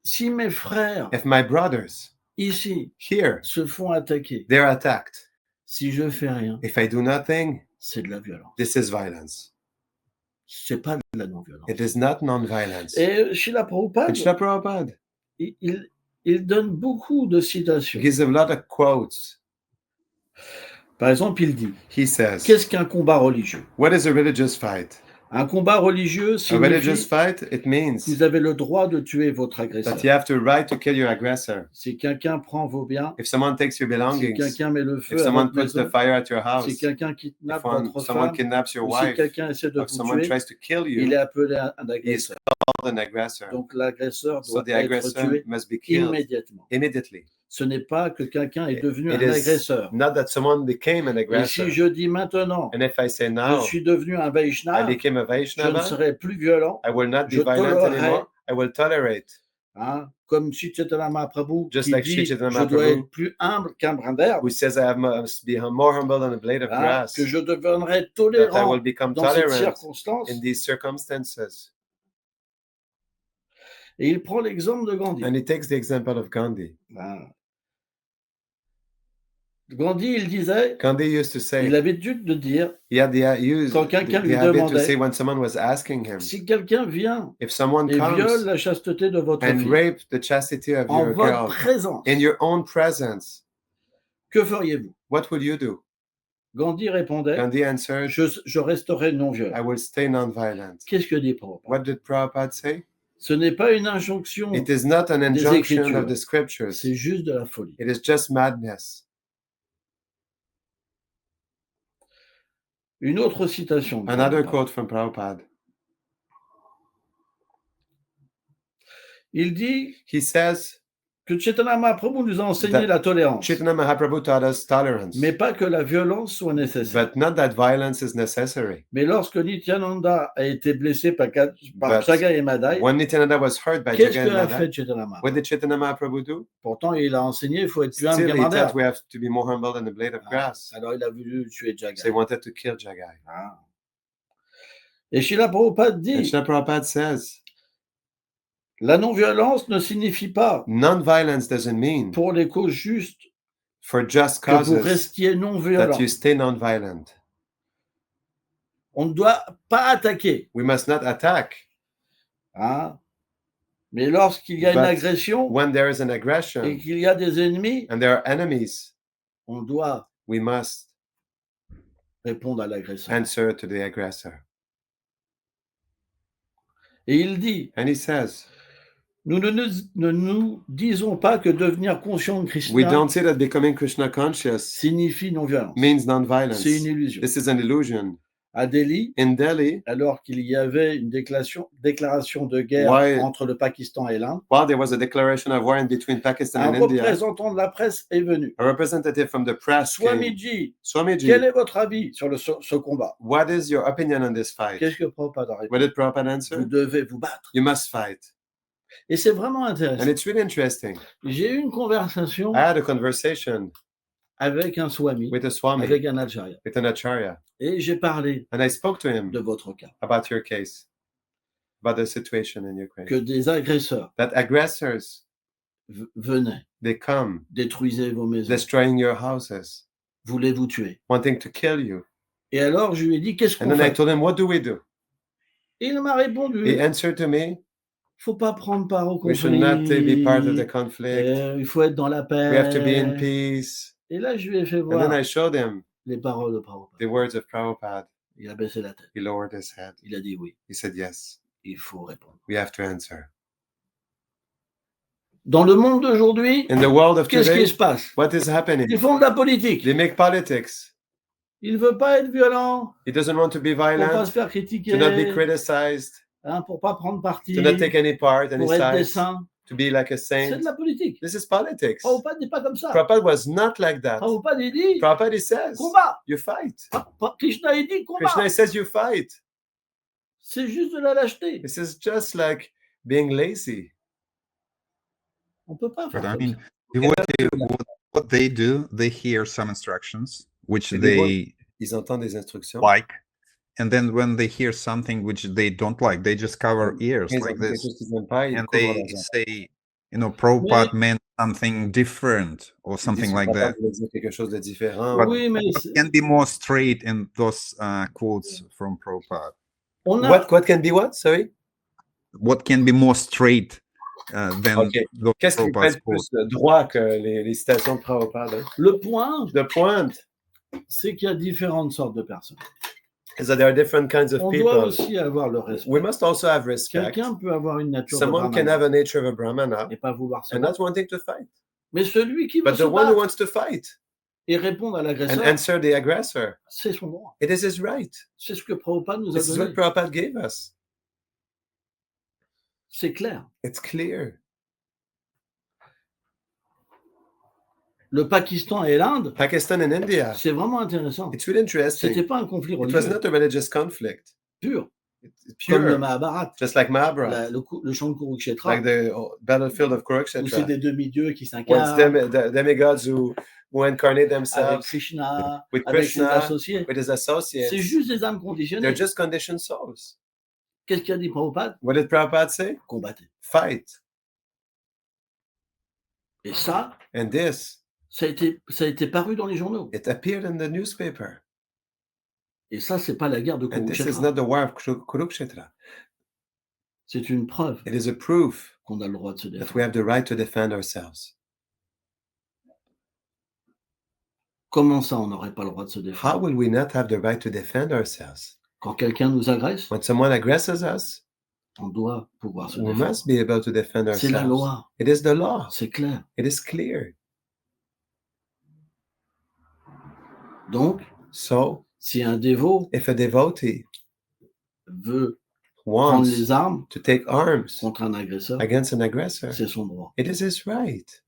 Speaker 3: si mes frères
Speaker 2: if my brothers
Speaker 3: ici
Speaker 2: here,
Speaker 3: se font attaquer,
Speaker 2: they're attacked,
Speaker 3: si je fais rien,
Speaker 2: if I do nothing,
Speaker 3: c'est de la violence.
Speaker 2: this is violence.
Speaker 3: C'est pas de la non-violence.
Speaker 2: It is not non-violence.
Speaker 3: Et Srila Prabhupada,
Speaker 2: And Srila Prabhupada
Speaker 3: il donne beaucoup de citations.
Speaker 2: gives a lot of quotes.
Speaker 3: Par exemple, il dit,
Speaker 2: He says,
Speaker 3: qu'est-ce qu'un combat religieux?
Speaker 2: what is a religious fight?
Speaker 3: Un combat religieux
Speaker 2: A religious
Speaker 3: signifie
Speaker 2: fight, it means
Speaker 3: que vous avez le droit de tuer votre agresseur.
Speaker 2: that you have to right to kill your aggressor.
Speaker 3: Si quelqu'un prend vos biens,
Speaker 2: If someone takes your
Speaker 3: si
Speaker 2: belongings,
Speaker 3: quelqu'un met le
Speaker 2: if
Speaker 3: feu à
Speaker 2: someone
Speaker 3: votre
Speaker 2: puts the
Speaker 3: maison,
Speaker 2: fire at your
Speaker 3: si
Speaker 2: house,
Speaker 3: quelqu'un kidnappe
Speaker 2: if
Speaker 3: votre
Speaker 2: someone
Speaker 3: femme,
Speaker 2: kidnaps your
Speaker 3: ou si
Speaker 2: wife,
Speaker 3: quelqu'un essaie de
Speaker 2: or
Speaker 3: vous
Speaker 2: someone
Speaker 3: tuer,
Speaker 2: tries to kill
Speaker 3: il
Speaker 2: you,
Speaker 3: est appelé un
Speaker 2: he is
Speaker 3: agresseur.
Speaker 2: called an aggressor.
Speaker 3: Donc l'agresseur
Speaker 2: So
Speaker 3: doit
Speaker 2: the
Speaker 3: être
Speaker 2: aggressor
Speaker 3: tué
Speaker 2: must be killed
Speaker 3: immédiatement.
Speaker 2: immediately.
Speaker 3: Ce n'est pas que quelqu'un est devenu
Speaker 2: It
Speaker 3: un
Speaker 2: is
Speaker 3: agresseur.
Speaker 2: not that someone became an
Speaker 3: Et
Speaker 2: aggressor.
Speaker 3: si je dis maintenant,
Speaker 2: And if I say
Speaker 3: je
Speaker 2: now,
Speaker 3: suis devenu un
Speaker 2: I
Speaker 3: Vaishnava,
Speaker 2: became a
Speaker 3: je ne
Speaker 2: Vaishnava,
Speaker 3: serai plus violent,
Speaker 2: I will not be
Speaker 3: je
Speaker 2: violent
Speaker 3: tolérerai.
Speaker 2: anymore. I will tolerate.
Speaker 3: Hein, comme Sri Chaitanya Mahaprabhu
Speaker 2: Just
Speaker 3: qui
Speaker 2: like
Speaker 3: dit
Speaker 2: Sri Chaitanya
Speaker 3: je dois
Speaker 2: Mahaprabhu,
Speaker 3: être plus humble qu'un brin d'herbe,
Speaker 2: who says I must be more humble than a blade of
Speaker 3: hein,
Speaker 2: grass,
Speaker 3: que je deviendrai
Speaker 2: that I
Speaker 3: tolérant
Speaker 2: will become
Speaker 3: dans cette
Speaker 2: tolerant
Speaker 3: circonstance.
Speaker 2: in these circumstances.
Speaker 3: Et il prend l'exemple de Gandhi.
Speaker 2: And he takes the example of Gandhi.
Speaker 3: Hein. Gandhi, il disait,
Speaker 2: Gandhi used to
Speaker 3: il
Speaker 2: say,
Speaker 3: avait l'habitude de dire,
Speaker 2: he had
Speaker 3: quand quelqu'un
Speaker 2: the
Speaker 3: lui
Speaker 2: habit to
Speaker 3: demandait,
Speaker 2: say when someone was asking him,
Speaker 3: si quelqu'un vient
Speaker 2: if someone
Speaker 3: et viole
Speaker 2: comes
Speaker 3: la chasteté de votre
Speaker 2: and
Speaker 3: fille
Speaker 2: rape the chastity of
Speaker 3: en
Speaker 2: your
Speaker 3: votre
Speaker 2: girl
Speaker 3: présence,
Speaker 2: in your own presence,
Speaker 3: que feriez-vous?
Speaker 2: what will you do?
Speaker 3: Gandhi répondait,
Speaker 2: Gandhi answered,
Speaker 3: je resterai non
Speaker 2: I
Speaker 3: violent.
Speaker 2: will stay non-violent.
Speaker 3: Qu'est-ce que dit Prabhupada?
Speaker 2: What did Prabhupada say?
Speaker 3: Ce n'est pas une injonction,
Speaker 2: It is not an injunction
Speaker 3: Écritures.
Speaker 2: of the scriptures.
Speaker 3: c'est juste de la folie.
Speaker 2: It is just madness.
Speaker 3: Une autre citation. de
Speaker 2: Another
Speaker 3: Prabhupada.
Speaker 2: quote from Prabhupada.
Speaker 3: Il dit
Speaker 2: He says,
Speaker 3: que Chaitanya Mahaprabhu nous a enseigné
Speaker 2: That
Speaker 3: la tolérance,
Speaker 2: Chaitanya Mahaprabhu taught us tolerance,
Speaker 3: mais pas que la violence soit nécessaire.
Speaker 2: but not that violence is necessary.
Speaker 3: Mais lorsque Nityananda a été blessé par
Speaker 2: But
Speaker 3: Jagai et Madai,
Speaker 2: When Nityananda was hurt by
Speaker 3: qu'est-ce
Speaker 2: Jagai and
Speaker 3: que a
Speaker 2: Madai,
Speaker 3: fait Chaitanya Mahaprabhu?
Speaker 2: what did Chaitanya Mahaprabhu do?
Speaker 3: Pourtant, il a enseigné il faut être plus humble
Speaker 2: Still,
Speaker 3: qu'un
Speaker 2: he
Speaker 3: brin
Speaker 2: thought
Speaker 3: d'herbe.
Speaker 2: we have to be more humble than the blade of grass.
Speaker 3: Alors, il a voulu tuer
Speaker 2: So he
Speaker 3: Jagai.
Speaker 2: wanted to kill Jagai.
Speaker 3: Ah. Et Srila Prabhupada
Speaker 2: And
Speaker 3: dit,
Speaker 2: Srila Prabhupada says,
Speaker 3: la non-violence ne signifie pas,
Speaker 2: non-violence doesn't mean
Speaker 3: pour les causes justes,
Speaker 2: for just
Speaker 3: que vous
Speaker 2: causes
Speaker 3: restiez non
Speaker 2: that
Speaker 3: violent.
Speaker 2: you stay non-violent.
Speaker 3: On ne doit pas attaquer.
Speaker 2: We must not attack.
Speaker 3: Hein? Mais lorsqu'il y a une
Speaker 2: But
Speaker 3: agression
Speaker 2: When there is an
Speaker 3: et
Speaker 2: aggression
Speaker 3: qu'il y a des ennemis,
Speaker 2: and there are enemies,
Speaker 3: on doit
Speaker 2: we must
Speaker 3: répondre à l'agresseur.
Speaker 2: answer to the aggressor.
Speaker 3: Et il dit,
Speaker 2: And he says,
Speaker 3: nous ne nous disons pas que devenir conscient de
Speaker 2: we
Speaker 3: Krishna
Speaker 2: don't say that becoming Krishna conscious
Speaker 3: signifie non-violence.
Speaker 2: means non-violence.
Speaker 3: C'est une illusion.
Speaker 2: This is an illusion.
Speaker 3: À Delhi,
Speaker 2: In Delhi,
Speaker 3: alors qu'il y avait une déclaration de guerre
Speaker 2: Ouais.
Speaker 3: entre le Pakistan et l'Inde,
Speaker 2: while there was a declaration of war in between Pakistan
Speaker 3: un
Speaker 2: and India,
Speaker 3: représentant de la presse est venu.
Speaker 2: a representative from the press came.
Speaker 3: Swamiji,
Speaker 2: Swamiji,
Speaker 3: quel est votre avis sur ce combat?
Speaker 2: what is your opinion on this fight?
Speaker 3: Qu'est-ce que Prabhupada a répondu?
Speaker 2: What did Prabhupada
Speaker 3: Vous
Speaker 2: answer?
Speaker 3: devez vous battre.
Speaker 2: You must fight.
Speaker 3: Et c'est vraiment
Speaker 2: And
Speaker 3: intéressant.
Speaker 2: it's really interesting.
Speaker 3: J'ai eu une conversation
Speaker 2: I had a conversation
Speaker 3: avec un Swami,
Speaker 2: with a Swami,
Speaker 3: avec un Acharya,
Speaker 2: with an Acharya,
Speaker 3: et j'ai parlé
Speaker 2: and I spoke to him
Speaker 3: de votre cas,
Speaker 2: about your case, about the situation in Ukraine.
Speaker 3: que des agresseurs
Speaker 2: That aggressors,
Speaker 3: venaient,
Speaker 2: they come
Speaker 3: détruisaient vos maisons,
Speaker 2: destroying your houses,
Speaker 3: voulaient vous tuer.
Speaker 2: wanting to kill you.
Speaker 3: Et alors, je lui ai dit, qu'est-ce
Speaker 2: And
Speaker 3: qu'on
Speaker 2: then I
Speaker 3: fait?
Speaker 2: told him, what do we do?
Speaker 3: Et il m'a répondu,
Speaker 2: He answered to me,
Speaker 3: faut pas prendre part au
Speaker 2: We should not be part of the
Speaker 3: conflit.
Speaker 2: conflict.
Speaker 3: Il faut être dans la
Speaker 2: We have to be in
Speaker 3: paix.
Speaker 2: peace.
Speaker 3: Et là, je lui ai fait
Speaker 2: And then I
Speaker 3: voir
Speaker 2: showed him
Speaker 3: les paroles de Prabhupada.
Speaker 2: the words of Prabhupada.
Speaker 3: Il a baissé la tête.
Speaker 2: He lowered his head.
Speaker 3: Il a dit oui.
Speaker 2: He said, yes,
Speaker 3: Il faut répondre.
Speaker 2: we have to answer.
Speaker 3: Dans le monde d'aujourd'hui,
Speaker 2: In the world of
Speaker 3: qu'est-ce qui
Speaker 2: today,
Speaker 3: se passe?
Speaker 2: what is happening?
Speaker 3: Ils font de la politique.
Speaker 2: They make politics.
Speaker 3: Il ne veut pas être violent
Speaker 2: He doesn't want to be
Speaker 3: pour pas
Speaker 2: violent,
Speaker 3: se faire
Speaker 2: to
Speaker 3: critiquer,
Speaker 2: not be criticized,
Speaker 3: pour pas prendre parti,
Speaker 2: to not take any part, any
Speaker 3: pour être des
Speaker 2: sides,
Speaker 3: saints.
Speaker 2: to be like a
Speaker 3: C'est
Speaker 2: saint.
Speaker 3: de la politique.
Speaker 2: This is politics.
Speaker 3: Prabhupada n'est pas comme ça.
Speaker 2: Prabhupada was not like that.
Speaker 3: Prabhupada, il dit
Speaker 2: Prabhupada says,
Speaker 3: combat.
Speaker 2: you fight.
Speaker 3: Krishna, il dit combat.
Speaker 2: Krishna says you fight.
Speaker 3: C'est juste de la lâcheté.
Speaker 2: This is just like being lazy.
Speaker 3: On ne peut pas faire
Speaker 1: But I
Speaker 3: comme
Speaker 1: mean,
Speaker 3: ça.
Speaker 1: devotee, what they do, they hear some instructions which
Speaker 2: Les
Speaker 1: they
Speaker 2: Ils entendent des instructions.
Speaker 1: like, and then when they hear something which they don't like, they just cover ears
Speaker 2: Ils
Speaker 1: like
Speaker 2: entendent quelque
Speaker 1: this,
Speaker 2: chose qu'ils n'aiment pas, ils
Speaker 1: and
Speaker 2: couvrent
Speaker 1: they
Speaker 2: leurs oreilles.
Speaker 1: say, you know, Prabhupada meant something different or
Speaker 2: Ils disent
Speaker 1: something
Speaker 2: que
Speaker 1: like
Speaker 2: Prabhupada
Speaker 1: that.
Speaker 2: voulait dire quelque chose de différent.
Speaker 1: But
Speaker 3: Oui, mais
Speaker 1: what can be more straight in those quotes from Prabhupada?
Speaker 3: on a,
Speaker 2: What can be what? Sorry?
Speaker 1: What can be more straight than
Speaker 2: Okay.
Speaker 1: those
Speaker 2: Qu'est-ce qui peut
Speaker 1: Prabhupada's
Speaker 2: être
Speaker 1: quotes?
Speaker 2: plus droit que les citations de Prabhupada? Hein?
Speaker 3: le point,
Speaker 2: The point
Speaker 3: c'est qu'il y a différentes sortes de personnes.
Speaker 2: is that there are different kinds of
Speaker 3: On doit
Speaker 2: people.
Speaker 3: aussi avoir le respect.
Speaker 2: We must also have respect.
Speaker 3: Quelqu'un peut avoir une nature de
Speaker 2: Someone can
Speaker 3: brahmana
Speaker 2: have a nature of a brahmana
Speaker 3: et pas vouloir se
Speaker 2: and
Speaker 3: battre.
Speaker 2: not wanting to fight.
Speaker 3: Mais celui qui veut
Speaker 2: But
Speaker 3: se
Speaker 2: the one who
Speaker 3: battre
Speaker 2: wants to fight
Speaker 3: et répondre à
Speaker 2: and
Speaker 3: l'agresseur,
Speaker 2: answer the aggressor,
Speaker 3: c'est son droit.
Speaker 2: it is his right.
Speaker 3: C'est ce que Prabhupada nous a
Speaker 2: This is what
Speaker 3: donné.
Speaker 2: Prabhupada gave us.
Speaker 3: C'est clair.
Speaker 2: It's clear.
Speaker 3: Le Pakistan et l'Inde,
Speaker 2: Pakistan and India,
Speaker 3: c'est vraiment intéressant.
Speaker 2: it's really
Speaker 3: C'était
Speaker 2: interesting.
Speaker 3: pas un conflit
Speaker 2: It was
Speaker 3: religieux
Speaker 2: not a religious conflict.
Speaker 3: pur,
Speaker 2: It's
Speaker 3: comme le
Speaker 2: pure,
Speaker 3: Mahabharata,
Speaker 2: just like Mahabharata,
Speaker 3: le champ de Kurukshetra,
Speaker 2: like the battlefield of
Speaker 3: où c'est
Speaker 2: Kurukshetra.
Speaker 3: des demi-dieux qui
Speaker 2: When it's
Speaker 3: s'incarnent
Speaker 2: the demigods who incarnate
Speaker 3: avec
Speaker 2: themselves
Speaker 3: Krishna,
Speaker 2: with
Speaker 3: avec ses
Speaker 2: Krishna,
Speaker 3: associés.
Speaker 2: with his
Speaker 3: C'est
Speaker 2: associates.
Speaker 3: juste des âmes
Speaker 2: They're
Speaker 3: conditionnées.
Speaker 2: just conditioned souls.
Speaker 3: Qu'est-ce qu'a dit Prabhupada?
Speaker 2: What did Prabhupada say?
Speaker 3: Combattez.
Speaker 2: Fight.
Speaker 3: Et ça,
Speaker 2: And this,
Speaker 3: ça a été paru dans les journaux.
Speaker 2: it appeared in the newspaper.
Speaker 3: Et ça, c'est pas la guerre de
Speaker 2: And this is
Speaker 3: Kurukshetra.
Speaker 2: not the war of Kurukshetra.
Speaker 3: C'est une preuve
Speaker 2: It is a proof
Speaker 3: qu'on a le droit de se
Speaker 2: that
Speaker 3: défendre.
Speaker 2: we have the right to defend ourselves.
Speaker 3: Comment ça, on n'aurait pas le droit de se
Speaker 2: How
Speaker 3: défendre?
Speaker 2: will we not have the right to defend ourselves?
Speaker 3: Quand quelqu'un nous agresse,
Speaker 2: When someone aggresses us,
Speaker 3: on doit pouvoir se
Speaker 2: we
Speaker 3: défendre.
Speaker 2: must be able to defend
Speaker 3: C'est la
Speaker 2: ourselves.
Speaker 3: loi,
Speaker 2: It is the law.
Speaker 3: c'est clair.
Speaker 2: It is clear.
Speaker 3: Donc,
Speaker 2: So,
Speaker 3: si un dévot
Speaker 2: if a devotee
Speaker 3: veut prendre
Speaker 2: wants
Speaker 3: les armes
Speaker 2: to take arms
Speaker 3: contre un agresseur,
Speaker 2: against an aggressor,
Speaker 3: c'est son droit.
Speaker 2: it is his right.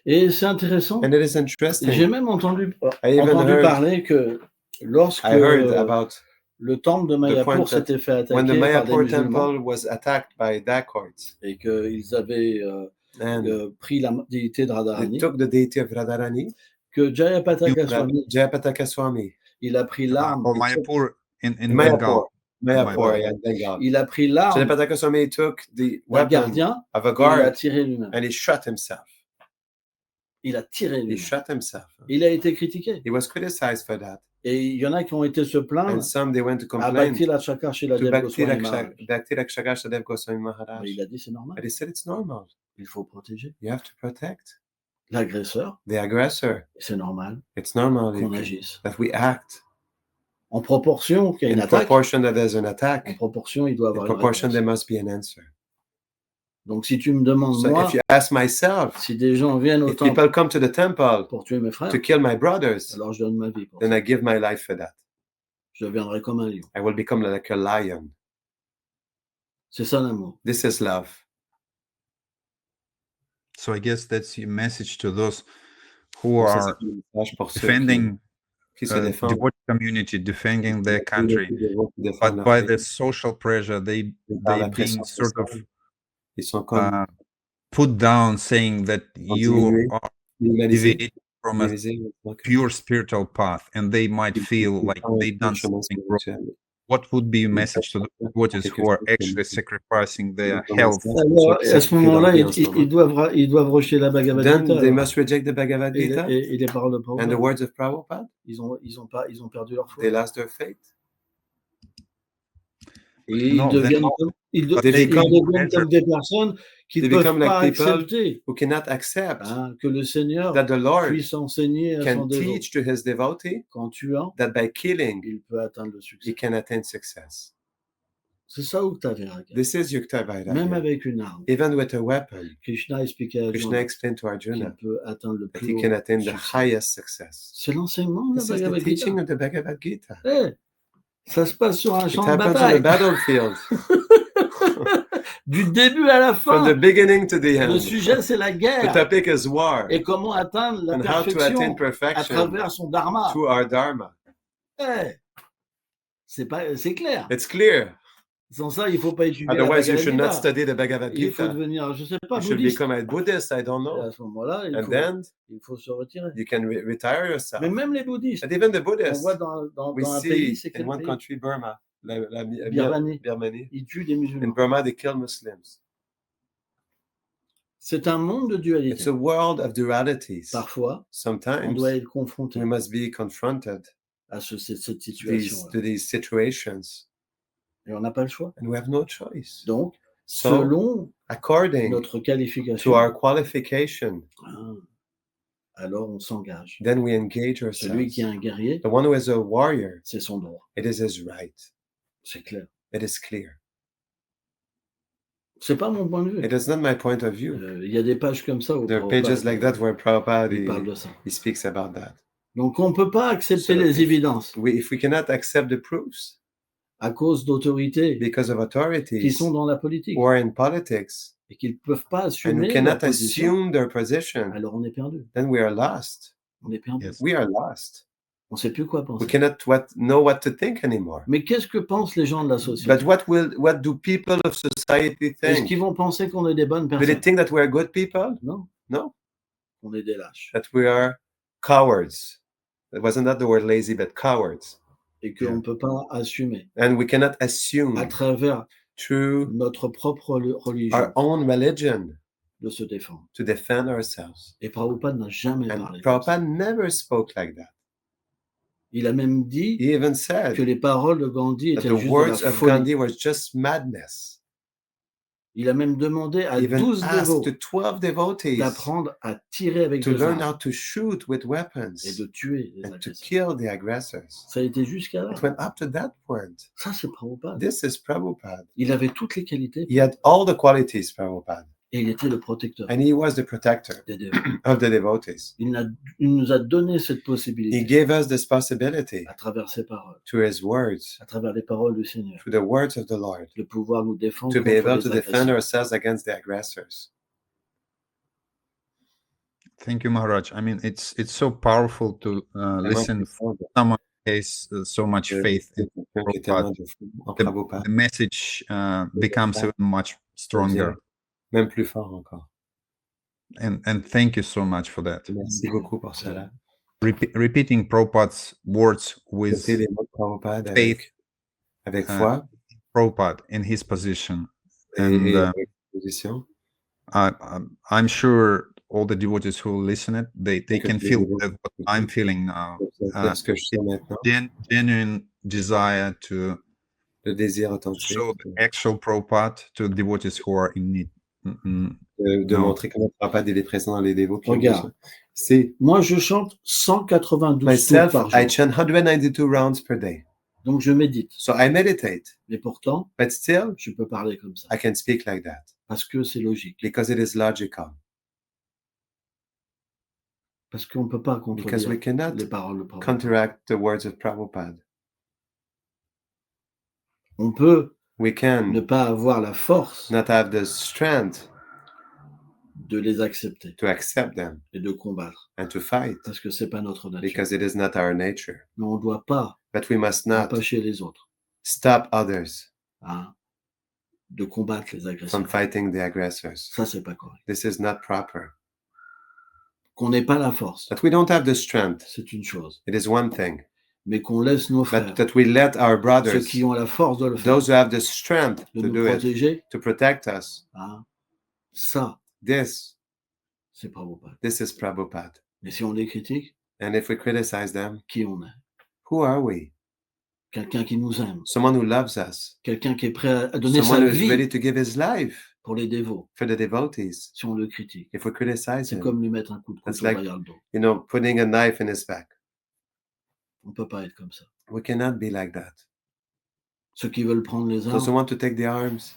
Speaker 3: Et c'est intéressant.
Speaker 2: And it is
Speaker 3: J'ai
Speaker 2: interesting.
Speaker 3: même entendu
Speaker 2: I even heard,
Speaker 3: parler que lorsque
Speaker 2: I heard about
Speaker 3: le temple de
Speaker 2: point
Speaker 3: Mayapur
Speaker 2: that
Speaker 3: s'était fait
Speaker 2: when the
Speaker 3: attaquer par des
Speaker 2: Mayapur
Speaker 3: musulmans
Speaker 2: temple was attacked by Dacoits,
Speaker 3: et qu'ils avaient
Speaker 2: and
Speaker 3: pris la déité de
Speaker 2: they
Speaker 3: Radharani,
Speaker 2: took the deity of Radharani,
Speaker 3: que Jayapataka Swami,
Speaker 2: Jayapataka Swami,
Speaker 3: il a pris l'arme,
Speaker 1: Or Mayapur in
Speaker 2: Mayapur,
Speaker 1: Bengal.
Speaker 2: Mayapur, yeah, Bengal.
Speaker 3: il a pris l'arme
Speaker 2: Jayapataka Swami took the
Speaker 3: d'un
Speaker 2: weapon
Speaker 3: gardien
Speaker 2: of a
Speaker 3: et il a
Speaker 2: guard
Speaker 3: tiré lui-même.
Speaker 2: and he shot himself.
Speaker 3: Il a tiré
Speaker 2: He
Speaker 3: lui-même.
Speaker 2: shot himself.
Speaker 3: Il a été critiqué.
Speaker 2: He was criticized for that.
Speaker 3: Et il y en a qui ont été se plaindre
Speaker 2: And some they went to
Speaker 3: à
Speaker 2: complain
Speaker 3: Bhakti Lachakar chez la
Speaker 2: to
Speaker 3: Dev
Speaker 2: Bhakti
Speaker 3: Goswami Maharaj.
Speaker 2: Rakshaka Shadev Goswami Maharaj.
Speaker 3: Mais il a dit c'est normal,
Speaker 2: But he said it's normal.
Speaker 3: il faut protéger
Speaker 2: You have to protect
Speaker 3: l'agresseur.
Speaker 2: the aggressor.
Speaker 3: C'est normal
Speaker 2: It's normal
Speaker 3: qu'on agisse.
Speaker 2: that we act.
Speaker 3: En proportion qu'il y a une
Speaker 2: In
Speaker 3: attaque,
Speaker 2: proportion that there's an
Speaker 3: en
Speaker 2: attack,
Speaker 3: proportion il doit
Speaker 2: in
Speaker 3: avoir une
Speaker 2: proportion there
Speaker 3: réponse.
Speaker 2: must be an answer.
Speaker 3: Donc si tu me demandes
Speaker 2: So
Speaker 3: moi,
Speaker 2: if you ask myself,
Speaker 3: si des gens viennent au
Speaker 2: if
Speaker 3: temple
Speaker 2: people come to the temple
Speaker 3: pour tuer mes frères,
Speaker 2: to kill my brothers,
Speaker 3: alors je donne ma vie pour
Speaker 2: then
Speaker 3: ça.
Speaker 2: I give my life for that.
Speaker 3: Je deviendrai comme un lion.
Speaker 2: I will become like a lion.
Speaker 3: C'est ça l'amour.
Speaker 2: This is love.
Speaker 1: So I guess that's your message to those who
Speaker 2: Donc, ça,
Speaker 1: are
Speaker 2: c'est un message pour ceux
Speaker 1: defending
Speaker 2: qui se défendent.
Speaker 1: devotee community, defending their country,
Speaker 2: Qui défendent
Speaker 1: but
Speaker 2: leur
Speaker 1: by
Speaker 2: pays.
Speaker 1: the social pressure,
Speaker 2: Par la
Speaker 1: they
Speaker 2: pression
Speaker 1: being sort of
Speaker 2: sociale, ils sont comme
Speaker 1: put down, saying that you
Speaker 2: diminués,
Speaker 1: are
Speaker 2: criminalisés,
Speaker 1: deviated from a
Speaker 2: divisés, donc,
Speaker 1: pure spiritual path, and they might feel like they done
Speaker 2: chemin
Speaker 1: something wrong.
Speaker 2: spirituel.
Speaker 1: What would be your message to the devotees who are actually sacrificing their health?
Speaker 3: Alors, à ce moment-là, ils doivent rejeter la Bhagavad
Speaker 2: Then
Speaker 3: Gita.
Speaker 2: they
Speaker 3: alors.
Speaker 2: must reject the Bhagavad
Speaker 3: Et,
Speaker 2: Gita
Speaker 3: et les paroles de
Speaker 2: and the
Speaker 3: Prabhupada.
Speaker 2: words of Prabhupada.
Speaker 3: Ils ont perdu leur foi.
Speaker 2: They lost their faith.
Speaker 3: Et
Speaker 1: No, then
Speaker 3: ils
Speaker 1: but
Speaker 2: they become
Speaker 3: deviennent comme des personnes qui ne
Speaker 2: they
Speaker 3: peuvent
Speaker 2: become like
Speaker 3: pas
Speaker 2: people
Speaker 3: accepter
Speaker 2: who cannot accept
Speaker 3: que le Seigneur
Speaker 2: that the Lord
Speaker 3: puisse enseigner à son
Speaker 2: can
Speaker 3: dévot
Speaker 2: teach to his devotee
Speaker 3: qu'en tuant,
Speaker 2: that by killing
Speaker 3: il peut atteindre le
Speaker 2: he
Speaker 3: succès.
Speaker 2: can attain success.
Speaker 3: C'est ça Ukta Vairagya.
Speaker 2: This is Yukta
Speaker 3: Même
Speaker 2: Vairagya.
Speaker 3: avec une arme.
Speaker 2: Even with a weapon,
Speaker 3: Krishna expliquait à
Speaker 2: Krishna
Speaker 3: Arjuna
Speaker 2: explained to
Speaker 3: qu'il
Speaker 2: Arjuna
Speaker 3: peut atteindre le
Speaker 2: that
Speaker 3: plus
Speaker 2: he
Speaker 3: haut
Speaker 2: can attain the
Speaker 3: succès.
Speaker 2: highest success.
Speaker 3: C'est l'enseignement de la
Speaker 2: This is the
Speaker 3: Bhagavad
Speaker 2: teaching
Speaker 3: Gita.
Speaker 2: of the Bhagavad Gita.
Speaker 3: Ça se passe sur un
Speaker 2: It
Speaker 3: champ de
Speaker 2: happens on the
Speaker 3: bataille.
Speaker 2: battlefield.
Speaker 3: Du début à la
Speaker 2: From the
Speaker 3: fin.
Speaker 2: beginning to the
Speaker 3: Le
Speaker 2: end.
Speaker 3: sujet, c'est la
Speaker 2: The
Speaker 3: guerre.
Speaker 2: topic is war
Speaker 3: Et comment atteindre la
Speaker 2: and how to attain
Speaker 3: perfection à
Speaker 2: perfection
Speaker 3: travers son dharma.
Speaker 2: through our dharma.
Speaker 3: C'est clair.
Speaker 2: It's clear.
Speaker 3: Sans ça, il ne faut pas étudier la
Speaker 2: Otherwise, you
Speaker 3: Bhagavad
Speaker 2: should not
Speaker 3: Gita.
Speaker 2: study the Bhagavad
Speaker 3: Il faut
Speaker 2: Gita.
Speaker 3: devenir, je ne sais pas,
Speaker 2: You should
Speaker 3: bouddhiste.
Speaker 2: become a Buddhist, I don't
Speaker 3: Et
Speaker 2: know.
Speaker 3: à ce moment-là,
Speaker 2: And then
Speaker 3: il faut se retirer.
Speaker 2: you can retire yourself.
Speaker 3: Mais même les bouddhistes,
Speaker 2: But even the
Speaker 3: on
Speaker 2: Buddhists,
Speaker 3: voit dans
Speaker 2: we
Speaker 3: un
Speaker 2: see
Speaker 3: pays, c'est
Speaker 2: in
Speaker 3: quel
Speaker 2: one
Speaker 3: pays?
Speaker 2: country, Burma,
Speaker 3: Birmanie.
Speaker 2: Birmanie.
Speaker 3: Ils tuent des
Speaker 2: In
Speaker 3: musulmans.
Speaker 2: Burma, they kill Muslims.
Speaker 3: C'est un monde de
Speaker 2: It's
Speaker 3: dualité.
Speaker 2: a world of dualities.
Speaker 3: Parfois, on
Speaker 2: Sometimes
Speaker 3: doit être confronté
Speaker 2: we must be confronted
Speaker 3: à cette
Speaker 2: to
Speaker 3: situation-là.
Speaker 2: these situations,
Speaker 3: Et on n'a pas le choix.
Speaker 2: and we have no choice.
Speaker 3: Donc,
Speaker 2: So,
Speaker 3: selon
Speaker 2: according
Speaker 3: notre
Speaker 2: to
Speaker 3: qualification,
Speaker 2: our qualification,
Speaker 3: alors on s'engage.
Speaker 2: then we engage
Speaker 3: Celui qui est
Speaker 2: ourselves.
Speaker 3: un guerrier,
Speaker 2: The one who is a warrior,
Speaker 3: c'est son droit.
Speaker 2: it is his right.
Speaker 3: C'est clair.
Speaker 2: It is clear.
Speaker 3: C'est pas mon point de vue.
Speaker 2: It is not my point of view.
Speaker 3: Il y a des pages comme ça où
Speaker 2: There are pages like that where Prabhupada
Speaker 3: il parle de ça.
Speaker 2: he speaks about that.
Speaker 3: Donc on ne peut pas accepter
Speaker 2: So
Speaker 3: les évidences
Speaker 2: If we cannot accept the proofs
Speaker 3: à cause d'autorités
Speaker 2: because of
Speaker 3: qui
Speaker 2: authorities
Speaker 3: sont dans la politique
Speaker 2: who are in politics
Speaker 3: et qui ne peuvent pas
Speaker 2: and who
Speaker 3: assumer leur
Speaker 2: cannot
Speaker 3: position,
Speaker 2: assume their position,
Speaker 3: alors on est perdu.
Speaker 2: then we are lost.
Speaker 3: On est perdu.
Speaker 1: Yes.
Speaker 2: We are lost.
Speaker 3: On ne sait plus quoi
Speaker 2: We
Speaker 3: penser.
Speaker 2: cannot know what to think anymore.
Speaker 3: Mais qu'est-ce que pensent les gens de la société?
Speaker 2: But what do people of society
Speaker 3: Est-ce
Speaker 2: think?
Speaker 3: qu'ils vont penser qu'on est des bonnes
Speaker 2: Do they
Speaker 3: personnes?
Speaker 2: think that we are good people?
Speaker 3: Non,
Speaker 2: No,
Speaker 3: on est des lâches.
Speaker 2: that we are cowards. It wasn't that the word lazy, but cowards.
Speaker 3: Et qu'on ne peut pas assumer
Speaker 2: And we cannot
Speaker 3: à
Speaker 2: assume
Speaker 3: travers
Speaker 2: through
Speaker 3: notre propre religion
Speaker 2: our own religion
Speaker 3: de se défendre.
Speaker 2: to defend ourselves.
Speaker 3: Et Prabhupada n'a jamais
Speaker 2: And
Speaker 3: parlé. comme ça.
Speaker 2: Prabhupada never spoke like that.
Speaker 3: Il a même dit
Speaker 2: He even
Speaker 3: que
Speaker 2: said
Speaker 3: les paroles de Gandhi
Speaker 2: that
Speaker 3: étaient
Speaker 2: the
Speaker 3: juste de
Speaker 2: words
Speaker 3: la
Speaker 2: of
Speaker 3: folie.
Speaker 2: Gandhi were just madness.
Speaker 3: Il a même demandé à
Speaker 2: He even
Speaker 3: 12 dévots
Speaker 2: asked the 12 devotees
Speaker 3: d'apprendre à tirer avec
Speaker 2: to
Speaker 3: des
Speaker 2: learn
Speaker 3: armes
Speaker 2: how to shoot with
Speaker 3: et
Speaker 2: weapons
Speaker 3: de tuer les
Speaker 2: and to
Speaker 3: agresseurs.
Speaker 2: kill the aggressors.
Speaker 3: Ça a été jusqu'à là.
Speaker 2: It went up to that point.
Speaker 3: Ça, c'est Prabhupada.
Speaker 2: This is Prabhupada.
Speaker 3: Il avait toutes les qualités
Speaker 2: He had all the qualities, Prabhupada,
Speaker 3: et il était le protecteur
Speaker 2: and he was the protector
Speaker 3: des dévots.
Speaker 2: of the devotees.
Speaker 3: Il nous a donné cette
Speaker 2: He
Speaker 3: possibilité
Speaker 2: gave us this possibility
Speaker 3: à travers ses paroles,
Speaker 2: through his words,
Speaker 3: à travers les paroles du Seigneur,
Speaker 2: through the words of the Lord,
Speaker 3: de pouvoir nous défendre
Speaker 2: to be
Speaker 3: contre
Speaker 2: able
Speaker 3: les
Speaker 2: to defend
Speaker 3: agresseurs.
Speaker 2: ourselves against the aggressors.
Speaker 1: Thank you, Maharaj. I mean, it's so powerful to listen from someone who has so much faith in Prabhupada. The message becomes even much stronger.
Speaker 2: Même plus fort encore.
Speaker 1: And thank you so much for that.
Speaker 2: Merci beaucoup pour cela.
Speaker 1: Repeating Prabhupada's words with
Speaker 2: Répétez les mots de Prabhupada
Speaker 1: faith,
Speaker 2: avec foi
Speaker 1: Prabhupada in his position.
Speaker 2: et
Speaker 1: And
Speaker 2: avec position.
Speaker 1: I'm sure all the devotees who listen it, they can feel that what I'm feeling now.
Speaker 2: Ce que je sens maintenant,
Speaker 1: Genuine desire to
Speaker 2: le désir authentique
Speaker 1: show the actual Prabhupada to devotees who are in need.
Speaker 2: de
Speaker 1: Non.
Speaker 2: montrer comment Prabhupada il est présent dans les dévots qui ont
Speaker 3: Regarde.
Speaker 2: besoin. C'est
Speaker 3: Moi, je chante 192 tours
Speaker 2: myself,
Speaker 3: par
Speaker 2: I
Speaker 3: jour.
Speaker 2: chant 192 rounds per day.
Speaker 3: Donc, je médite.
Speaker 2: So I meditate,
Speaker 3: Mais pourtant,
Speaker 2: but still
Speaker 3: je peux parler comme ça
Speaker 2: I can speak like that
Speaker 3: parce que c'est logique.
Speaker 2: because it is logical.
Speaker 3: Parce qu'on ne peut pas
Speaker 2: Because we
Speaker 3: contredire
Speaker 2: cannot
Speaker 3: les paroles de Prabhupada.
Speaker 2: counteract the words of Prabhupada.
Speaker 3: On peut
Speaker 2: We
Speaker 3: ne
Speaker 2: can
Speaker 3: pas avoir la force
Speaker 2: not have the strength
Speaker 3: de les accepter
Speaker 2: to accept them
Speaker 3: et de combattre
Speaker 2: and to fight
Speaker 3: parce que c'est pas notre nature.
Speaker 2: because it is not our nature.
Speaker 3: Mais on ne doit pas
Speaker 2: But we must not
Speaker 3: empêcher les autres
Speaker 2: stop others
Speaker 3: de combattre les
Speaker 2: from
Speaker 3: agresseurs.
Speaker 2: fighting the aggressors.
Speaker 3: Ça, c'est pas correct.
Speaker 2: This is not proper.
Speaker 3: Qu'on n'ait pas la force,
Speaker 2: That we don't have the strength,
Speaker 3: c'est une chose.
Speaker 2: it is one thing.
Speaker 3: Mais qu'on laisse nos frères,
Speaker 2: But that we let our
Speaker 3: ceux
Speaker 2: brothers,
Speaker 3: qui ont la force de le faire,
Speaker 2: those who have the strength
Speaker 3: de
Speaker 2: to
Speaker 3: nous
Speaker 2: do it,
Speaker 3: protéger,
Speaker 2: to protect us,
Speaker 3: ça,
Speaker 2: this
Speaker 3: c'est Prabhupada.
Speaker 2: is Prabhupada.
Speaker 3: Mais si on les critique,
Speaker 2: And if we criticize them,
Speaker 3: qui on est?
Speaker 2: who are we?
Speaker 3: quelqu'un qui nous aime,
Speaker 2: someone who loves us,
Speaker 3: quelqu'un qui est prêt à donner sa
Speaker 2: someone who's
Speaker 3: vie
Speaker 2: ready to give his life
Speaker 3: pour les dévots,
Speaker 2: for the devotees.
Speaker 3: si on le critique.
Speaker 2: If we criticize
Speaker 3: C'est
Speaker 2: him,
Speaker 3: comme lui mettre un coup de
Speaker 2: That's
Speaker 3: couteau
Speaker 2: like-
Speaker 3: derrière le dos.
Speaker 2: putting a knife in his back.
Speaker 3: On ne peut pas être comme ça.
Speaker 2: We cannot be like that.
Speaker 3: Ceux qui veulent prendre les
Speaker 2: Those who
Speaker 3: armes,
Speaker 2: want to take the arms,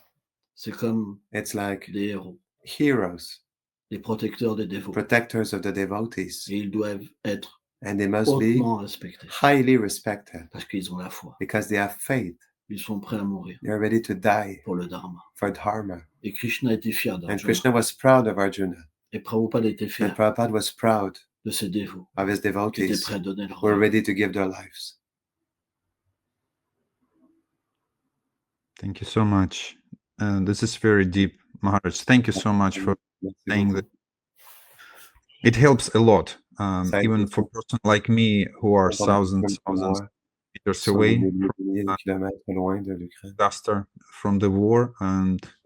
Speaker 3: c'est comme
Speaker 2: it's like
Speaker 3: des héros,
Speaker 2: heroes,
Speaker 3: les protecteurs des dévots.
Speaker 2: protectors of the devotees.
Speaker 3: Et ils doivent être
Speaker 2: And they must be
Speaker 3: hautement respectés
Speaker 2: highly respected
Speaker 3: parce qu'ils ont la foi.
Speaker 2: because they have faith.
Speaker 3: Ils sont prêts à mourir
Speaker 2: They're ready to die
Speaker 3: pour le dharma.
Speaker 2: for dharma.
Speaker 3: Et Krishna était fier
Speaker 2: And
Speaker 3: d'Arjuna.
Speaker 2: Krishna was proud of Arjuna.
Speaker 3: Et Prabhupada était
Speaker 2: And
Speaker 3: fier
Speaker 2: Prabhupada was proud
Speaker 3: de ses dévots
Speaker 2: of his
Speaker 3: qui étaient
Speaker 2: devotees
Speaker 3: prêts à donner leur
Speaker 2: who were
Speaker 3: vie.
Speaker 2: ready to give their lives.
Speaker 1: Thank you so much. This is very deep, Maharaj. Thank you so much for
Speaker 2: Merci
Speaker 1: saying
Speaker 2: beaucoup.
Speaker 1: that. It helps a lot,
Speaker 2: Ça aide
Speaker 1: even for a
Speaker 2: beaucoup.
Speaker 1: person like me who are
Speaker 2: Entendre
Speaker 1: thousands
Speaker 2: comme
Speaker 1: of
Speaker 2: moi,
Speaker 1: meters
Speaker 2: sont
Speaker 1: away
Speaker 2: des
Speaker 1: from
Speaker 2: milliers de kilomètres loin de l'Ukraine.
Speaker 1: disaster, from the war,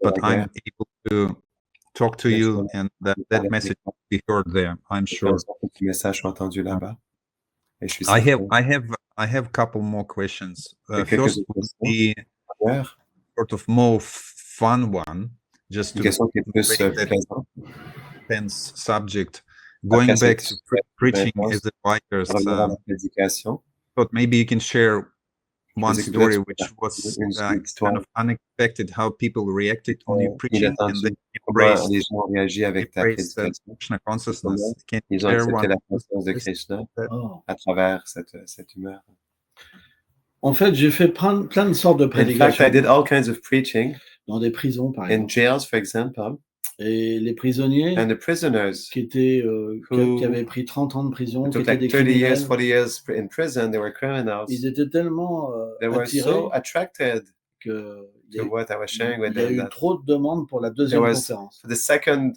Speaker 1: but
Speaker 2: la
Speaker 1: I'm able to talk to
Speaker 2: Mais je
Speaker 1: you,
Speaker 2: peux
Speaker 1: and
Speaker 2: parler
Speaker 1: that
Speaker 2: avec
Speaker 1: message
Speaker 2: toi.
Speaker 1: will be heard there, I'm
Speaker 2: Je
Speaker 1: sure.
Speaker 2: pense que ces messages sont entendus là-bas. Et je suis
Speaker 1: I
Speaker 2: certain.
Speaker 1: have a couple more questions.
Speaker 2: Il y a quelques
Speaker 1: First
Speaker 2: autres
Speaker 1: would
Speaker 2: questions.
Speaker 1: be
Speaker 2: Première,
Speaker 1: sort of more fun one, just
Speaker 2: une
Speaker 1: to
Speaker 2: question qui est plus
Speaker 1: break that
Speaker 2: plaisante.
Speaker 1: tense subject. Going
Speaker 2: Après
Speaker 1: back
Speaker 2: cette
Speaker 1: to preaching
Speaker 2: intense,
Speaker 1: as advisors,
Speaker 2: revenir à la prédication.
Speaker 1: thought maybe you can share one
Speaker 2: Parce que
Speaker 1: story
Speaker 2: peut-être
Speaker 1: which was
Speaker 2: une
Speaker 1: kind
Speaker 2: histoire
Speaker 1: of unexpected, how people reacted on your preaching and
Speaker 2: inattendue,
Speaker 1: they
Speaker 2: comment les
Speaker 1: embraced
Speaker 2: gens ont réagi avec ta
Speaker 1: the
Speaker 2: prédication.
Speaker 1: Krishna consciousness. Can you
Speaker 2: Ils ont
Speaker 1: share
Speaker 2: accepté
Speaker 1: one?
Speaker 2: la conscience de
Speaker 1: Yes.
Speaker 2: Krishna
Speaker 3: Oh.
Speaker 2: à travers cette humeur.
Speaker 3: En fait, j'ai fait plein de sortes de
Speaker 2: In fact,
Speaker 3: prédications
Speaker 2: I did all kinds of preaching
Speaker 3: dans des prisons, par
Speaker 2: in
Speaker 3: exemple.
Speaker 2: jails, for example,
Speaker 3: Et les prisonniers
Speaker 2: and the prisoners
Speaker 3: qui étaient
Speaker 2: Who-
Speaker 3: qui avaient pris 30 ans de prison,
Speaker 2: who
Speaker 3: qui
Speaker 2: took
Speaker 3: étaient
Speaker 2: like
Speaker 3: des
Speaker 2: 30 years,
Speaker 3: criminels,
Speaker 2: 40 years in prison, they were criminals.
Speaker 3: ils étaient tellement
Speaker 2: They were
Speaker 3: attirés
Speaker 2: so attracted
Speaker 3: que il y
Speaker 2: to
Speaker 3: a,
Speaker 2: what I was sharing with
Speaker 3: il y a
Speaker 2: them
Speaker 3: eu
Speaker 2: that
Speaker 3: trop de demandes pour la deuxième
Speaker 2: was-
Speaker 3: conférence.
Speaker 2: for the second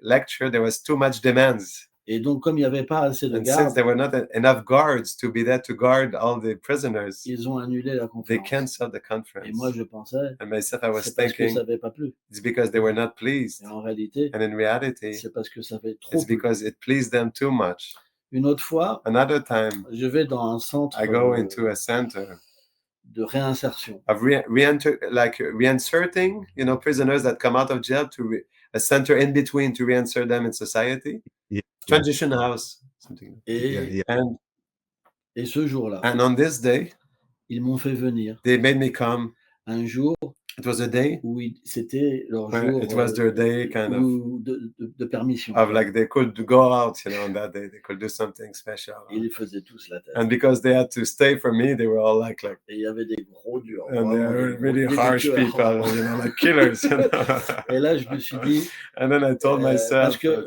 Speaker 2: lecture, there was too much demands.
Speaker 3: Et donc, comme il n'y avait pas assez de
Speaker 2: And since
Speaker 3: gardes,
Speaker 2: there were not enough guards to be there to guard all the prisoners,
Speaker 3: ils ont annulé la
Speaker 2: they
Speaker 3: conférence.
Speaker 2: canceled the
Speaker 3: Et
Speaker 2: conference.
Speaker 3: moi, je pensais,
Speaker 2: And myself, I was
Speaker 3: c'est parce que ça
Speaker 2: thinking
Speaker 3: n'avait pas plu.
Speaker 2: it's because they were not pleased.
Speaker 3: Et en réalité,
Speaker 2: And in reality,
Speaker 3: c'est parce que ça avait trop
Speaker 2: it's
Speaker 3: plu.
Speaker 2: because it pleased them too much.
Speaker 3: Une autre fois,
Speaker 2: Another time,
Speaker 3: je vais dans un centre
Speaker 2: I go into a center
Speaker 3: de réinsertion.
Speaker 2: of reinserting, prisoners that come out of jail to a center in between to reinsert them in society.
Speaker 1: Yeah.
Speaker 2: Transition house, something.
Speaker 3: Et,
Speaker 2: And
Speaker 3: et ce jour-là,
Speaker 2: on this day,
Speaker 3: ils m'ont fait venir
Speaker 2: they made me come.
Speaker 3: un jour
Speaker 2: It was a day
Speaker 3: où c'était leur
Speaker 2: where
Speaker 3: jour
Speaker 2: it was their day, kind of
Speaker 3: de permission.
Speaker 2: like they could go out, on that day. They could do something special.
Speaker 3: Ils les faisaient tous la tête.
Speaker 2: And because they had to stay for me, they were all like,
Speaker 3: Et il y avait des gros durs.
Speaker 2: and they
Speaker 3: vraiment
Speaker 2: were
Speaker 3: des
Speaker 2: really
Speaker 3: gros
Speaker 2: harsh
Speaker 3: tueurs.
Speaker 2: people, like killers.
Speaker 3: Et là, je me suis dit,
Speaker 2: And then I told
Speaker 3: parce
Speaker 2: myself,
Speaker 3: que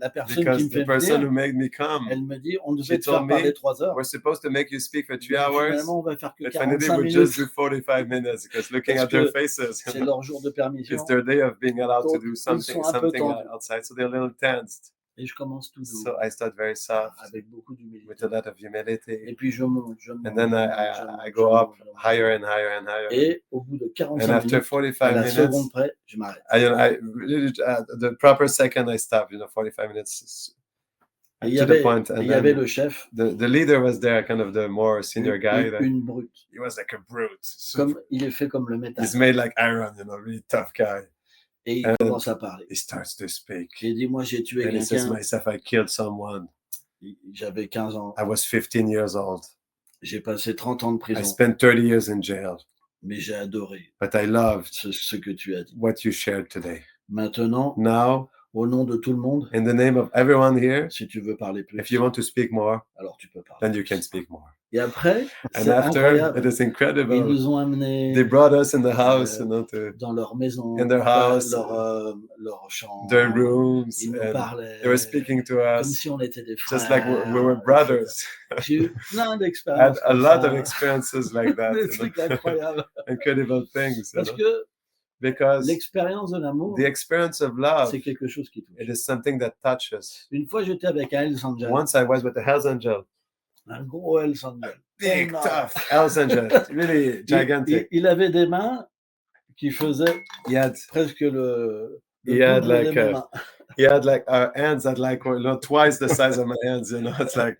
Speaker 3: la personne qui me
Speaker 2: because
Speaker 3: fait
Speaker 2: the person
Speaker 3: venir,
Speaker 2: who made me come,
Speaker 3: elle me dit, on devait
Speaker 2: she
Speaker 3: te faire
Speaker 2: told me,
Speaker 3: parler 3 heures.
Speaker 2: we're supposed to make you speak for 3
Speaker 3: Mais
Speaker 2: hours.
Speaker 3: finalement, on va faire que
Speaker 2: But finally,
Speaker 3: 45
Speaker 2: we just
Speaker 3: minutes.
Speaker 2: do 45 minutes because looking
Speaker 3: Parce
Speaker 2: at their
Speaker 3: que
Speaker 2: faces,
Speaker 3: C'est leur jour de permission.
Speaker 2: it's their day of being allowed to
Speaker 3: Donc,
Speaker 2: do
Speaker 3: ils
Speaker 2: something,
Speaker 3: sont un peu
Speaker 2: something
Speaker 3: tendus.
Speaker 2: outside. So they're a little tensed.
Speaker 3: Et je commence tout doux,
Speaker 2: So I start very soft
Speaker 3: avec beaucoup d'humilité.
Speaker 2: with a lot of
Speaker 3: Et
Speaker 2: humility.
Speaker 3: puis je monte.
Speaker 2: And then I go up higher and higher and higher.
Speaker 3: Et au bout de
Speaker 2: And
Speaker 3: 45
Speaker 2: after
Speaker 3: minutes, à
Speaker 2: 45
Speaker 3: la
Speaker 2: minutes,
Speaker 3: seconde près, je m'arrête.
Speaker 2: the proper second I stop, 45 minutes
Speaker 3: Et il y
Speaker 2: to the
Speaker 3: avait,
Speaker 2: point.
Speaker 3: et
Speaker 2: And
Speaker 3: il y avait
Speaker 2: then
Speaker 3: le chef,
Speaker 2: the leader was there, kind of the more senior guy.
Speaker 3: une brute.
Speaker 2: He was like a brute.
Speaker 3: Comme, il est fait comme le métal.
Speaker 2: He's made like iron, really tough guy.
Speaker 3: Et il
Speaker 2: And
Speaker 3: commence à parler.
Speaker 2: He starts to speak.
Speaker 3: J'ai dit, moi j'ai tué
Speaker 2: And he says,
Speaker 3: quelqu'un.
Speaker 2: myself, I killed someone.
Speaker 3: J'avais 15 ans.
Speaker 2: I was 15 years old.
Speaker 3: J'ai passé 30 ans de
Speaker 2: I
Speaker 3: prison.
Speaker 2: spent 30 years in jail.
Speaker 3: Mais j'ai adoré
Speaker 2: But I loved
Speaker 3: ce que tu as dit.
Speaker 2: what you shared today.
Speaker 3: Maintenant,
Speaker 2: Now,
Speaker 3: au nom de tout le monde,
Speaker 2: in the name of everyone here,
Speaker 3: si tu veux parler plus,
Speaker 2: if you want to speak more,
Speaker 3: alors tu peux parler.
Speaker 2: then you can speak more.
Speaker 3: Et après,
Speaker 2: And
Speaker 3: c'est
Speaker 2: after,
Speaker 3: incroyable.
Speaker 2: it is
Speaker 3: Ils
Speaker 2: incredible.
Speaker 3: nous ont amenés
Speaker 2: They brought us in the house, to
Speaker 3: dans leur maison,
Speaker 2: in their house,
Speaker 3: leur chambre.
Speaker 2: their rooms,
Speaker 3: Ils nous
Speaker 2: and
Speaker 3: parlaient
Speaker 2: they were speaking to
Speaker 3: comme
Speaker 2: us
Speaker 3: si on était des frères.
Speaker 2: just like we were brothers.
Speaker 3: J'ai eu plein
Speaker 2: I had
Speaker 3: d'expériences.
Speaker 2: a
Speaker 3: comme
Speaker 2: lot
Speaker 3: ça.
Speaker 2: of experiences like that.
Speaker 3: Des trucs incroyables.
Speaker 2: Incredible things.
Speaker 3: Parce que
Speaker 2: Because
Speaker 3: l'expérience de l'amour,
Speaker 2: the experience of love,
Speaker 3: c'est quelque chose qui touche.
Speaker 2: it is something that touches.
Speaker 3: Une fois, j'étais avec un Hells Angel.
Speaker 2: Once I was with the Hells Angel,
Speaker 3: Un gros Hells Angel.
Speaker 2: big,
Speaker 3: Énorme.
Speaker 2: tough Hells Angel, really gigantic.
Speaker 3: Il avait des mains qui faisaient
Speaker 2: He had,
Speaker 3: presque le
Speaker 2: He had
Speaker 3: double de
Speaker 2: like
Speaker 3: mes
Speaker 2: a-
Speaker 3: mains.
Speaker 2: he had like our hands that like were twice the size of my hands, it's like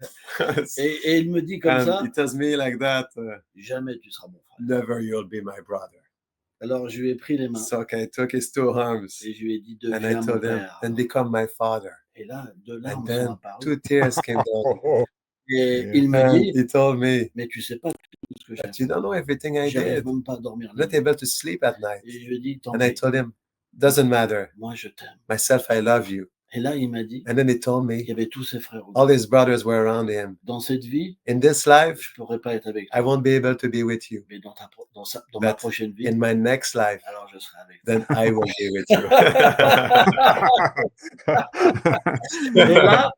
Speaker 3: Et il me dit comme
Speaker 2: and
Speaker 3: ça,
Speaker 2: he tells me like that,
Speaker 3: jamais tu seras mon frère.
Speaker 2: never you'll be my brother.
Speaker 3: Alors je lui ai pris les mains
Speaker 2: So I took his two arms
Speaker 3: et je lui ai dit
Speaker 2: and I
Speaker 3: deviens mon
Speaker 2: told him,
Speaker 3: père.
Speaker 2: then become my father.
Speaker 3: Et là, deux
Speaker 2: And
Speaker 3: larmes sont
Speaker 2: then
Speaker 3: apparues.
Speaker 2: 2 tears came down.
Speaker 3: Et
Speaker 1: Yeah.
Speaker 3: il me
Speaker 2: And
Speaker 3: dit,
Speaker 2: he told me,
Speaker 3: mais tu sais pas tout ce que j'ai
Speaker 2: but
Speaker 3: fait.
Speaker 2: you don't know everything I
Speaker 3: J'arrive
Speaker 2: did.
Speaker 3: même pas à dormir.
Speaker 2: I'm
Speaker 3: la
Speaker 2: not
Speaker 3: nuit.
Speaker 2: able to sleep at night.
Speaker 3: Et je lui ai dit, tant
Speaker 2: And I
Speaker 3: pis,
Speaker 2: told him, doesn't matter.
Speaker 3: moi je t'aime.
Speaker 2: Myself, I love you.
Speaker 3: Et là, il m'a dit,
Speaker 2: And then he told
Speaker 3: il y
Speaker 2: me,
Speaker 3: avait tous ses frères.
Speaker 2: all his brothers were around him.
Speaker 3: Dans cette vie,
Speaker 2: In this life,
Speaker 3: je pourrais pas être avec
Speaker 2: I
Speaker 3: toi.
Speaker 2: won't be able to be with you.
Speaker 3: Mais dans ma
Speaker 2: But
Speaker 3: prochaine vie,
Speaker 2: in my next life,
Speaker 3: alors je serai avec toi.
Speaker 2: then I will be with you.
Speaker 3: Et là,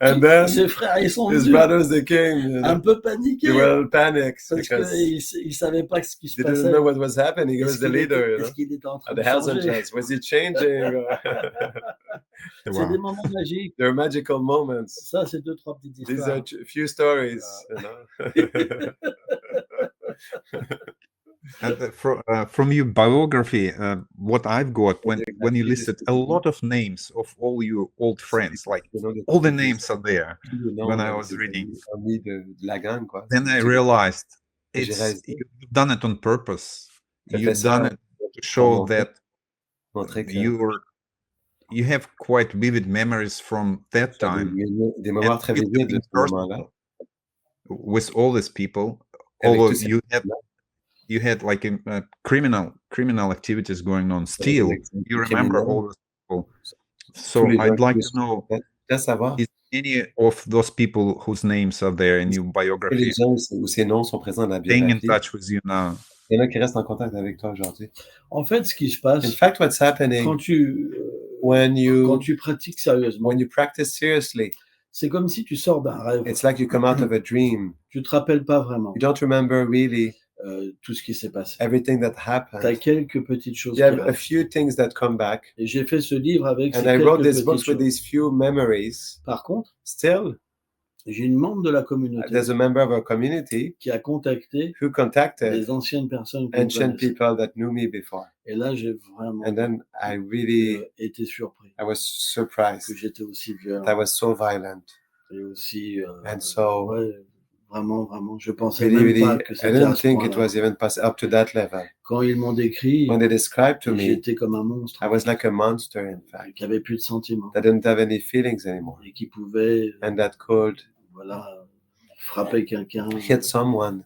Speaker 2: And then
Speaker 3: ses frères, ils sont
Speaker 2: his
Speaker 3: venus
Speaker 2: brothers, they came.
Speaker 3: un peu paniqués.
Speaker 2: They were panicked
Speaker 3: Parce
Speaker 2: because
Speaker 3: qu'ils ne savaient pas ce qui se
Speaker 2: they didn't
Speaker 3: passait.
Speaker 2: know what was happening. He was the leader,
Speaker 3: Est-ce qu'il était en train
Speaker 2: at
Speaker 3: de
Speaker 2: the Hells
Speaker 3: changer?
Speaker 2: Angels. Was he changing?
Speaker 3: C'est
Speaker 1: Wow.
Speaker 3: des moments magiques.
Speaker 2: There are magical moments.
Speaker 3: Ça, c'est 2-3 petites
Speaker 2: These
Speaker 3: histoires.
Speaker 2: are a few stories,
Speaker 1: And from your biography, what I've got when you listed a lot of names of all your old friends, like all the names are there. When I was reading.
Speaker 2: Amis de la gang, quoi.
Speaker 1: Then I realized
Speaker 2: J'ai réalisé.
Speaker 1: you've done it on purpose.
Speaker 2: T'as fait
Speaker 1: You've
Speaker 2: ça
Speaker 1: done it to show
Speaker 2: pour
Speaker 1: that
Speaker 2: montrer que
Speaker 1: you have quite vivid memories from that
Speaker 2: tu as
Speaker 1: time.
Speaker 2: des mémoires très
Speaker 1: It
Speaker 2: vivides de
Speaker 1: was
Speaker 2: ce moment-là.
Speaker 1: with all these people,
Speaker 2: Avec
Speaker 1: although
Speaker 2: tous ces
Speaker 1: you had like criminal activities going on. Still, you remember
Speaker 2: criminels.
Speaker 1: all those people. So
Speaker 2: Tous les
Speaker 1: I'd
Speaker 2: gens
Speaker 1: like
Speaker 2: qui
Speaker 1: to know,
Speaker 2: Là, savoir
Speaker 1: is any of those people whose names are there in your
Speaker 2: que les
Speaker 1: biography
Speaker 2: gens où ces noms sont présents dans la
Speaker 1: staying in
Speaker 2: biographie.
Speaker 1: touch with you now?
Speaker 2: Il y en a qui restent en contact avec toi aujourd'hui.
Speaker 3: En fait, ce qui se
Speaker 2: In
Speaker 3: passe,
Speaker 2: fact, what's happening
Speaker 3: quand tu
Speaker 2: when
Speaker 3: pratiques sérieusement,
Speaker 2: you practice seriously,
Speaker 3: c'est comme si tu sors d'un rêve.
Speaker 2: it's like you come out of a dream.
Speaker 3: Tu te rappelles pas vraiment
Speaker 2: You don't remember really
Speaker 3: tout ce qui s'est passé.
Speaker 2: everything that
Speaker 3: Tu as
Speaker 2: happened.
Speaker 3: quelques petites choses
Speaker 2: You
Speaker 3: qui
Speaker 2: have a
Speaker 3: restent.
Speaker 2: few things that come back.
Speaker 3: Et j'ai fait ce livre avec ces
Speaker 2: And I wrote
Speaker 3: quelques
Speaker 2: these
Speaker 3: petites
Speaker 2: books with
Speaker 3: choses.
Speaker 2: these few memories.
Speaker 3: Par contre,
Speaker 2: Still,
Speaker 3: j'ai une membre de la communauté
Speaker 2: there's a member of our community
Speaker 3: qui a contacté
Speaker 2: who contacted
Speaker 3: des anciennes personnes qui me
Speaker 2: ancient
Speaker 3: connaissaient.
Speaker 2: people that knew me before.
Speaker 3: Et là, j'ai vraiment
Speaker 2: And then I really,
Speaker 3: été surpris
Speaker 2: I was surprised
Speaker 3: que j'étais aussi violent
Speaker 2: that I was so violent.
Speaker 3: et aussi
Speaker 2: And so,
Speaker 3: ouais, vraiment, je pensais
Speaker 2: really,
Speaker 3: même
Speaker 2: really,
Speaker 3: pas que
Speaker 2: I
Speaker 3: c'était à
Speaker 2: didn't
Speaker 3: ce
Speaker 2: think it
Speaker 3: point-là.
Speaker 2: was even up to that level.
Speaker 3: Quand ils m'ont décrit,
Speaker 2: When they described to me,
Speaker 3: j'étais comme un monstre
Speaker 2: I was like a monster, in fact,
Speaker 3: qui avait plus de sentiments
Speaker 2: that didn't have any feelings anymore,
Speaker 3: et qui pouvait
Speaker 2: and that could
Speaker 3: voilà, frapper quelqu'un
Speaker 2: hit someone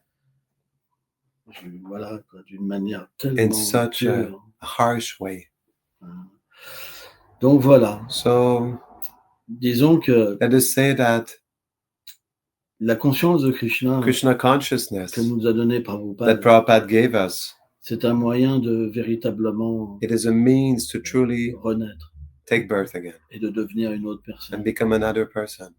Speaker 3: voilà, quoi, d'une manière
Speaker 2: in
Speaker 3: tellement
Speaker 2: such
Speaker 3: dure.
Speaker 2: a harsh way.
Speaker 3: Donc voilà,
Speaker 2: So,
Speaker 3: disons que
Speaker 2: let us say that
Speaker 3: la conscience de Krishna
Speaker 2: Krishna consciousness
Speaker 3: que nous a donné
Speaker 2: that
Speaker 3: Prabhupada,
Speaker 2: Prabhupada gave us,
Speaker 3: c'est un moyen de véritablement
Speaker 2: it is a means to truly
Speaker 3: renaître
Speaker 2: take birth again
Speaker 3: et de devenir une autre
Speaker 2: and
Speaker 3: personne.
Speaker 2: become another person.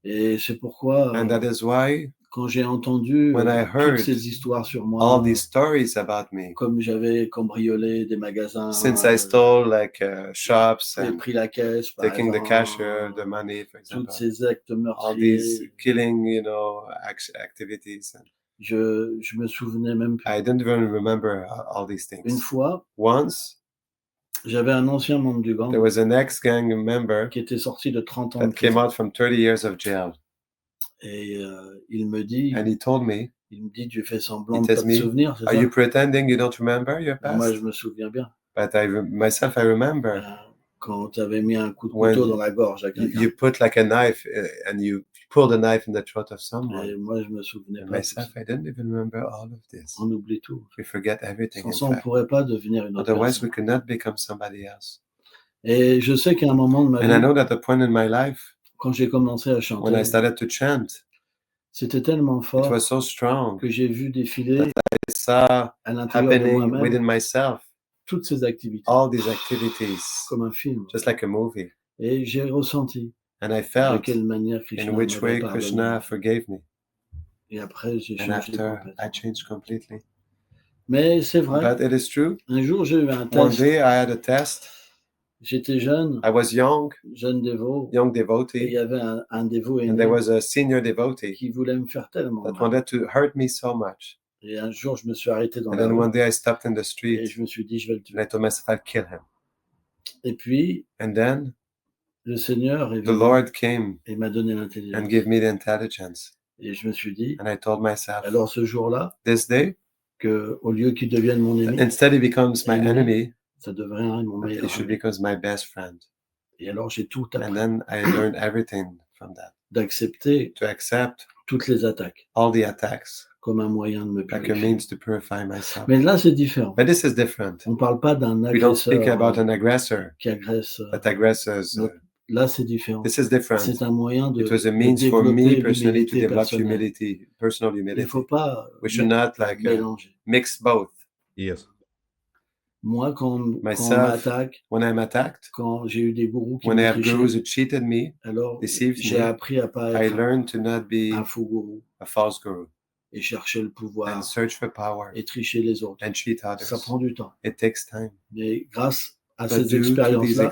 Speaker 3: Et c'est pourquoi,
Speaker 2: And that is why,
Speaker 3: quand j'ai entendu
Speaker 2: when I heard
Speaker 3: toutes ces histoires sur moi,
Speaker 2: all these stories about me,
Speaker 3: comme j'avais cambriolé des magasins,
Speaker 2: since I stole like shops
Speaker 3: j'ai
Speaker 2: and
Speaker 3: pris la caisse, par
Speaker 2: taking the
Speaker 3: exemple,
Speaker 2: cashier, the money, for
Speaker 3: toutes
Speaker 2: example,
Speaker 3: ces actes
Speaker 2: all
Speaker 3: meurtriers,
Speaker 2: these killing, activities. And
Speaker 3: je me souvenais même plus.
Speaker 2: I didn't even remember all these
Speaker 3: Une
Speaker 2: things.
Speaker 3: fois,
Speaker 2: Once,
Speaker 3: j'avais un ancien membre du gang
Speaker 2: there was an ex-gang member
Speaker 3: qui était sorti de 30 ans de
Speaker 2: that came
Speaker 3: prison.
Speaker 2: out from 30 years of jail.
Speaker 3: Et il me dit,
Speaker 2: And he told me,
Speaker 3: tu fais semblant
Speaker 2: He
Speaker 3: de pas
Speaker 2: tells
Speaker 3: te
Speaker 2: me,
Speaker 3: souvenir, c'est
Speaker 2: are
Speaker 3: ça?
Speaker 2: you pretending you don't remember your
Speaker 3: Moi,
Speaker 2: past?
Speaker 3: je me souviens bien.
Speaker 2: But myself, I remember.
Speaker 3: Quand tu avais mis un coup de
Speaker 2: When
Speaker 3: couteau dans la gorge à quelqu'un.
Speaker 2: You put like a knife and you pull the knife in the throat of
Speaker 3: Et
Speaker 2: someone.
Speaker 3: moi, je me souvenais
Speaker 2: And
Speaker 3: pas. de tout
Speaker 2: myself,
Speaker 3: ça.
Speaker 2: I didn't even remember all of this.
Speaker 3: On oublie tout.
Speaker 2: We forget everything.
Speaker 3: Sans
Speaker 2: In
Speaker 3: ça, on ne
Speaker 2: fact.
Speaker 3: pourrait pas devenir une autre
Speaker 2: Otherwise,
Speaker 3: personne.
Speaker 2: we could not become somebody else.
Speaker 3: Et je sais qu'à un moment de ma
Speaker 2: And I
Speaker 3: vie,
Speaker 2: know that the point in my life
Speaker 3: quand j'ai commencé à
Speaker 2: when I
Speaker 3: chanter,
Speaker 2: started to chant,
Speaker 3: c'était tellement
Speaker 2: it
Speaker 3: fort
Speaker 2: was so strong.
Speaker 3: que j'ai vu défiler
Speaker 2: I saw
Speaker 3: à l'intérieur de
Speaker 2: happening
Speaker 3: moi-même
Speaker 2: within myself
Speaker 3: toutes ces activités,
Speaker 2: all these activities,
Speaker 3: comme un film.
Speaker 2: just like a movie.
Speaker 3: Et j'ai ressenti
Speaker 2: And I
Speaker 3: de
Speaker 2: felt
Speaker 3: quelle manière Krishna
Speaker 2: in which
Speaker 3: m'avait
Speaker 2: way
Speaker 3: pardonné.
Speaker 2: Krishna forgave me.
Speaker 3: Et après, j'ai
Speaker 2: And
Speaker 3: changé
Speaker 2: after, I
Speaker 3: complètement.
Speaker 2: changed completely.
Speaker 3: Mais c'est vrai,
Speaker 2: But it is true.
Speaker 3: un jour, j'ai eu un
Speaker 2: One
Speaker 3: test.
Speaker 2: day I had a test.
Speaker 3: J'étais jeune,
Speaker 2: I was young
Speaker 3: dévot, et il
Speaker 2: devotee,
Speaker 3: y avait un dévot
Speaker 2: and
Speaker 3: aîné
Speaker 2: there was a senior devotee
Speaker 3: qui voulait me faire tellement
Speaker 2: that
Speaker 3: mal.
Speaker 2: wanted to hurt me so much.
Speaker 3: Et un jour, je me suis arrêté dans
Speaker 2: And
Speaker 3: la
Speaker 2: then
Speaker 3: rue
Speaker 2: one day I stopped in the
Speaker 3: et
Speaker 2: street
Speaker 3: je me suis dit, je vais le
Speaker 2: and I
Speaker 3: tuer.
Speaker 2: told myself I'll kill him.
Speaker 3: Et puis,
Speaker 2: And then
Speaker 3: le Seigneur est
Speaker 2: the
Speaker 3: venu
Speaker 2: Lord came
Speaker 3: et m'a donné
Speaker 2: and
Speaker 3: l'intelligence.
Speaker 2: gave me the intelligence.
Speaker 3: Et je me suis dit,
Speaker 2: And I told myself,
Speaker 3: alors ce jour-là,
Speaker 2: this day,
Speaker 3: qu'au lieu qu'il devienne mon ennemi,
Speaker 2: instead he becomes my enemy,
Speaker 3: ça deviendrait mon
Speaker 2: that
Speaker 3: meilleur
Speaker 2: he should
Speaker 3: ami.
Speaker 2: become my best friend.
Speaker 3: Et alors j'ai tout
Speaker 2: And
Speaker 3: appris
Speaker 2: then I learned everything from that.
Speaker 3: d'accepter
Speaker 2: To accept
Speaker 3: toutes les attaques
Speaker 2: all the attacks
Speaker 3: comme un moyen de me
Speaker 2: like a
Speaker 3: purifier.
Speaker 2: means to purify myself.
Speaker 3: Mais là, c'est différent.
Speaker 2: But this is different.
Speaker 3: On ne parle pas d'un
Speaker 2: We don't speak
Speaker 3: agresseur
Speaker 2: about an aggressor
Speaker 3: qui agresse.
Speaker 2: that aggresses.
Speaker 3: l'autre. Là, c'est différent.
Speaker 2: This is different.
Speaker 3: C'est un moyen de,
Speaker 2: It was a
Speaker 3: de
Speaker 2: means for me
Speaker 3: développer
Speaker 2: personally to
Speaker 3: l'humilité
Speaker 2: develop
Speaker 3: personnelle.
Speaker 2: humility, personal
Speaker 3: Il ne
Speaker 2: humility.
Speaker 3: faut pas
Speaker 2: We should not like
Speaker 3: mélanger.
Speaker 2: mix both.
Speaker 1: Yes.
Speaker 3: Moi, quand on
Speaker 2: Myself,
Speaker 3: m'attaque,
Speaker 2: When I'm attacked,
Speaker 3: quand j'ai eu des gourous qui
Speaker 2: when I
Speaker 3: m'ont
Speaker 2: have gurus
Speaker 3: triché,
Speaker 2: who cheated me,
Speaker 3: alors
Speaker 2: deceived
Speaker 3: j'ai
Speaker 2: me,
Speaker 3: appris à pas
Speaker 2: I
Speaker 3: être
Speaker 2: learned to not be
Speaker 3: un faux gourou
Speaker 2: a false guru
Speaker 3: et chercher le
Speaker 2: and
Speaker 3: pouvoir
Speaker 2: search for power
Speaker 3: et tricher les autres.
Speaker 2: and cheat
Speaker 3: Ça
Speaker 2: others.
Speaker 3: prend du temps.
Speaker 2: It takes time.
Speaker 3: Mais grâce à
Speaker 2: But
Speaker 3: ces
Speaker 2: due to these
Speaker 3: expériences-là, on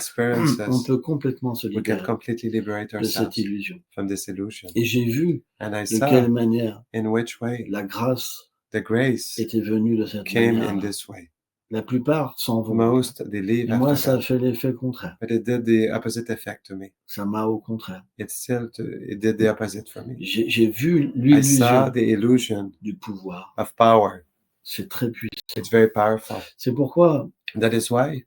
Speaker 2: experiences,
Speaker 3: peut complètement se
Speaker 2: we can
Speaker 3: libérer
Speaker 2: completely liberate
Speaker 3: de cette
Speaker 2: ourselves
Speaker 3: illusion.
Speaker 2: from this illusion.
Speaker 3: Et j'ai vu
Speaker 2: And I
Speaker 3: de
Speaker 2: saw
Speaker 3: quelle manière
Speaker 2: in which way
Speaker 3: la grâce
Speaker 2: the grace
Speaker 3: était venue de cette
Speaker 2: came
Speaker 3: manière.
Speaker 2: in this way.
Speaker 3: La plupart s'en vont.
Speaker 2: Most they leave
Speaker 3: Et moi,
Speaker 2: after
Speaker 3: ça a
Speaker 2: that.
Speaker 3: fait l'effet contraire.
Speaker 2: But it did the opposite effect to me.
Speaker 3: Ça m'a au contraire.
Speaker 2: It did the opposite for me.
Speaker 3: J'ai vu
Speaker 2: I
Speaker 3: l'illusion
Speaker 2: saw the illusion
Speaker 3: du pouvoir.
Speaker 2: of power.
Speaker 3: C'est très puissant.
Speaker 2: It's very powerful.
Speaker 3: C'est pourquoi,
Speaker 2: That is why,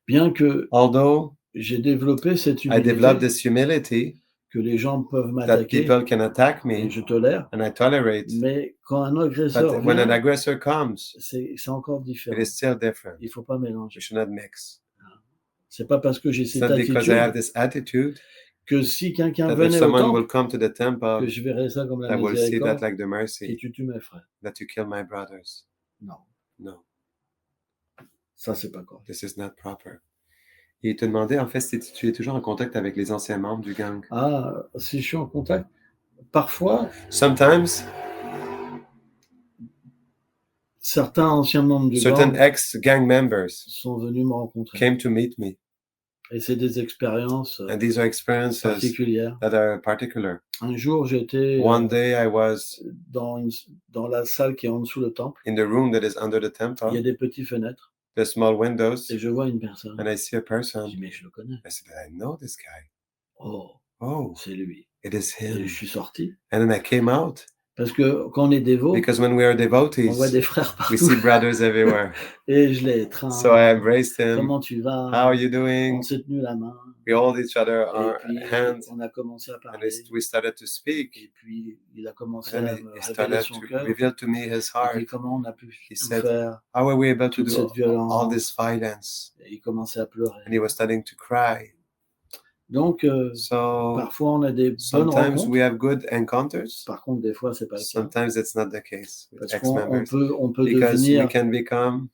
Speaker 3: bien que
Speaker 2: although
Speaker 3: j'ai développé cette
Speaker 2: I developed
Speaker 3: humilité,
Speaker 2: this humility
Speaker 3: que les gens peuvent
Speaker 2: that
Speaker 3: m'attaquer
Speaker 2: people can attack
Speaker 3: et
Speaker 2: me
Speaker 3: je tolère,
Speaker 2: and I tolerate,
Speaker 3: mais quand un agresseur
Speaker 2: but when an
Speaker 3: vient,
Speaker 2: aggressor comes,
Speaker 3: c'est encore
Speaker 2: it
Speaker 3: différent.
Speaker 2: is still different.
Speaker 3: Il ne faut pas mélanger.
Speaker 2: We should not mix.
Speaker 3: C'est pas parce que j'ai
Speaker 2: It's
Speaker 3: cette
Speaker 2: not because I have
Speaker 3: attitude
Speaker 2: this attitude
Speaker 3: que si quelqu'un
Speaker 2: that if
Speaker 3: venait au
Speaker 2: someone will
Speaker 3: temple,
Speaker 2: come to the temple,
Speaker 3: que je verrais ça comme la
Speaker 2: I will see that
Speaker 3: miséricorde,
Speaker 2: like the
Speaker 3: et
Speaker 2: mercy,
Speaker 3: tu tues mes frères.
Speaker 2: that you kill my brothers.
Speaker 3: Non,
Speaker 2: No,
Speaker 3: ça c'est pas correct.
Speaker 2: this is not proper. Et il te demandait en fait si tu es toujours en contact avec les anciens membres du gang.
Speaker 3: Ah, si je suis en contact, parfois,
Speaker 2: Sometimes
Speaker 3: certains anciens membres du
Speaker 2: certain
Speaker 3: gang
Speaker 2: ex-gang members
Speaker 3: sont venus me rencontrer.
Speaker 2: came to meet me,
Speaker 3: Et c'est des expériences
Speaker 2: and these are experiences
Speaker 3: particulières.
Speaker 2: that are particular.
Speaker 3: Un jour, j'étais
Speaker 2: One day I was
Speaker 3: dans la salle qui est en dessous le temple.
Speaker 2: in the room that is under the
Speaker 3: Il y a
Speaker 2: temple,
Speaker 3: des petites fenêtres
Speaker 2: the small windows,
Speaker 3: et je vois une personne.
Speaker 2: and I see a
Speaker 3: Je
Speaker 2: person.
Speaker 3: dis, mais je le connais.
Speaker 2: I said, I know this guy.
Speaker 3: Oh,
Speaker 2: Oh,
Speaker 3: c'est lui.
Speaker 2: it is
Speaker 3: Et
Speaker 2: him.
Speaker 3: je suis sorti.
Speaker 2: And then I came out
Speaker 3: Parce que quand on est dévot,
Speaker 2: because when we are
Speaker 3: on voit
Speaker 2: devotees,
Speaker 3: des frères
Speaker 2: we
Speaker 3: partout.
Speaker 2: see brothers everywhere.
Speaker 3: Et je l'ai étreint.
Speaker 2: So I embraced him.
Speaker 3: Comment tu vas?
Speaker 2: How are you
Speaker 3: On
Speaker 2: doing?
Speaker 3: s'est tenu la main.
Speaker 2: We hold each other
Speaker 3: Et
Speaker 2: our
Speaker 3: puis,
Speaker 2: hands,
Speaker 3: on a commencé à
Speaker 2: and
Speaker 3: parler.
Speaker 2: we started to speak.
Speaker 3: Et puis, il a commencé
Speaker 2: And
Speaker 3: à
Speaker 2: he
Speaker 3: me révéler
Speaker 2: started
Speaker 3: son
Speaker 2: to
Speaker 3: cœur.
Speaker 2: reveal to me his
Speaker 3: Et puis,
Speaker 2: heart.
Speaker 3: comment on a pu
Speaker 2: He
Speaker 3: tout
Speaker 2: said,
Speaker 3: faire.
Speaker 2: How were we able to
Speaker 3: Toute
Speaker 2: do
Speaker 3: cette violence.
Speaker 2: all this violence?
Speaker 3: Et il commençait à pleurer.
Speaker 2: And he was starting to cry.
Speaker 3: Donc,
Speaker 2: So
Speaker 3: parfois, on a des bonnes
Speaker 2: sometimes
Speaker 3: rencontres.
Speaker 2: we have good encounters.
Speaker 3: Par contre, des fois, c'est pas le cas.
Speaker 2: Sometimes it's not the case with
Speaker 3: Parce qu'on
Speaker 2: ex-members.
Speaker 3: on peut
Speaker 2: Because we
Speaker 3: devenir
Speaker 2: can become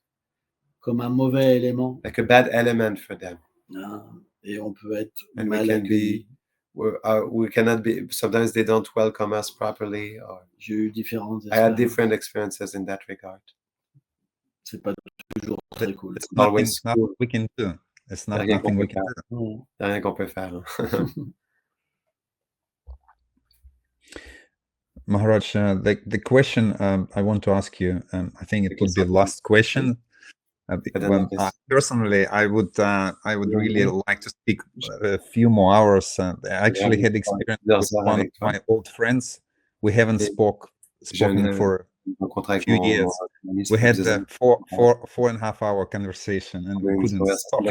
Speaker 3: comme un mauvais élément.
Speaker 2: like a bad element for them.
Speaker 3: Hein, et on peut être
Speaker 2: And we
Speaker 3: mal
Speaker 2: can
Speaker 3: accueilli.
Speaker 2: we cannot be, sometimes they don't welcome us properly. Or
Speaker 3: J'ai eu différentes
Speaker 2: I had
Speaker 3: expériences.
Speaker 2: different experiences in that regard.
Speaker 3: C'est pas toujours très cool.
Speaker 1: It's
Speaker 2: Always
Speaker 1: nothing
Speaker 2: cool.
Speaker 1: we can do. It's not
Speaker 2: Rien
Speaker 1: nothing
Speaker 2: qu'on
Speaker 1: we
Speaker 2: peut
Speaker 1: can
Speaker 2: faire.
Speaker 1: do.
Speaker 3: Ouais.
Speaker 2: Il n'y a rien qu'on peut faire. Hein.
Speaker 1: Maharaj, the question I want to ask you, I think it would be the last question. Well, personally, I would really like to speak a few more hours. I actually had experience with one of my old friends. We haven't spoken for a few years. We had a 4.5 hour conversation and we couldn't stop.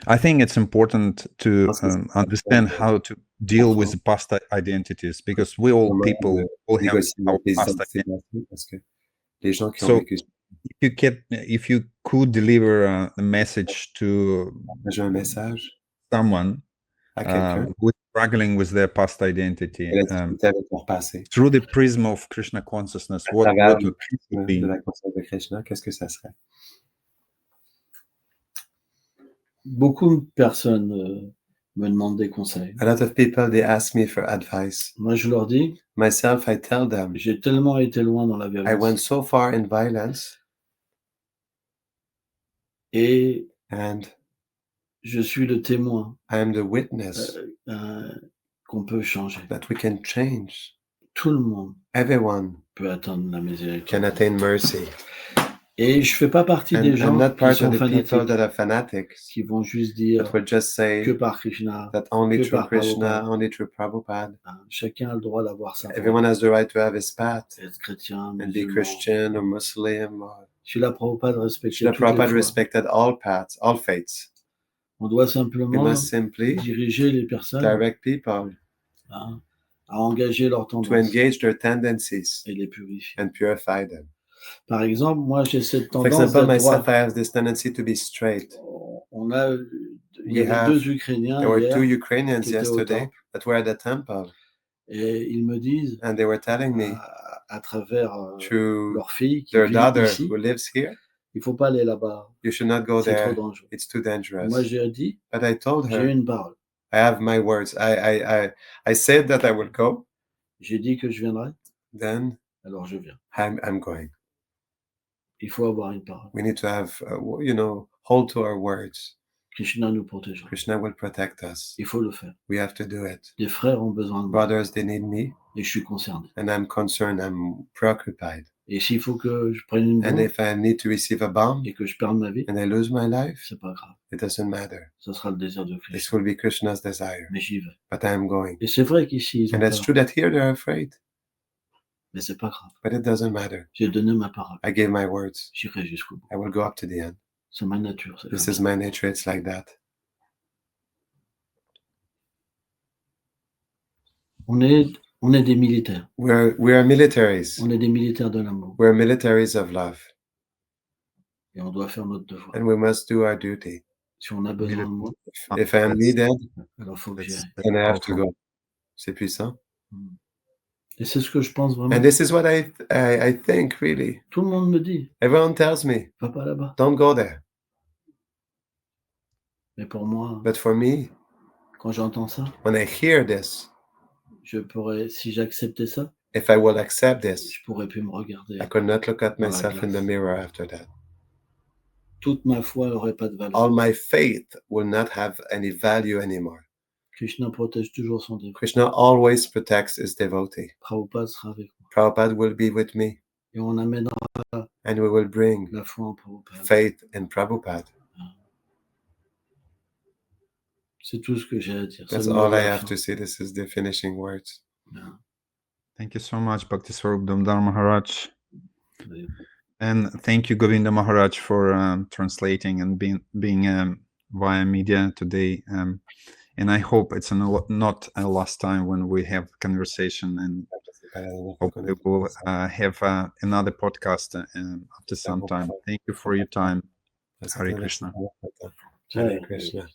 Speaker 1: I think it's important to understand how to deal with the past identities, because we all people all have our past identities. So if you could deliver a message to someone who is struggling with their past identity through the prism of Krishna consciousness, what would it be?
Speaker 3: Beaucoup de personnes me demandent des conseils.
Speaker 2: A lot of people, they ask me for advice.
Speaker 3: Moi, je leur dis,
Speaker 2: Myself, I tell them,
Speaker 3: j'ai tellement été loin dans la
Speaker 2: I went
Speaker 3: violence.
Speaker 2: so far in violence,
Speaker 3: Et
Speaker 2: and
Speaker 3: je suis le témoin
Speaker 2: I am the witness
Speaker 3: qu'on peut changer.
Speaker 2: that we can change.
Speaker 3: Tout le monde
Speaker 2: Everyone
Speaker 3: peut atteindre la miséricorde.
Speaker 2: can attain mercy.
Speaker 3: Et je fais pas partie des
Speaker 2: And I'm
Speaker 3: gens
Speaker 2: not
Speaker 3: qui
Speaker 2: part
Speaker 3: sont
Speaker 2: of the people
Speaker 3: fanatiques,
Speaker 2: that are fanatics,
Speaker 3: qui vont juste dire
Speaker 2: that will just say
Speaker 3: que par Krishna,
Speaker 2: that only
Speaker 3: que
Speaker 2: through
Speaker 3: par
Speaker 2: Krishna,
Speaker 3: Prabhupada.
Speaker 2: only through Prabhupada.
Speaker 3: Hein, chacun a le droit d'avoir sa voie,
Speaker 2: Everyone has the right to have his path
Speaker 3: être chrétien,
Speaker 2: and be
Speaker 3: musulman.
Speaker 2: Christian or Muslim. Or
Speaker 3: Srila Prabhupada respectait
Speaker 2: Srila
Speaker 3: toutes les
Speaker 2: Prabhupada
Speaker 3: foi.
Speaker 2: respected all paths, all faiths.
Speaker 3: On doit
Speaker 2: We
Speaker 3: simplement
Speaker 2: must simply
Speaker 3: diriger les personnes,
Speaker 2: direct people
Speaker 3: hein, à engager leurs
Speaker 2: to
Speaker 3: tendances
Speaker 2: engage their tendencies
Speaker 3: et les purifier.
Speaker 2: and purify them.
Speaker 3: Par exemple, moi j'ai cette
Speaker 2: For
Speaker 3: tendance
Speaker 2: example,
Speaker 3: d'être droit.
Speaker 2: myself, I have this tendency to be straight.
Speaker 3: Il y avait deux Ukrainiens
Speaker 2: There were
Speaker 3: hier
Speaker 2: two Ukrainians
Speaker 3: qui étaient au
Speaker 2: yesterday
Speaker 3: temple
Speaker 2: that were at the temple,
Speaker 3: et ils me disent
Speaker 2: and they were telling me
Speaker 3: à travers
Speaker 2: through
Speaker 3: leur fille qui
Speaker 2: their
Speaker 3: vit
Speaker 2: daughter
Speaker 3: ici,
Speaker 2: who lives here,
Speaker 3: il faut pas aller là-bas,
Speaker 2: you should not go
Speaker 3: c'est trop
Speaker 2: there.
Speaker 3: dangereux.
Speaker 2: It's too dangerous.
Speaker 3: Moi j'ai dit,
Speaker 2: But I told
Speaker 3: j'ai
Speaker 2: her,
Speaker 3: une parole.
Speaker 2: I have my words. I said that I will go.
Speaker 3: J'ai dit que je viendrai,
Speaker 2: Then
Speaker 3: alors je viens.
Speaker 2: I'm going.
Speaker 3: Il faut avoir une parole.
Speaker 2: We need to have, hold to our words.
Speaker 3: Krishna nous protégera.
Speaker 2: Krishna will protect us.
Speaker 3: Il faut le faire.
Speaker 2: We have to do it.
Speaker 3: Les frères ont besoin de moi
Speaker 2: Brothers, they need me,
Speaker 3: et je suis concerné.
Speaker 2: and I'm concerned. I'm preoccupied.
Speaker 3: Et s'il faut que je prenne une
Speaker 2: And
Speaker 3: bombe
Speaker 2: if I need to receive a bomb
Speaker 3: et que je perde ma vie,
Speaker 2: and I lose my life,
Speaker 3: c'est pas grave.
Speaker 2: it doesn't matter.
Speaker 3: Ce sera le désir de
Speaker 2: This
Speaker 3: Krishna.
Speaker 2: will be Krishna's desire.
Speaker 3: Mais j'y vais.
Speaker 2: But I'm going.
Speaker 3: Et c'est vrai qu'ici, ils ont
Speaker 2: And it's
Speaker 3: peur.
Speaker 2: true that here they're afraid,
Speaker 3: Mais c'est pas grave.
Speaker 2: but it doesn't matter.
Speaker 3: J'ai donné ma parole.
Speaker 2: I gave my words.
Speaker 3: J'irai jusqu'au bout.
Speaker 2: I will go up to the end.
Speaker 3: C'est ma nature. C'est
Speaker 2: This
Speaker 3: comme
Speaker 2: is
Speaker 3: ça.
Speaker 2: my nature. It's like that.
Speaker 3: On est des militaires.
Speaker 2: We are militaries.
Speaker 3: On est des militaires de l'amour.
Speaker 2: We're militaries of love,
Speaker 3: Et on doit faire notre devoir.
Speaker 2: and we must do our duty.
Speaker 3: Si on a besoin de moi,
Speaker 2: If I am needed,
Speaker 3: alors il faut que j'y aille.
Speaker 2: then I have to go. C'est puissant.
Speaker 3: Et c'est ce que je pense vraiment.
Speaker 2: And this is what I think, really.
Speaker 3: Tout le monde me dit,
Speaker 2: Everyone tells me,
Speaker 3: va pas là-bas.
Speaker 2: don't go there.
Speaker 3: Mais pour moi,
Speaker 2: But for me,
Speaker 3: quand j'entends ça,
Speaker 2: when I hear this,
Speaker 3: je pourrais, si j'acceptais ça,
Speaker 2: if I will accept this,
Speaker 3: je pourrais plus me regarder.
Speaker 2: I could not look at
Speaker 3: Dans la
Speaker 2: myself in the
Speaker 3: glace.
Speaker 2: mirror after that.
Speaker 3: Toute ma foi n'aurait pas de valeur.
Speaker 2: All my faith will not have any value anymore.
Speaker 3: Krishna protège toujours son dévot.
Speaker 2: Krishna always protects his devotee.
Speaker 3: Prabhupada sera avec moi.
Speaker 2: Prabhupada will be with me,
Speaker 3: Et on amènera
Speaker 2: and we will bring
Speaker 3: la foi en Prabhupada.
Speaker 2: faith in Prabhupada.
Speaker 3: C'est tout ce que j'ai à dire.
Speaker 2: That's
Speaker 3: C'est le
Speaker 2: all
Speaker 3: mot de
Speaker 2: I
Speaker 3: la
Speaker 2: have
Speaker 3: fin.
Speaker 2: to say. This is the finishing words.
Speaker 3: Yeah.
Speaker 1: Thank you so much, Bhakti Swarup Damodar Maharaj.
Speaker 3: Oui.
Speaker 1: And thank you, Govinda Maharaj, for translating and being via media today. And I hope it's not a last time when we have conversation, and hope we will have another podcast after some time. Thank you for your time. Hare Krishna.
Speaker 2: Hare Krishna.